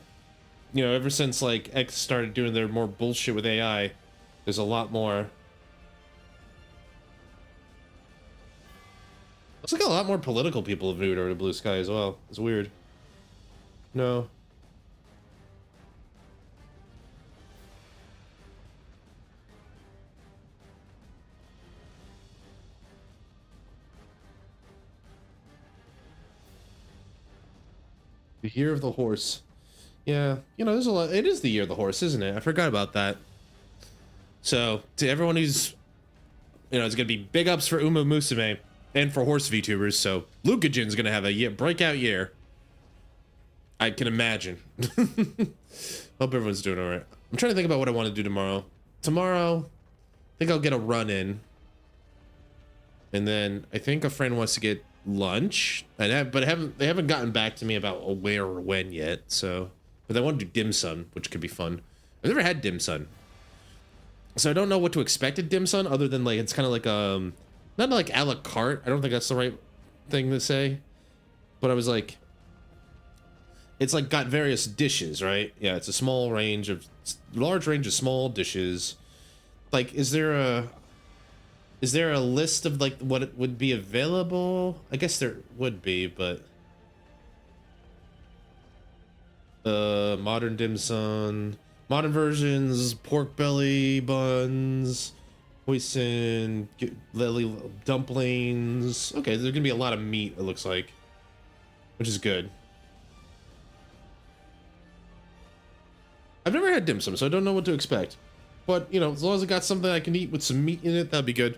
you know, ever since like X started doing their more bullshit with AI, there's a lot more. Looks like a lot more political people have moved over to Blue Sky as well. It's weird. No. The year of the horse. Yeah, you know, there's a lot. It is the year of the horse, isn't it? I forgot about that. So, to everyone who's, you know, it's going to be big ups for Uma Musume and for horse VTubers. So, Lucajin's going to have a breakout year. I can imagine. Hope everyone's doing all right. I'm trying to think about what I want to do tomorrow. Tomorrow, I think I'll get a run in. And then I think a friend wants to get lunch, and they haven't gotten back to me about where or when yet. So, but they want to do dim sum, which could be fun. I've never had dim sum, so I don't know what to expect at dim sum other than like it's kind of like not like a la carte. I don't think that's the right thing to say, but I was like, it's like got various dishes, right? Yeah, it's a large range of small dishes. Like, is there a list of like what it would be available? I guess there would be, but modern dim sum, modern versions, pork belly buns, hoisin, lily dumplings. Okay, there's gonna be a lot of meat, it looks like, which is good. I've never had dim sum, so I don't know what to expect. but you know, as long as I got something I can eat with some meat in it, that'd be good.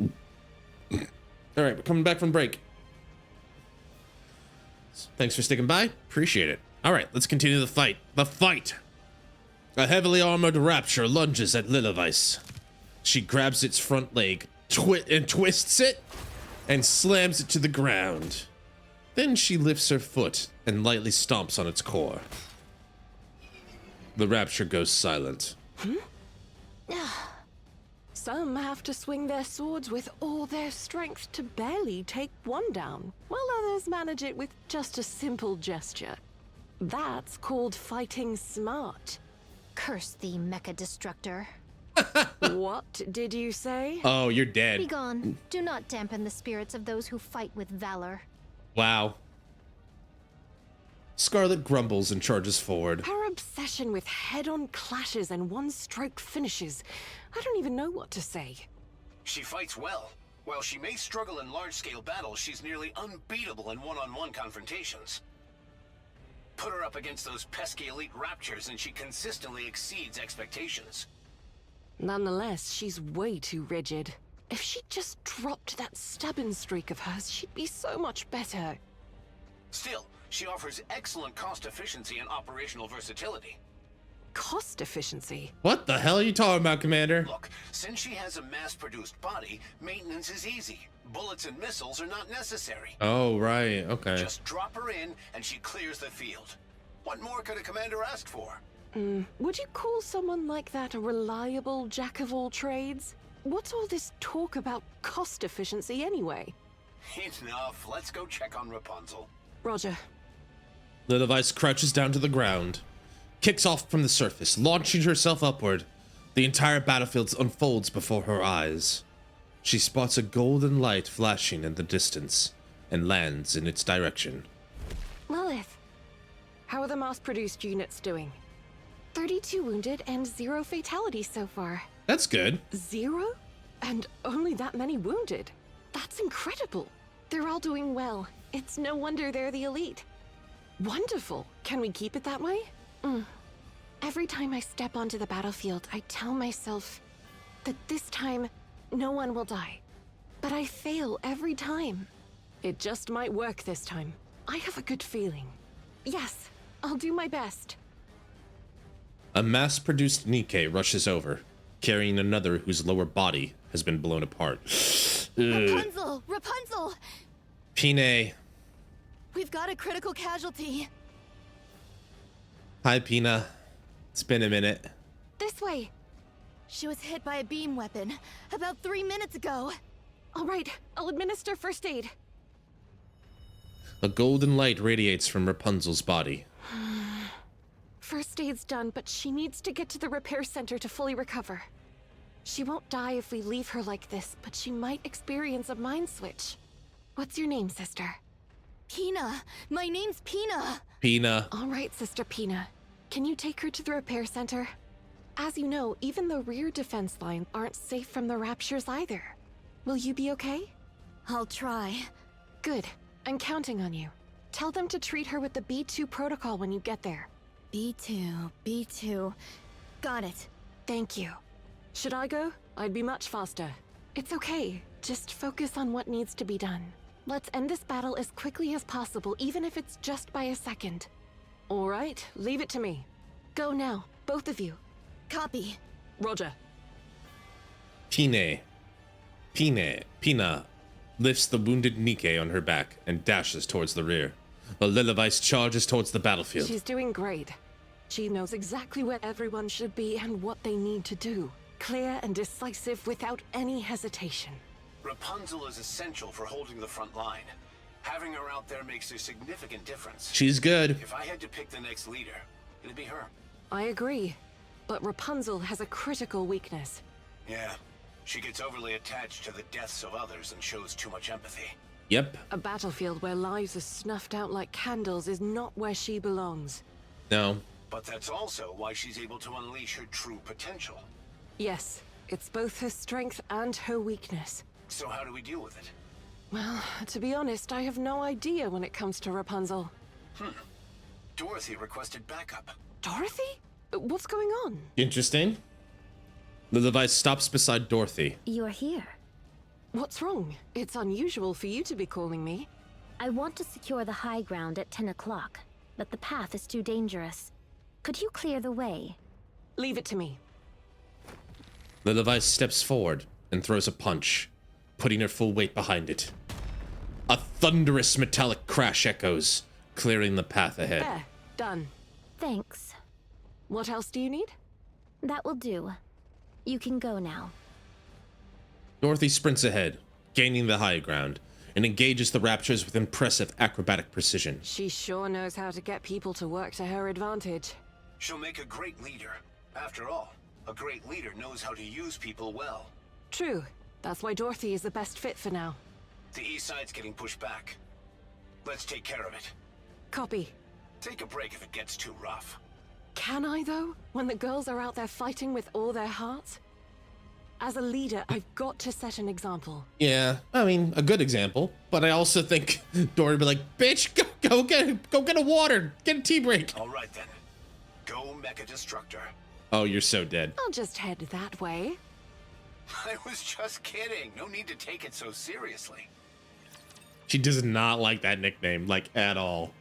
All right, we're coming back from break. Thanks for sticking by. Appreciate it. All right, let's continue the fight. The fight! A heavily armored rapture lunges at Lillivice. She grabs its front leg, twists it, and slams it to the ground. Then she lifts her foot and lightly stomps on its core. The rapture goes silent. Some have to swing their swords with all their strength to barely take one down, while others manage it with just a simple gesture. That's called fighting smart. Curse thee, mecha destructor. What did you say? Oh, you're dead. Begone. Do not dampen the spirits of those who fight with valor. Wow. Scarlet grumbles and charges forward. Her obsession with head-on clashes and one-stroke finishes. I don't even know what to say. She fights well. While she may struggle in large-scale battles, she's nearly unbeatable in one-on-one confrontations. Put her up against those pesky elite raptures and she consistently exceeds expectations. Nonetheless, she's way too rigid. If she just dropped that stubborn streak of hers, she'd be so much better. Still, she offers excellent cost efficiency and operational versatility. Cost efficiency? What the hell are you talking about, Commander? Look, since she has a mass-produced body, maintenance is easy. Bullets and missiles are not necessary. Oh, right, okay. Just drop her in and she clears the field. What more could a commander ask for? Would you call someone like that a reliable jack-of-all-trades? What's all this talk about cost efficiency anyway? Enough. Let's go check on Rapunzel. Roger. Lillivice crouches down to the ground, kicks off from the surface, launching herself upward. The entire battlefield unfolds before her eyes. She spots a golden light flashing in the distance and lands in its direction. Lilith, how are the mass-produced units doing? 32 wounded and 0 fatalities so far. That's good. 0? And only that many wounded? That's incredible. They're all doing well. It's no wonder they're the elite. Wonderful. Can we keep it that way? Every time I step onto the battlefield, I tell myself that this time, no one will die. But I fail every time. It just might work this time. I have a good feeling. Yes, I'll do my best. A mass-produced NIKKE rushes over, carrying another whose lower body has been blown apart. Rapunzel! Rapunzel! Pine. We've got a critical casualty. Hi, Pina. It's been a minute. This way. She was hit by a beam weapon about 3 minutes ago. All right, I'll administer first aid. A golden light radiates from Rapunzel's body. First aid's done, but she needs to get to the repair center to fully recover. She won't die if we leave her like this, but she might experience a mind switch. What's your name, sister? Pina! My name's Pina! Pina. All right, Sister Pina. Can you take her to the repair center? As you know, even the rear defense lines aren't safe from the raptures either. Will you be okay? I'll try. Good. I'm counting on you. Tell them to treat her with the B2 protocol when you get there. B2. Got it. Thank you. Should I go? I'd be much faster. It's okay. Just focus on what needs to be done. Let's end this battle as quickly as possible, even if it's just by a second. All right, leave it to me. Go now, both of you. Copy. Roger. Pina lifts the wounded NIKKE on her back and dashes towards the rear, while Lillivice charges towards the battlefield. She's doing great. She knows exactly where everyone should be and what they need to do. Clear and decisive without any hesitation. Rapunzel is essential for holding the front line. Having her out there makes a significant difference. She's good. If I had to pick the next leader, it'd be her. I agree. But Rapunzel has a critical weakness. Yeah. She gets overly attached to the deaths of others and shows too much empathy. Yep. A battlefield where lives are snuffed out like candles is not where she belongs. No. But that's also why she's able to unleash her true potential. Yes, it's both her strength and her weakness. So how do we deal with it? Well, to be honest, I have no idea when it comes to Rapunzel. Dorothy requested backup. Dorothy? What's going on? Interesting. The device stops beside Dorothy. You're here. What's wrong? It's unusual for you to be calling me. I want to secure the high ground at 10 o'clock, but the path is too dangerous. Could you clear the way? Leave it to me. The device steps forward and throws a punch, putting her full weight behind it. A thunderous metallic crash echoes, clearing the path ahead. There, done. Thanks. What else do you need? That will do. You can go now. Dorothy sprints ahead, gaining the high ground, and engages the Raptors with impressive acrobatic precision. She sure knows how to get people to work to her advantage. She'll make a great leader. After all, a great leader knows how to use people well. True. That's why Dorothy is the best fit for now. The east side's getting pushed back. Let's take care of it. Copy. Take a break if it gets too rough. Can I, though? When the girls are out there fighting with all their hearts? As a leader, I've got to set an example. Yeah, I mean, a good example. But I also think Dorothy would be like, bitch, go get a water. Get a tea break. All right, then. Go Mecha Destructor. Oh, you're so dead. I'll just head that way. I was just kidding. No need to take it so seriously. She does not like that nickname, like, at all.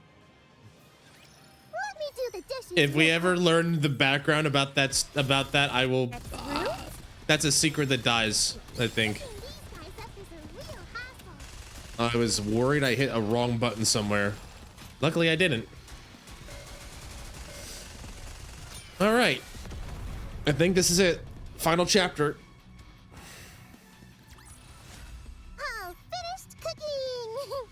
Let me do the dishes. If we ever learn the background about that, I will... that's a secret that dies, I think. I was worried I hit a wrong button somewhere. Luckily, I didn't. All right. I think this is it. Final chapter. Oh, finished cooking.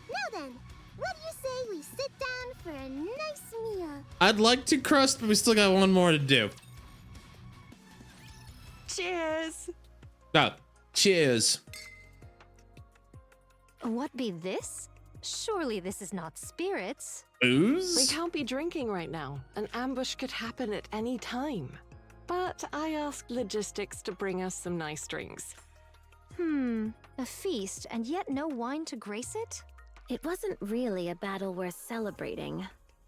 Now then, what do you say we sit down for a nice meal? I'd like to crust, but we still got one more to do. Cheers! Oh, cheers. What be this? Surely this is not spirits. Booze? We can't be drinking right now. An ambush could happen at any time. But I asked logistics to bring us some nice drinks. A feast and yet no wine to grace it? It wasn't really a battle worth celebrating.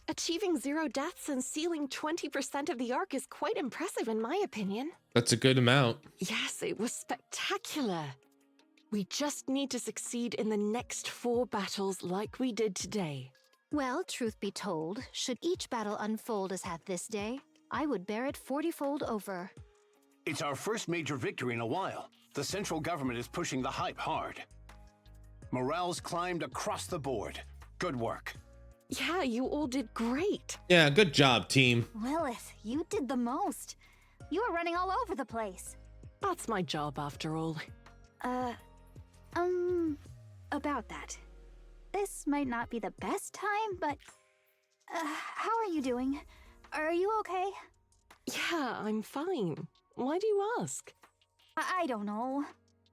Achieving 0 deaths and sealing 20% of the ARK is quite impressive in my opinion. That's a good amount. Yes, it was spectacular. We just need to succeed in the next 4 battles like we did today. Well, truth be told, should each battle unfold as hath this day, I would bear it 40-fold over. It's our first major victory in a while. The central government is pushing the hype hard. Morale's climbed across the board. Good work. Yeah, you all did great. Yeah, good job, team. Lilith, you did the most. You were running all over the place. That's my job after all. About that. This might not be the best time, but... how are you doing? Are you okay? Yeah, I'm fine. Why do you ask? I don't know.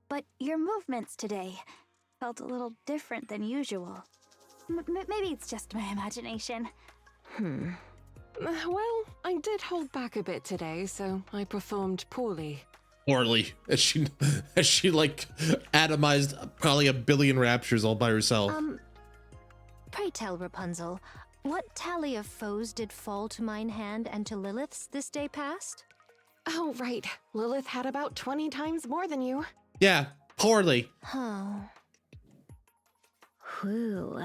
But your movements today felt a little different than usual. Maybe it's just my imagination. Well, I did hold back a bit today, so I performed poorly. Poorly, as she like atomized probably a billion raptures all by herself. Pray tell, Rapunzel, what tally of foes did fall to mine hand and to Lilith's this day past? Oh, right. Lilith had about 20 times more than you. Yeah, poorly. Oh. Whew.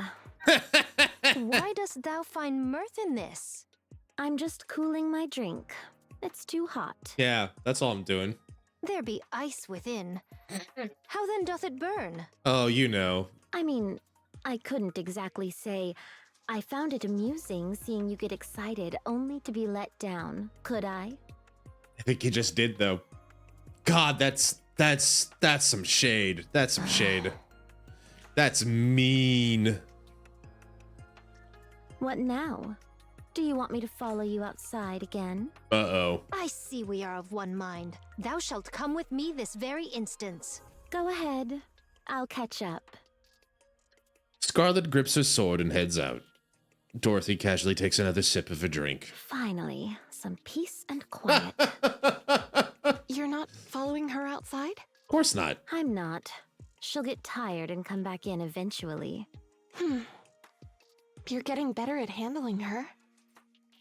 Why dost thou find mirth in this? I'm just cooling my drink. It's too hot. Yeah, that's all I'm doing. There be ice within. How then doth it burn? Oh, you know. I mean, I couldn't exactly say I found it amusing seeing you get excited only to be let down, could I? I think you just did though. God, that's some shade. That's some shade. That's mean. What now? Do you want me to follow you outside again? Uh-oh. I see we are of one mind. Thou shalt come with me this very instance. Go ahead. I'll catch up. Scarlet grips her sword and heads out. Dorothy casually takes another sip of her drink. Finally, some peace and quiet. You're not following her outside? Of course not. I'm not. She'll get tired and come back in eventually. You're getting better at handling her.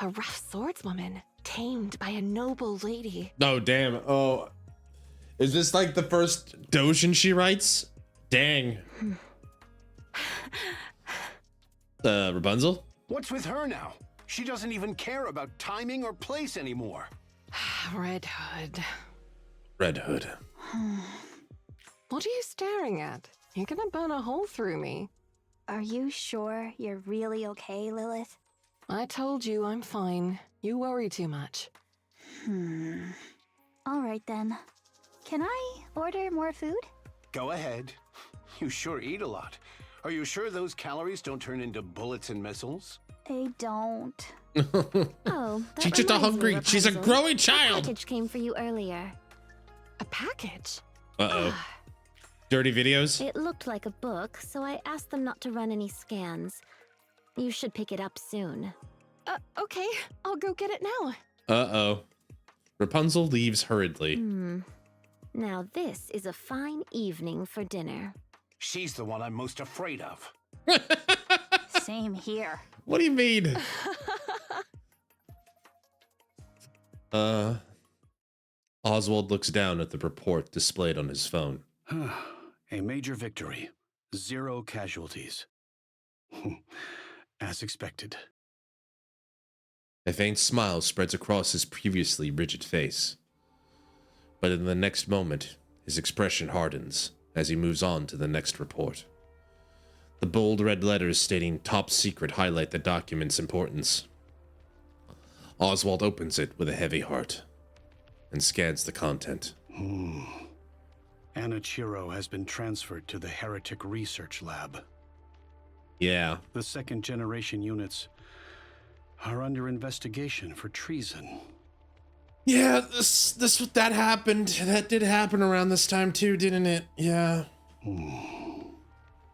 A rough swordswoman. tamed by a noble lady. Oh, damn. Oh, is this like the first Doshin she writes? Dang. Rapunzel? What's with her now? She doesn't even care about timing or place anymore. Red Hood. Red Hood. What are you staring at? You're gonna burn a hole through me. Are you sure you're really okay, Lilith? I told you I'm fine. You worry too much. All right then. Can I order more food? Go ahead. You sure eat a lot. Are you sure those calories don't turn into bullets and missiles? They don't. Oh, that She's just a reminds me, hungry. She's a Rapunzel. growing A child. package came for you earlier. A package? Uh-oh. Dirty videos? It looked like a book, so I asked them not to run any scans. You should pick it up soon. Okay. I'll go get it now. Uh-oh. Rapunzel leaves hurriedly. Now this is a fine evening for dinner. She's the one I'm most afraid of. Same here. What do you mean? Oswald looks down at the report displayed on his phone. A major victory. 0 casualties. As expected. A faint smile spreads across his previously rigid face. But in the next moment, his expression hardens as he moves on to the next report. The bold red letters stating top secret highlight the document's importance. Oswald opens it with a heavy heart and scans the content. Anichiro has been transferred to the Heretic Research Lab. Yeah. The second generation units are under investigation for treason. Yeah, that happened. That did happen around this time too, didn't it? Yeah.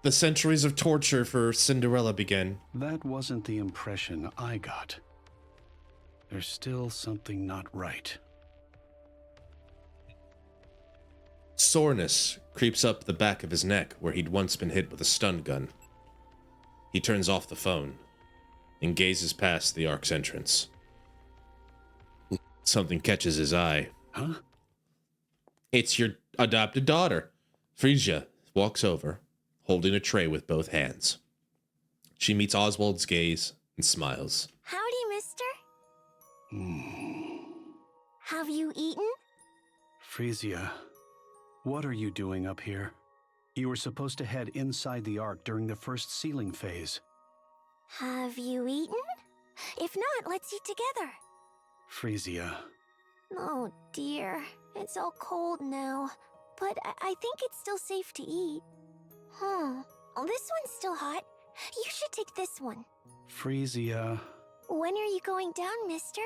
The centuries of torture for Cinderella began. That wasn't the impression I got. There's still something not right. Soreness creeps up the back of his neck where he'd once been hit with a stun gun. He turns off the phone and gazes past the ARK's entrance. Something catches his eye. Huh? It's your adopted daughter. Frisia walks over, holding a tray with both hands. She meets Oswald's gaze and smiles. Howdy, mister. Have you eaten? Frisia, what are you doing up here? You were supposed to head inside the ARK during the first sealing phase. Have you eaten? If not, let's eat together. Frisia. Oh dear, it's all cold now. But I think it's still safe to eat. Oh, this one's still hot. You should take this one. Frisia. When are you going down, mister?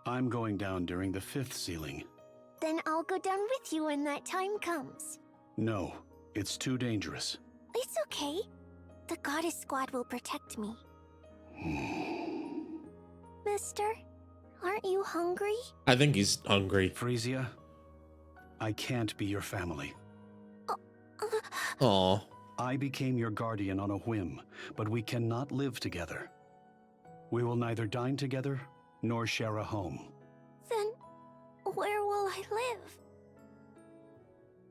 I'm going down during the 5th sealing. Then I'll go down with you when that time comes. No, it's too dangerous. It's okay. The goddess squad will protect me. Mister, aren't you hungry? I think he's hungry. Frisia, I can't be your family. Aw. I became your guardian on a whim, but we cannot live together. We will neither dine together nor share a home. Then, where will I live?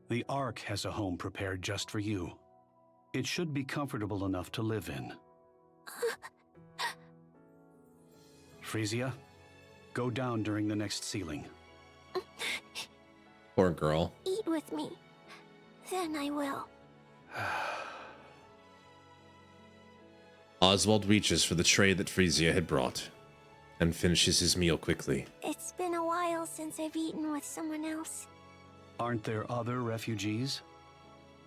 The ARK has a home prepared just for you. It should be comfortable enough to live in. Frisia, go down during the next sealing. Poor girl. Eat with me. Then I will. Oswald reaches for the tray that Frisia had brought and finishes his meal quickly. It's been a while since I've eaten with someone else. Aren't there other refugees?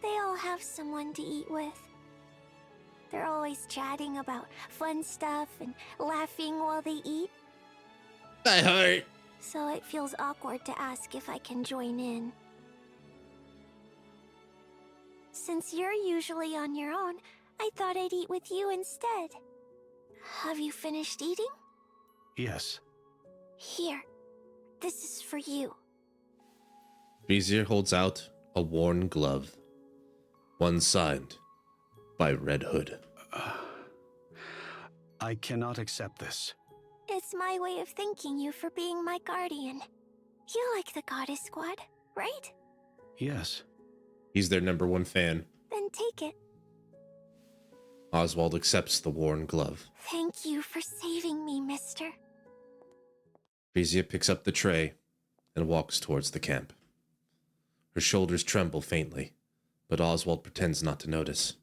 They all have someone to eat with. They're always chatting about fun stuff and laughing while they eat. I hurt. So it feels awkward to ask if I can join in. Since you're usually on your own, I thought I'd eat with you instead. Have you finished eating? Yes. Here. This is for you. Frisia holds out a worn glove, one signed by Red Hood. I cannot accept this. It's my way of thanking you for being my guardian. You like the Goddess Squad, right? Yes. He's their #1 fan. Then take it. Oswald accepts the worn glove. Thank you for saving me, mister. Frisia picks up the tray and walks towards the camp. Her shoulders tremble faintly, but Oswald pretends not to notice.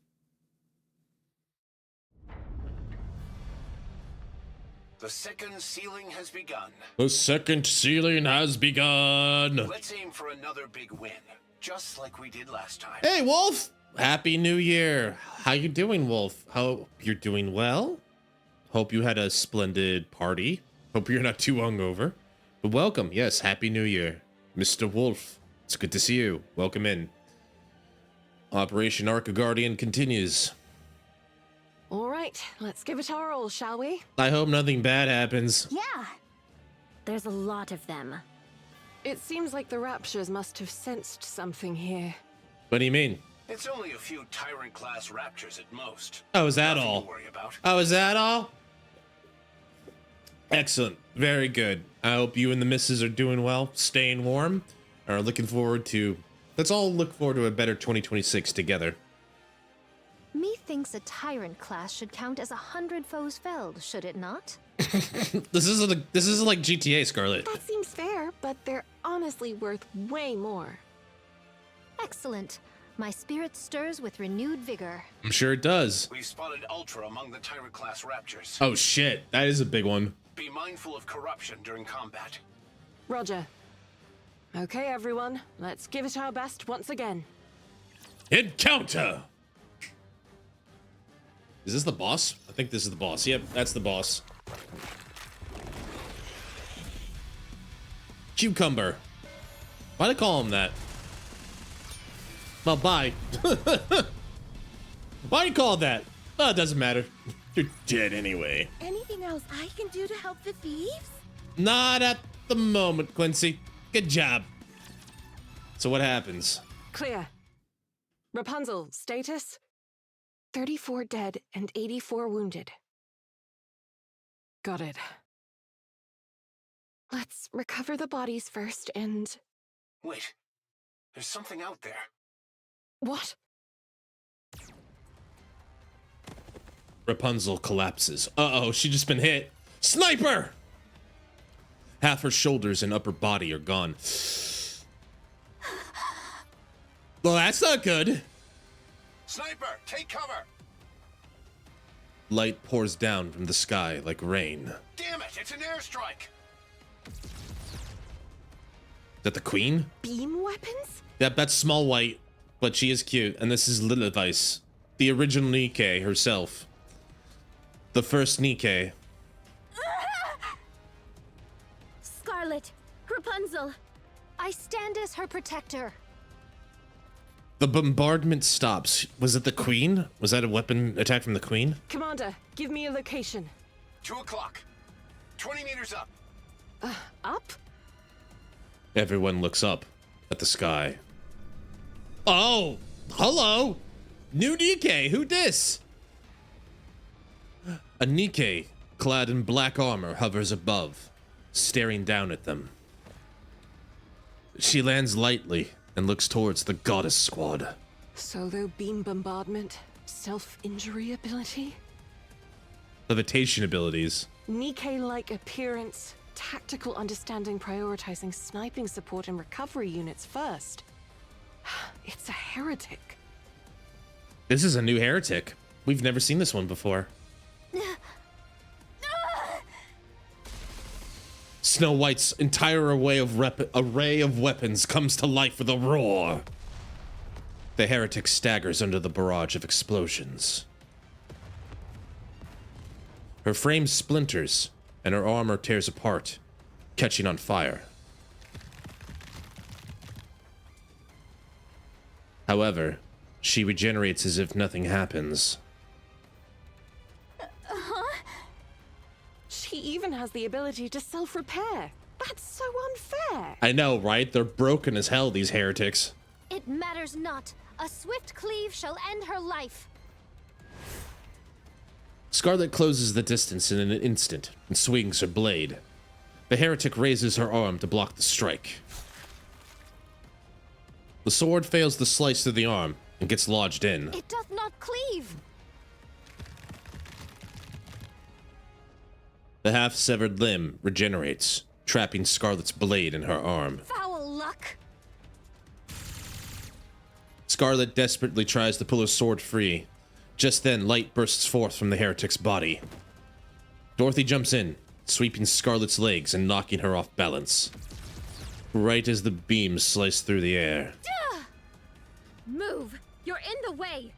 The second sealing has begun. The second sealing has begun. Let's aim for another big win, just like we did last time. Hey, Wolf! Happy New Year. How you doing, Wolf? Hope you're doing well. Hope you had a splendid party. Hope you're not too hungover. But welcome. Yes, Happy New Year. Mr. Wolf, it's good to see you. Welcome in. Operation ARK Guardian continues. All right, let's give it our all, shall we? I hope nothing bad happens. Yeah. There's a lot of them. It seems like the Raptures must have sensed something here. What do you mean? It's only a few Tyrant-class Raptures at most. Oh, is that Nothing all? to worry about. Oh, is that all? Excellent. Very good. I hope you and the missus are doing well, staying warm, are looking forward to... Let's all look forward to a better 2026 together. Methinks a tyrant class should count as 100 foes felled, should it not? This is like GTA, Scarlet. That seems fair, but they're honestly worth way more. Excellent. My spirit stirs with renewed vigor. I'm sure it does. We've spotted Ultra among the Tyrant-class Raptures. Oh shit, that is a big one. Be mindful of corruption during combat. Roger. Okay, everyone, let's give it our best once again. Encounter! Is this the boss? I think this is the boss. Yep, that's the boss. Cucumber. Why'd I call him that? Well, bye. Why do you call it that? Oh, it doesn't matter. You're dead anyway. Anything else I can do to help the thieves? Not at the moment, Quincy. Good job. So what happens? Clear. Rapunzel, status? 34 dead and 84 wounded. Got it. Let's recover the bodies first and... Wait, there's something out there. What? Rapunzel collapses. Uh-oh, she just been hit. Sniper! Half her shoulders and upper body are gone. Well, that's not good. Sniper, take cover! Light pours down from the sky like rain. Damn it, it's an airstrike! Is that the queen? Beam weapons? Yep, that's Small White, but she is cute. And this is Lilith, the original NIKKE herself. The first NIKKE. Scarlet, Rapunzel. I stand as her protector. The bombardment stops. Was it the queen? Was that a weapon attack from the queen? Commander, give me a location. 2 o'clock. 20 meters up. Up? Everyone looks up at the sky. Oh, hello. New NIKKE, who dis? A NIKKE, clad in black armor, hovers above, staring down at them. She lands lightly and looks towards the Goddess Squad. Solo beam bombardment, self-injury ability? Levitation abilities. NIKKE-like appearance, tactical understanding prioritizing sniping support and recovery units first. It's a heretic. This is a new heretic. We've never seen this one before. Snow White's entire array of weapons comes to life with a roar. The heretic staggers under the barrage of explosions. Her frame splinters, and her armor tears apart, catching on fire. However, she regenerates as if nothing happens. She even has the ability to self-repair. That's so unfair. I know, right? They're broken as hell, these heretics. It matters not. A swift cleave shall end her life. Scarlet closes the distance in an instant and swings her blade. The heretic raises her arm to block the strike. The sword fails to slice through the arm and gets lodged in. It doth not cleave. The half-severed limb regenerates, trapping Scarlet's blade in her arm. Foul luck. Scarlet desperately tries to pull her sword free. Just then, light bursts forth from the heretic's body. Dorothy jumps in, sweeping Scarlet's legs and knocking her off balance. Right as the beams slice through the air. Move! You're in the way!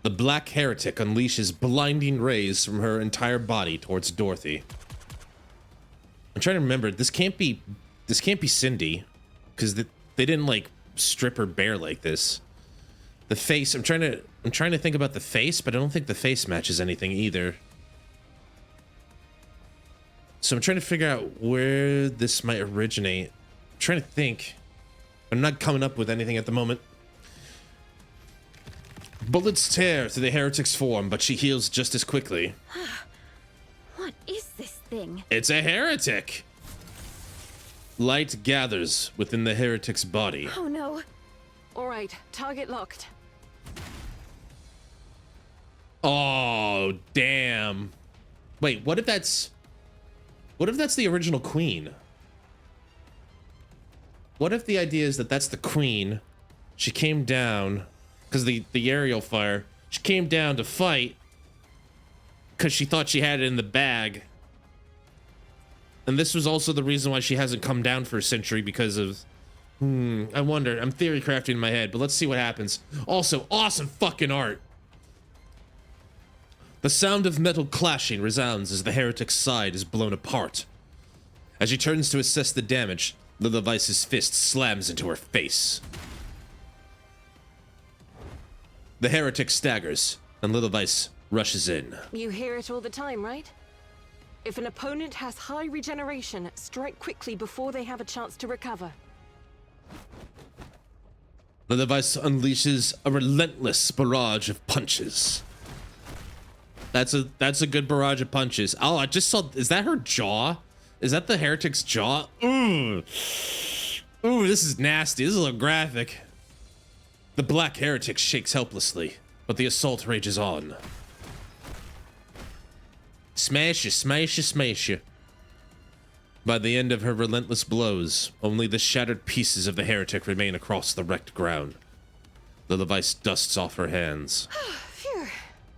The black heretic unleashes blinding rays from her entire body towards Dorothy. I'm trying to remember, this can't be Cindy, because they didn't like strip her bare like this. The face, I'm trying to think about the face, but I don't think the face matches anything either. So I'm trying to figure out where this might originate. I'm trying to think. I'm not coming up with anything at the moment. Bullets tear through the heretic's form, but she heals just as quickly. What is this thing? It's a heretic! Light gathers within the heretic's body. Oh no. Alright, target locked. Oh, damn. Wait, what if that's the original queen? What if the idea is that that's the queen? She came down because the aerial fire. She came down to fight because she thought she had it in the bag. And this was also the reason why she hasn't come down for a century, because of... I wonder. I'm theory crafting in my head, but let's see what happens. Also, awesome fucking art. The sound of metal clashing resounds as the heretic's side is blown apart. As she turns to assess the damage, Lilithvice's fist slams into her face. The heretic staggers, and Lilithvice rushes in. You hear it all the time, right? If an opponent has high regeneration, strike quickly before they have a chance to recover. Lilithvice unleashes a relentless barrage of punches. That's a good barrage of punches. Oh, I just saw, is that her jaw? Is that the heretic's jaw? Ooh. Ooh, this is nasty. This is a little graphic. The black heretic shakes helplessly, but the assault rages on. Smash you, smash you, smash you. By the end of her relentless blows, only the shattered pieces of the heretic remain across the wrecked ground. Lilithvice dusts off her hands. Phew.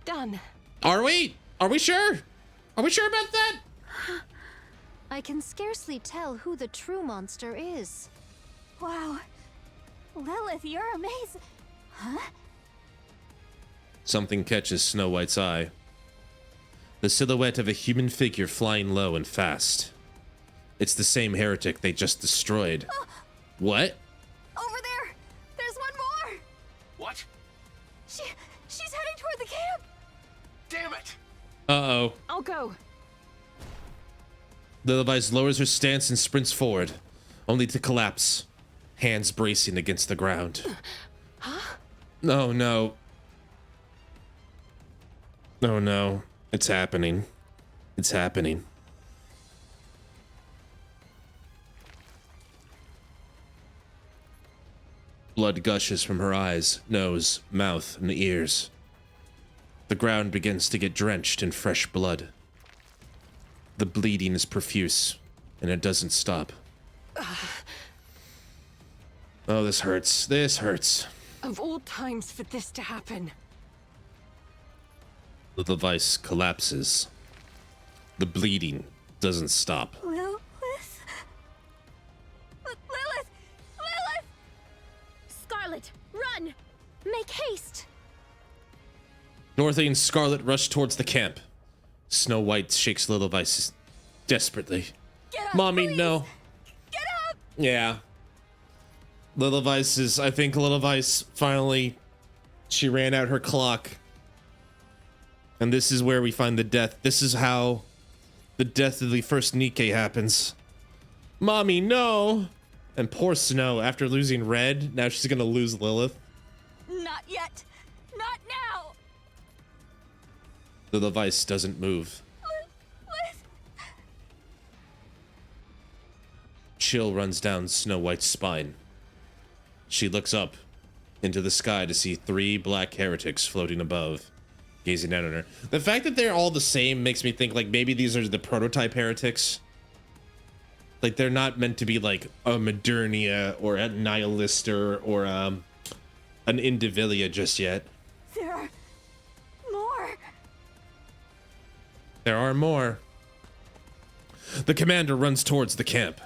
Done. Are we? Are we sure? Are we sure about that? I can scarcely tell who the true monster is. Wow. Lilith, you're amazing. Huh? Something catches Snow White's eye. The silhouette of a human figure flying low and fast. It's the same heretic they just destroyed. What? Over there! There's one more! What? She's heading toward the camp! Damn it! Uh-oh. I'll go. Lilithvice lowers her stance and sprints forward, only to collapse, hands bracing against the ground. Huh? Oh no. Oh no. It's happening. It's happening. Blood gushes from her eyes, nose, mouth, and ears. The ground begins to get drenched in fresh blood. The bleeding is profuse, and it doesn't stop. Oh, this hurts. This hurts. Of all times for this to happen. The device collapses. The bleeding doesn't stop. Lilith? Lilith! Lilith! Scarlet, run! Make haste! Dorothy and Scarlet rush towards the camp. Snow White shakes Lilithvice desperately. Get up, Mommy, please. no. Get up! Yeah. Lilithvice is, I think Lilithvice finally, she ran out her clock. And this is where we find the death. This is how the death of the first NIKKE happens. Mommy, no! And poor Snow, after losing Red, now she's gonna lose Lilith. Not yet! Not now! The device doesn't move. Chill runs down Snow White's spine. She looks up into the sky to see 3 black heretics floating above, gazing down on her. The fact that they're all the same makes me think like maybe these are the prototype heretics. Like they're not meant to be like a Modernia or a Nihilister or an Indivilia just yet. There are more. There are more. The commander runs towards the camp.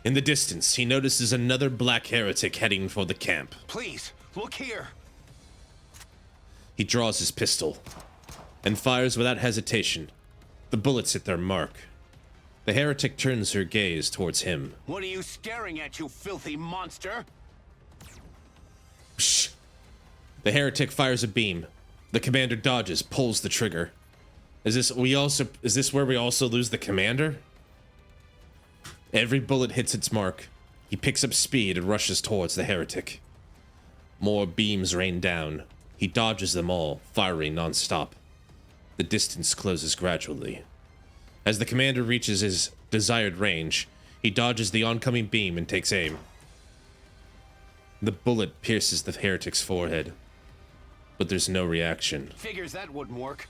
In the distance, he notices another black heretic heading for the camp. Please, look here. He draws his pistol and fires without hesitation. The bullets hit their mark. The heretic turns her gaze towards him. What are you staring at, you filthy monster? Shh. The heretic fires a beam. The commander dodges, pulls the trigger. Is this where we also lose the commander? Every bullet hits its mark. He picks up speed and rushes towards the heretic. More beams rain down. He dodges them all, firing non-stop. The distance closes gradually. As the commander reaches his desired range, he dodges the oncoming beam and takes aim. The bullet pierces the heretic's forehead, but there's no reaction. Figures that wouldn't work.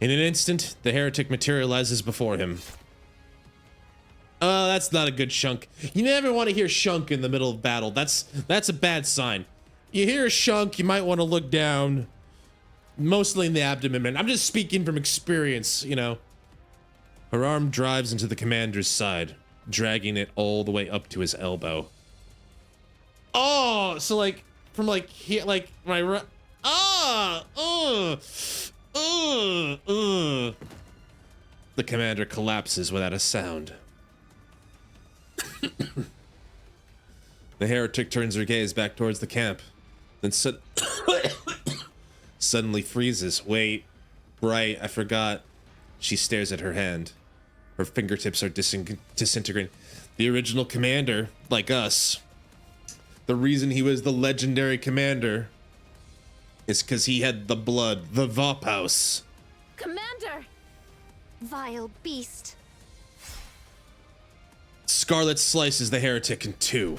In an instant, the heretic materializes before him. Oh, that's not a good shunk. You never want to hear shunk in the middle of battle. That's a bad sign. You hear a shunk, you might want to look down. Mostly in the abdomen, man. I'm just speaking from experience, you know. Her arm drives into the commander's side, dragging it all the way up to his elbow. Oh, so like, from like here, like my right. The commander collapses without a sound. The heretic turns her gaze back towards the camp, then suddenly freezes. Wait, right, I forgot. She stares at her hand. Her fingertips are disintegrating. The original commander, like us, the reason he was the legendary commander is because he had the blood, the Vophaus. Commander! Vile beast. Scarlet slices the heretic in 2.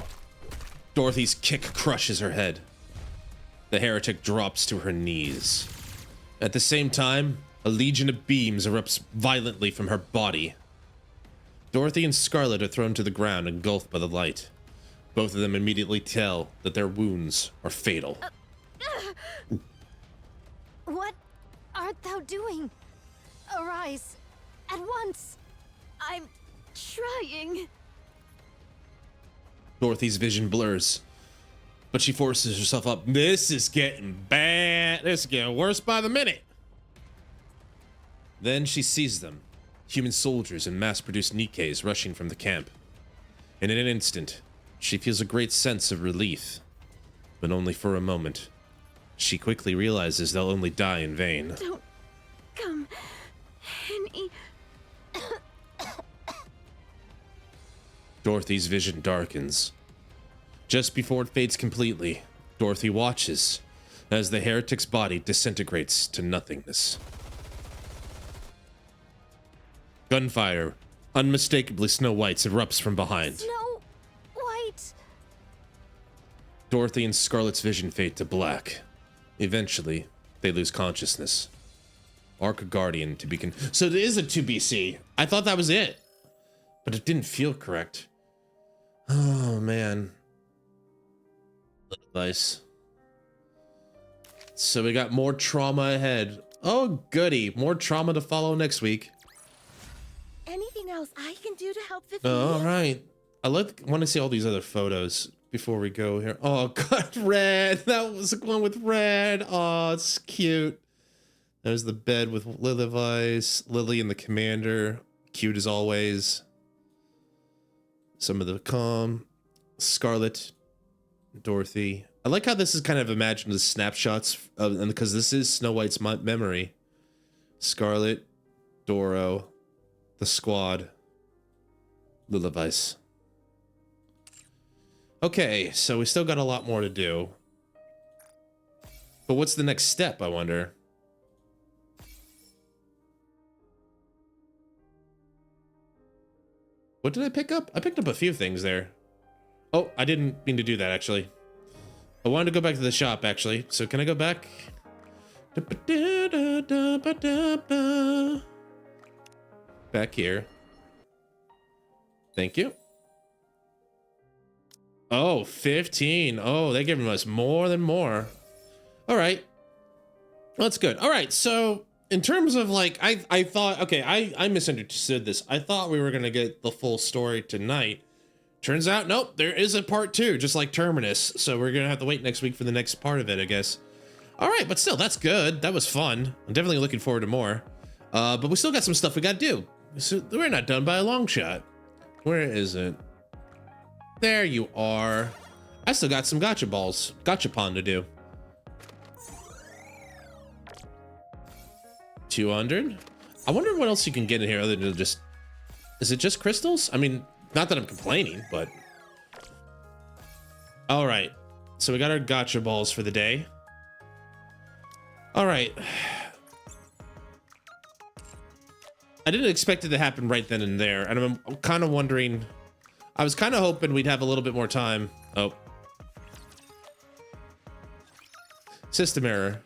Dorothy's kick crushes her head. The heretic drops to her knees. At the same time, a legion of beams erupts violently from her body. Dorothy and Scarlet are thrown to the ground, engulfed by the light. Both of them immediately tell that their wounds are fatal. What art thou doing? Arise at once. I'm trying. Dorothy's vision blurs, but she forces herself up. This is getting bad. This is getting worse by the minute. Then she sees them, human soldiers and mass-produced NIKKEs rushing from the camp. And in an instant, she feels a great sense of relief, but only for a moment. She quickly realizes they'll only die in vain. Don't come any. Dorothy's vision darkens. Just before it fades completely, Dorothy watches as the heretic's body disintegrates to nothingness. Gunfire, unmistakably Snow White's, erupts from behind. Snow White. Dorothy and Scarlet's vision fade to black. Eventually, they lose consciousness. ARK Guardian to be so it is a 2BC. I thought that was it, but it didn't feel correct. Oh man. Nice. So we got more trauma ahead. Oh goody, more trauma to follow next week. Anything else I can do to help Vivian? All right. I want to see all these other photos before we go here. Oh god, Red. That was the one with Red. Oh, it's cute. There's the bed with Lily and the commander. Cute as always. Some of the calm. Scarlet. Dorothy. I like how this is kind of imagined as snapshots of, and because this is Snow White's memory. Scarlet. Doro. The squad. Lilivice. Okay, so we still got a lot more to do. But what's the next step, I wonder? What did I pick up? I picked up a few things there. Oh, I didn't mean to do that, actually. I wanted to go back to the shop, actually. So can I go back? Back here. Thank you. Oh, 15. Oh, they're giving us more than more. All right. That's good. All right. So in terms of like, I thought, okay, I misunderstood this. I thought we were going to get the full story tonight. Turns out, nope, there is a part 2, just like Terminus. So we're going to have to wait next week for the next part of it, I guess. All right, but still, that's good. That was fun. I'm definitely looking forward to more. But we still got some stuff we got to do. So we're not done by a long shot. Where is it? There you are. I still got some gachapon to do. 200. I wonder what else you can get in here other than just... Is it just crystals? I mean, not that I'm complaining, but... All right. So we got our gacha balls for the day. All right. I didn't expect it to happen right then and there, and I'm kind of wondering... I was kind of hoping we'd have a little bit more time. Oh. System error.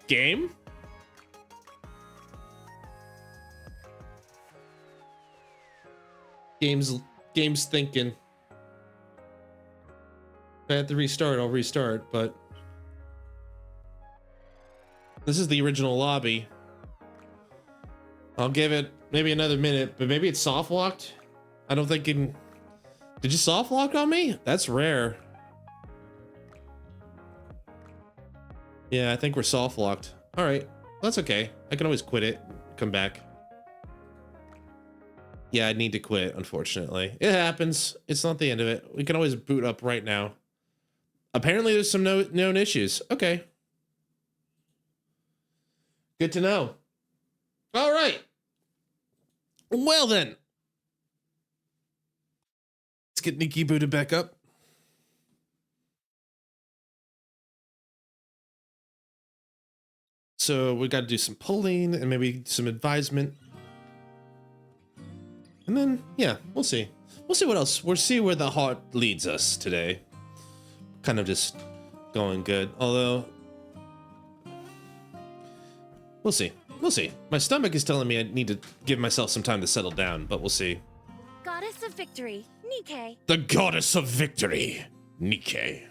Game? Game's thinking. If I have to restart, I'll restart, but... This is the original lobby. I'll give it maybe another minute, but maybe it's soft locked. I don't think it... Did you soft lock on me? That's rare. Yeah, I think we're soft locked. All right, that's okay. I can always quit it, come back. Yeah, I need to quit, unfortunately. It happens. It's not the end of it. We can always boot up right now. Apparently there's some known issues. Okay. Good to know. All right. Well then. Let's get NIKKE booted back up. So we got to do some polling and maybe some advisement. And then, yeah, we'll see. We'll see what else. We'll see where the heart leads us today. Kind of just going good. Although, we'll see. We'll see. My stomach is telling me I need to give myself some time to settle down, but we'll see. Goddess of Victory, NIKKE. The Goddess of Victory, NIKKE.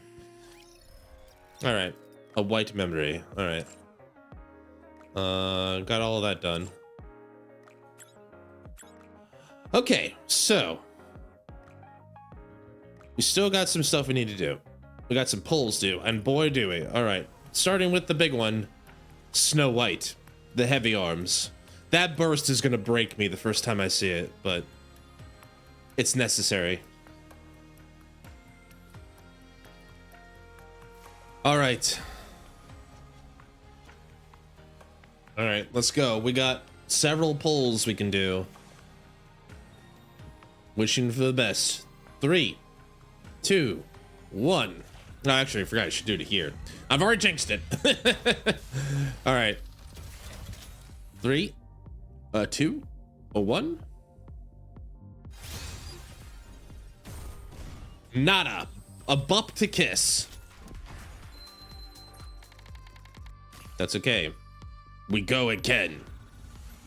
All right. A white memory. All right. Got all of that done. Okay, so we still got some stuff we need to do. We got some pulls due, and boy do we. All right, starting with the big one, Snow White, the heavy arms. That burst is gonna break me the first time I see it, but it's necessary. All right. All right, let's go. We got several pulls we can do. Wishing for the best. 3, 2, 1. No, actually, I forgot I should do it here. I've already jinxed it. All right. 3, 2, 1. Nada. A bup to kiss. That's okay. We go again.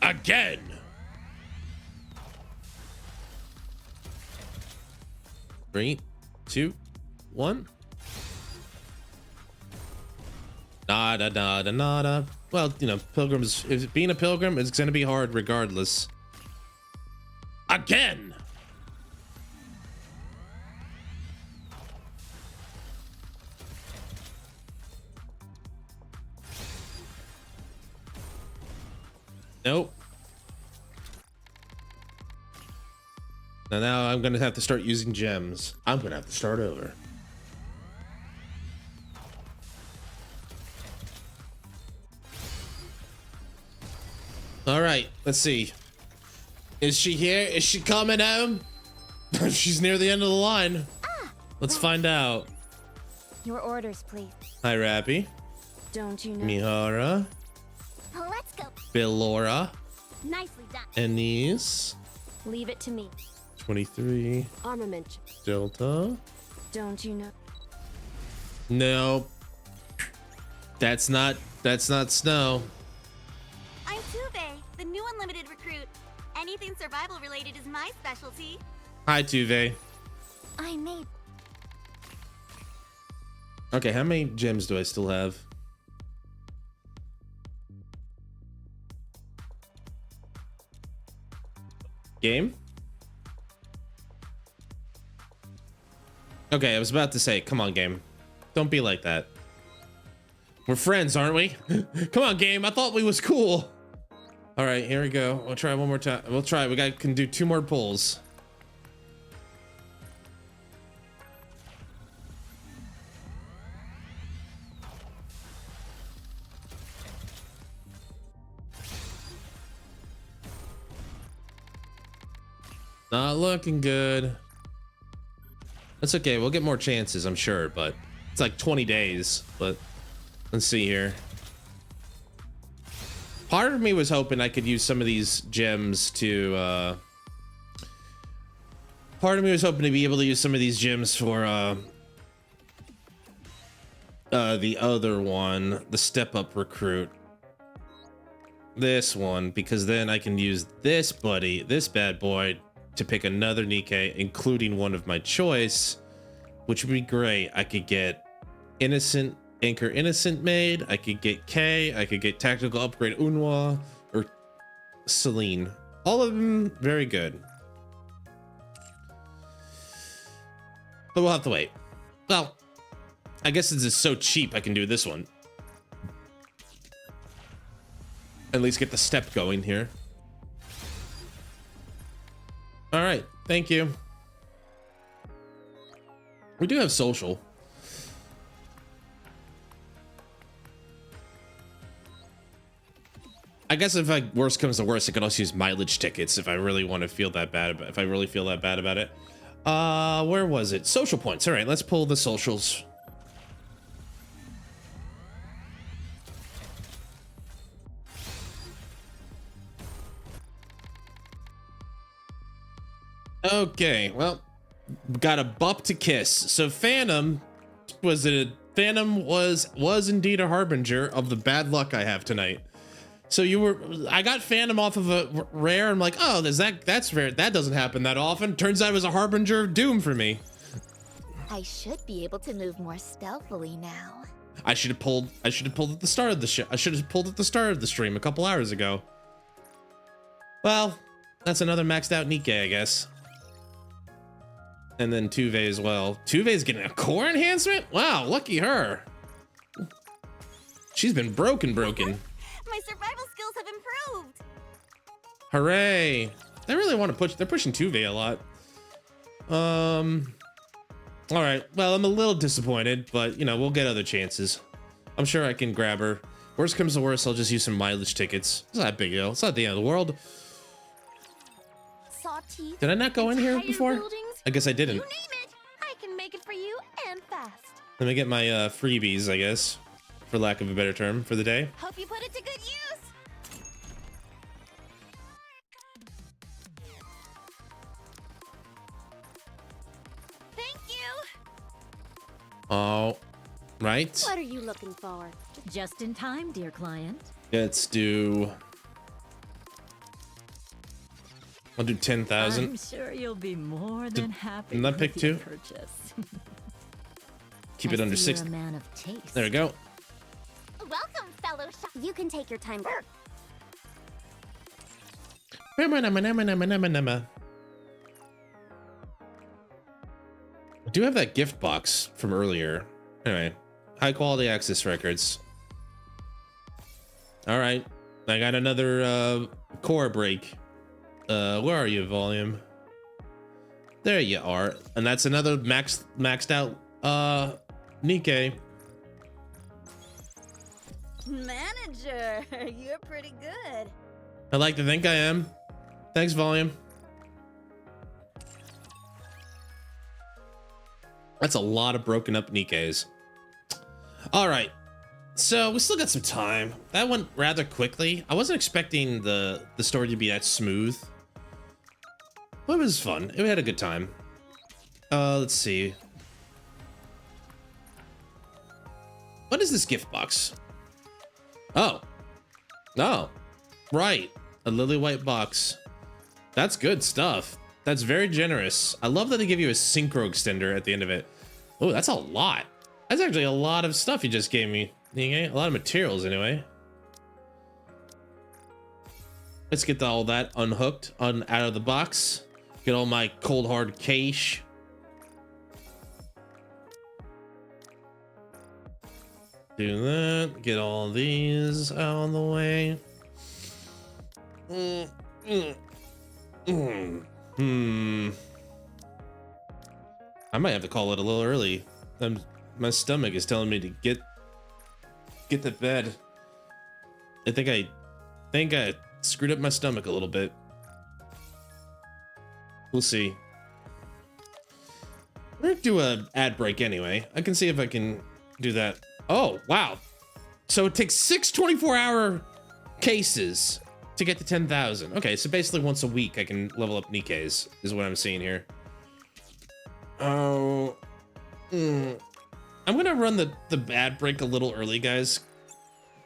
Again. Three, 2, 1. Nada, nada, nada. Well, you know, pilgrims, being a pilgrim is going to be hard regardless. Again. Nope. Now I'm gonna have to start using gems. I'm gonna have to start over. All right, let's see. Is she here? Is she coming home? She's near the end of the line. Let's find out. Your orders, please. Hi, Rappy. Don't you know? Mihara. Let's go. Billora. Nicely done. And these. Leave it to me. 23. Armament. Delta. Don't you know? No. That's not snow. I'm Tuve, the new unlimited recruit. Anything survival related is my specialty. Hi, Tuve. I made. Okay, how many gems do I still have? Game? Okay, I was about to say, come on, game. Don't be like that. We're friends, aren't we? Come on, game. I thought we was cool. All right, here we go. We'll try one more time. We'll try. We can do 2 more pulls. Not looking good. That's okay. We'll get more chances, I'm sure, but it's like 20 days. But let's see here. Part of me was hoping I could use some of these gems to part of me was hoping to be able to use some of these gems for the other one, the step up recruit. This one, because then I can use this bad boy to pick another NIKKE, including one of my choice, which would be great. I could get Anchor Innocent made, I could get K, I could get Tactical Upgrade Unwa, or Celine. All of them very good. But we'll have to wait. Well, I guess since it's so cheap, I can do this one. At least get the step going here. All right, thank you. We do have social. I guess if worst comes to worst, I could also use mileage tickets if I really want to feel that bad. If I really feel that bad about it. Where was it? Social points. All right, let's pull the socials. Okay, well, got a bump to kiss. So Phantom was indeed a harbinger of the bad luck I have tonight. So I got Phantom off of a rare. I'm like, oh, that's rare. That doesn't happen that often. Turns out it was a harbinger of doom for me. I should be able to move more stealthily now. I should have pulled at the start of the show. I should have pulled at the start of the stream a couple hours ago. Well, that's another maxed out NIKKE, I guess. And then Tuve as well. Tuve's getting a core enhancement? Wow, lucky her. She's been broken. My survival skills have improved. Hooray. They really want to push. They're pushing Tuve a lot. All right. Well, I'm a little disappointed, but you know, we'll get other chances. I'm sure I can grab her. Worst comes to worst, I'll just use some mileage tickets. It's not a big deal. It's not the end of the world. Sawteeth. Did I not go in here before? I guess I didn't. You name it, I can make it for you and fast. Let me get my freebies, I guess, for lack of a better term, for the day. Hope you put it to good use. Thank you. All right. What are you looking for? Just in time, dear client. Let's do. I'll do 10,000. I'm sure you'll be more than happy. Didn't I pick with your 2? Purchase. Keep it under 6. There we go. Welcome, fellow shop. You can take your time. I do have that gift box from earlier. Anyway, high quality access records. All right, I got another core break. Where are you, volume? There you are, and that's another maxed out NIKKE. Manager, you're pretty good. I like to think I am. Thanks, volume. That's a lot of broken up NIKKEs. All right, So we still got some time. That went rather quickly. I wasn't expecting the story to be that smooth. But it was fun. We had a good time. Let's see. What is this gift box? Oh. Oh. Right. A lily white box. That's good stuff. That's very generous. I love that they give you a synchro extender at the end of it. Oh, that's a lot. That's actually a lot of stuff you just gave me. A lot of materials anyway. Let's get all that unhooked, out of the box. Get all my cold hard cash. Do that. Get all these out of the way. I might have to call it a little early. My stomach is telling me to get to bed. I think I screwed up my stomach a little bit. We'll see. We're gonna do a ad break anyway. I can see if I can do that. Oh, wow. So it takes 6 24-hour cases to get to 10,000. Okay, so basically once a week I can level up NIKKEs, is what I'm seeing here. Oh. I'm gonna run the ad break a little early, guys.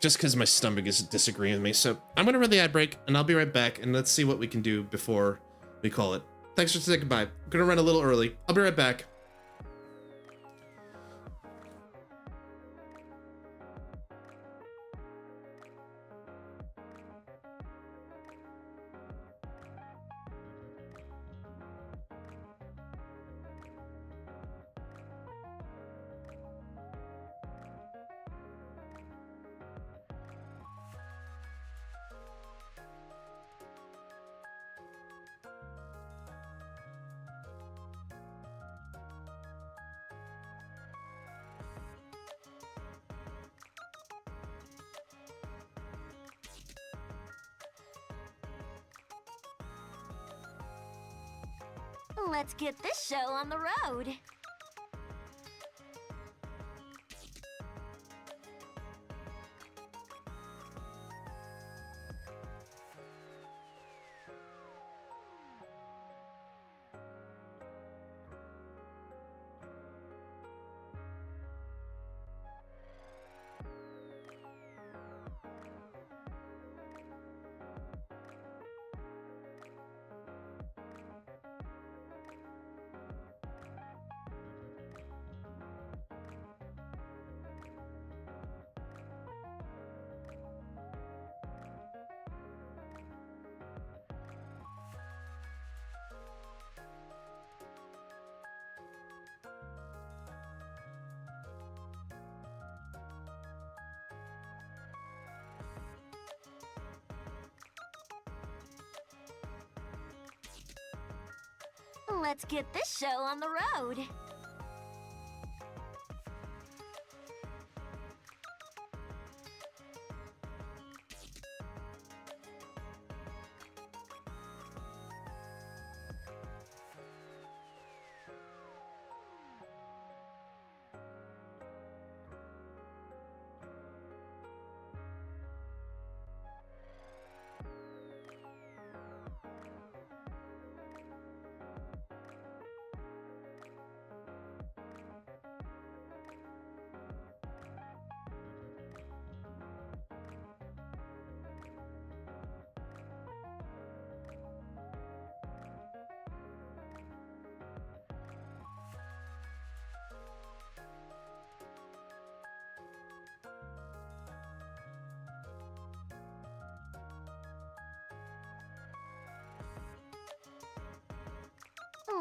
Just because my stomach is disagreeing with me. So I'm gonna run the ad break and I'll be right back and let's see what we can do before we call it. Thanks for saying goodbye. I'm gonna run a little early. I'll be right back. Let's get this show on the road. Let's get this show on the road.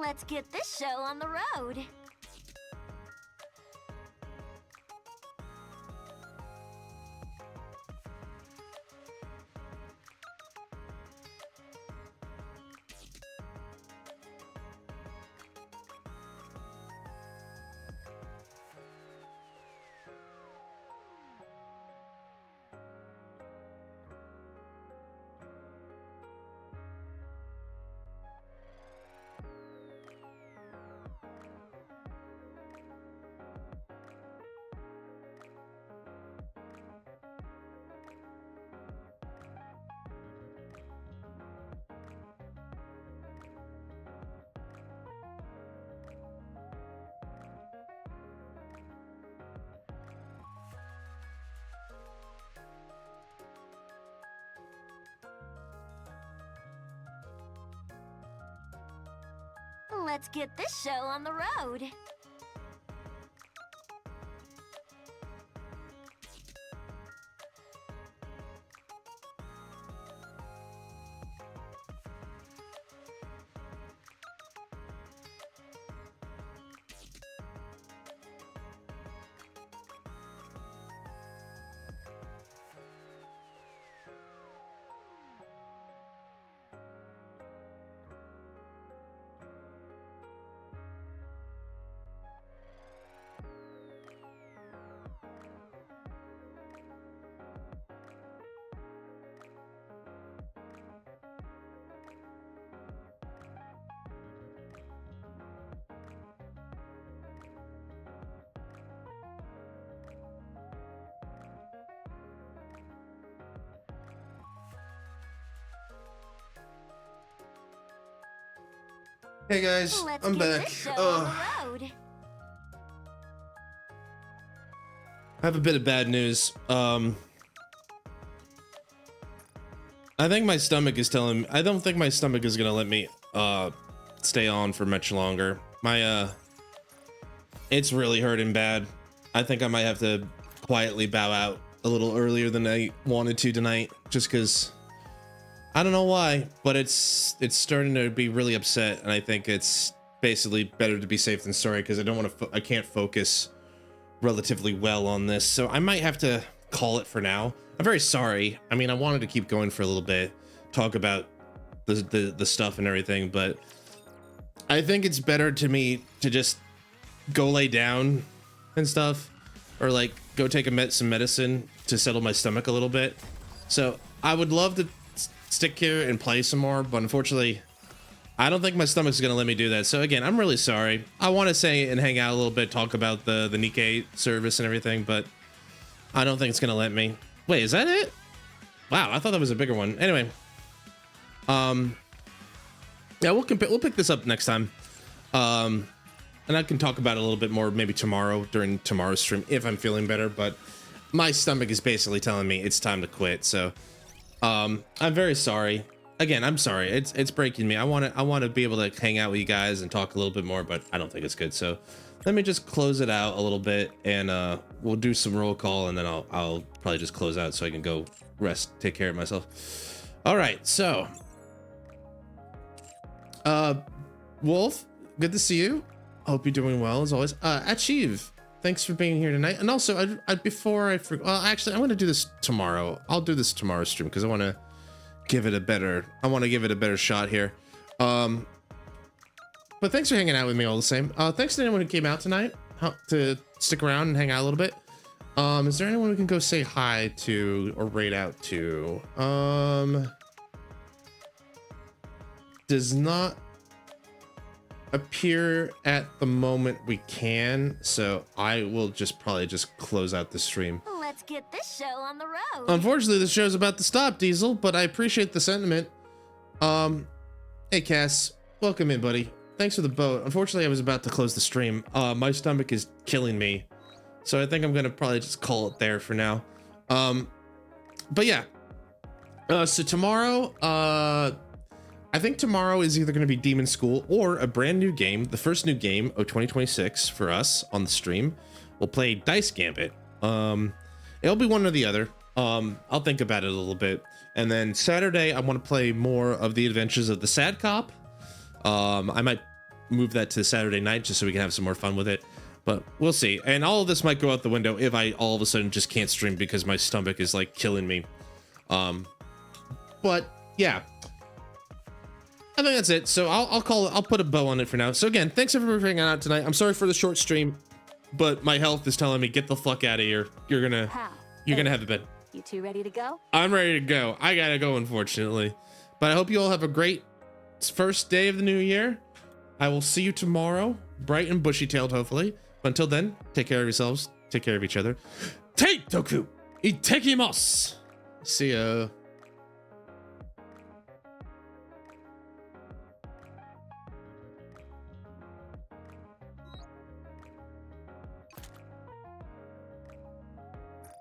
Let's get this show on the road. Let's get this show on the road. Hey guys, Let's I'm get back. this show on the road. I have a bit of bad news. I think my stomach is telling me, I don't think my stomach is gonna let me stay on for much longer. My it's really hurting bad. I think I might have to quietly bow out a little earlier than I wanted to tonight, just because I don't know why, but it's starting to be really upset, and I think it's basically better to be safe than sorry, because I don't want to I can't focus relatively well on this, so I might have to call it for now. I'm very sorry. I mean, I wanted to keep going for a little bit, talk about the stuff and everything, but I think it's better to me to just go lay down and stuff, or like go take some medicine to settle my stomach a little bit. So I would love to stick here and play some more, but unfortunately I don't think my stomach's gonna let me do that. So again, I'm really sorry. I want to say and hang out a little bit, talk about the NIKKE service and everything, but I don't think it's gonna let me. Wait, is that it? Wow, I thought that was a bigger one. Anyway, yeah, we'll pick this up next time, and I can talk about it a little bit more maybe tomorrow during tomorrow's stream if I'm feeling better. But my stomach is basically telling me it's time to quit. So I'm very sorry. Again, I'm sorry. It's breaking me. I want to be able to hang out with you guys and talk a little bit more, but I don't think it's good. So let me just close it out a little bit, and we'll do some roll call, and then I'll probably just close out so I can go rest, take care of myself. All right. So, Wolf, good to see you. Hope you're doing well as always. Achieve, thanks for being here tonight. And also, before I forget, well, actually, I'm going to do this tomorrow. I'll do this tomorrow's stream because I want to give it a better shot here. But thanks for hanging out with me all the same. Thanks to anyone who came out tonight to stick around and hang out a little bit. Is there anyone we can go say hi to or raid out to? Does not appear at the moment we can, so I will probably just close out the stream. Let's get this show on the road. Unfortunately, the show's about to stop, Diesel, but I appreciate the sentiment. Hey Cass, welcome in, buddy. Thanks for the boat. Unfortunately, I was about to close the stream. My stomach is killing me, so I think I'm gonna probably just call it there for now. But yeah, so tomorrow, I think tomorrow is either going to be Demon School or a brand new game, the first new game of 2026 for us on the stream. We'll play Dice Gambit. It'll be one or the other. I'll think about it a little bit. And then Saturday, I want to play more of the Adventures of the Sad Cop. I might move that to Saturday night just so we can have some more fun with it. But we'll see. And all of this might go out the window if I all of a sudden just can't stream because my stomach is like killing me. But yeah. I think that's it. So I'll put a bow on it for now. So again, thanks everyone for hanging out tonight. I'm sorry for the short stream, but my health is telling me get the fuck out of here. You're gonna have a bed. You two ready to go? I'm ready to go. I gotta go, unfortunately. But I hope you all have a great first day of the new year. I will see you tomorrow, bright and bushy-tailed, hopefully. But until then, take care of yourselves. Take care of each other. Take Toku. Itekimasu. See ya.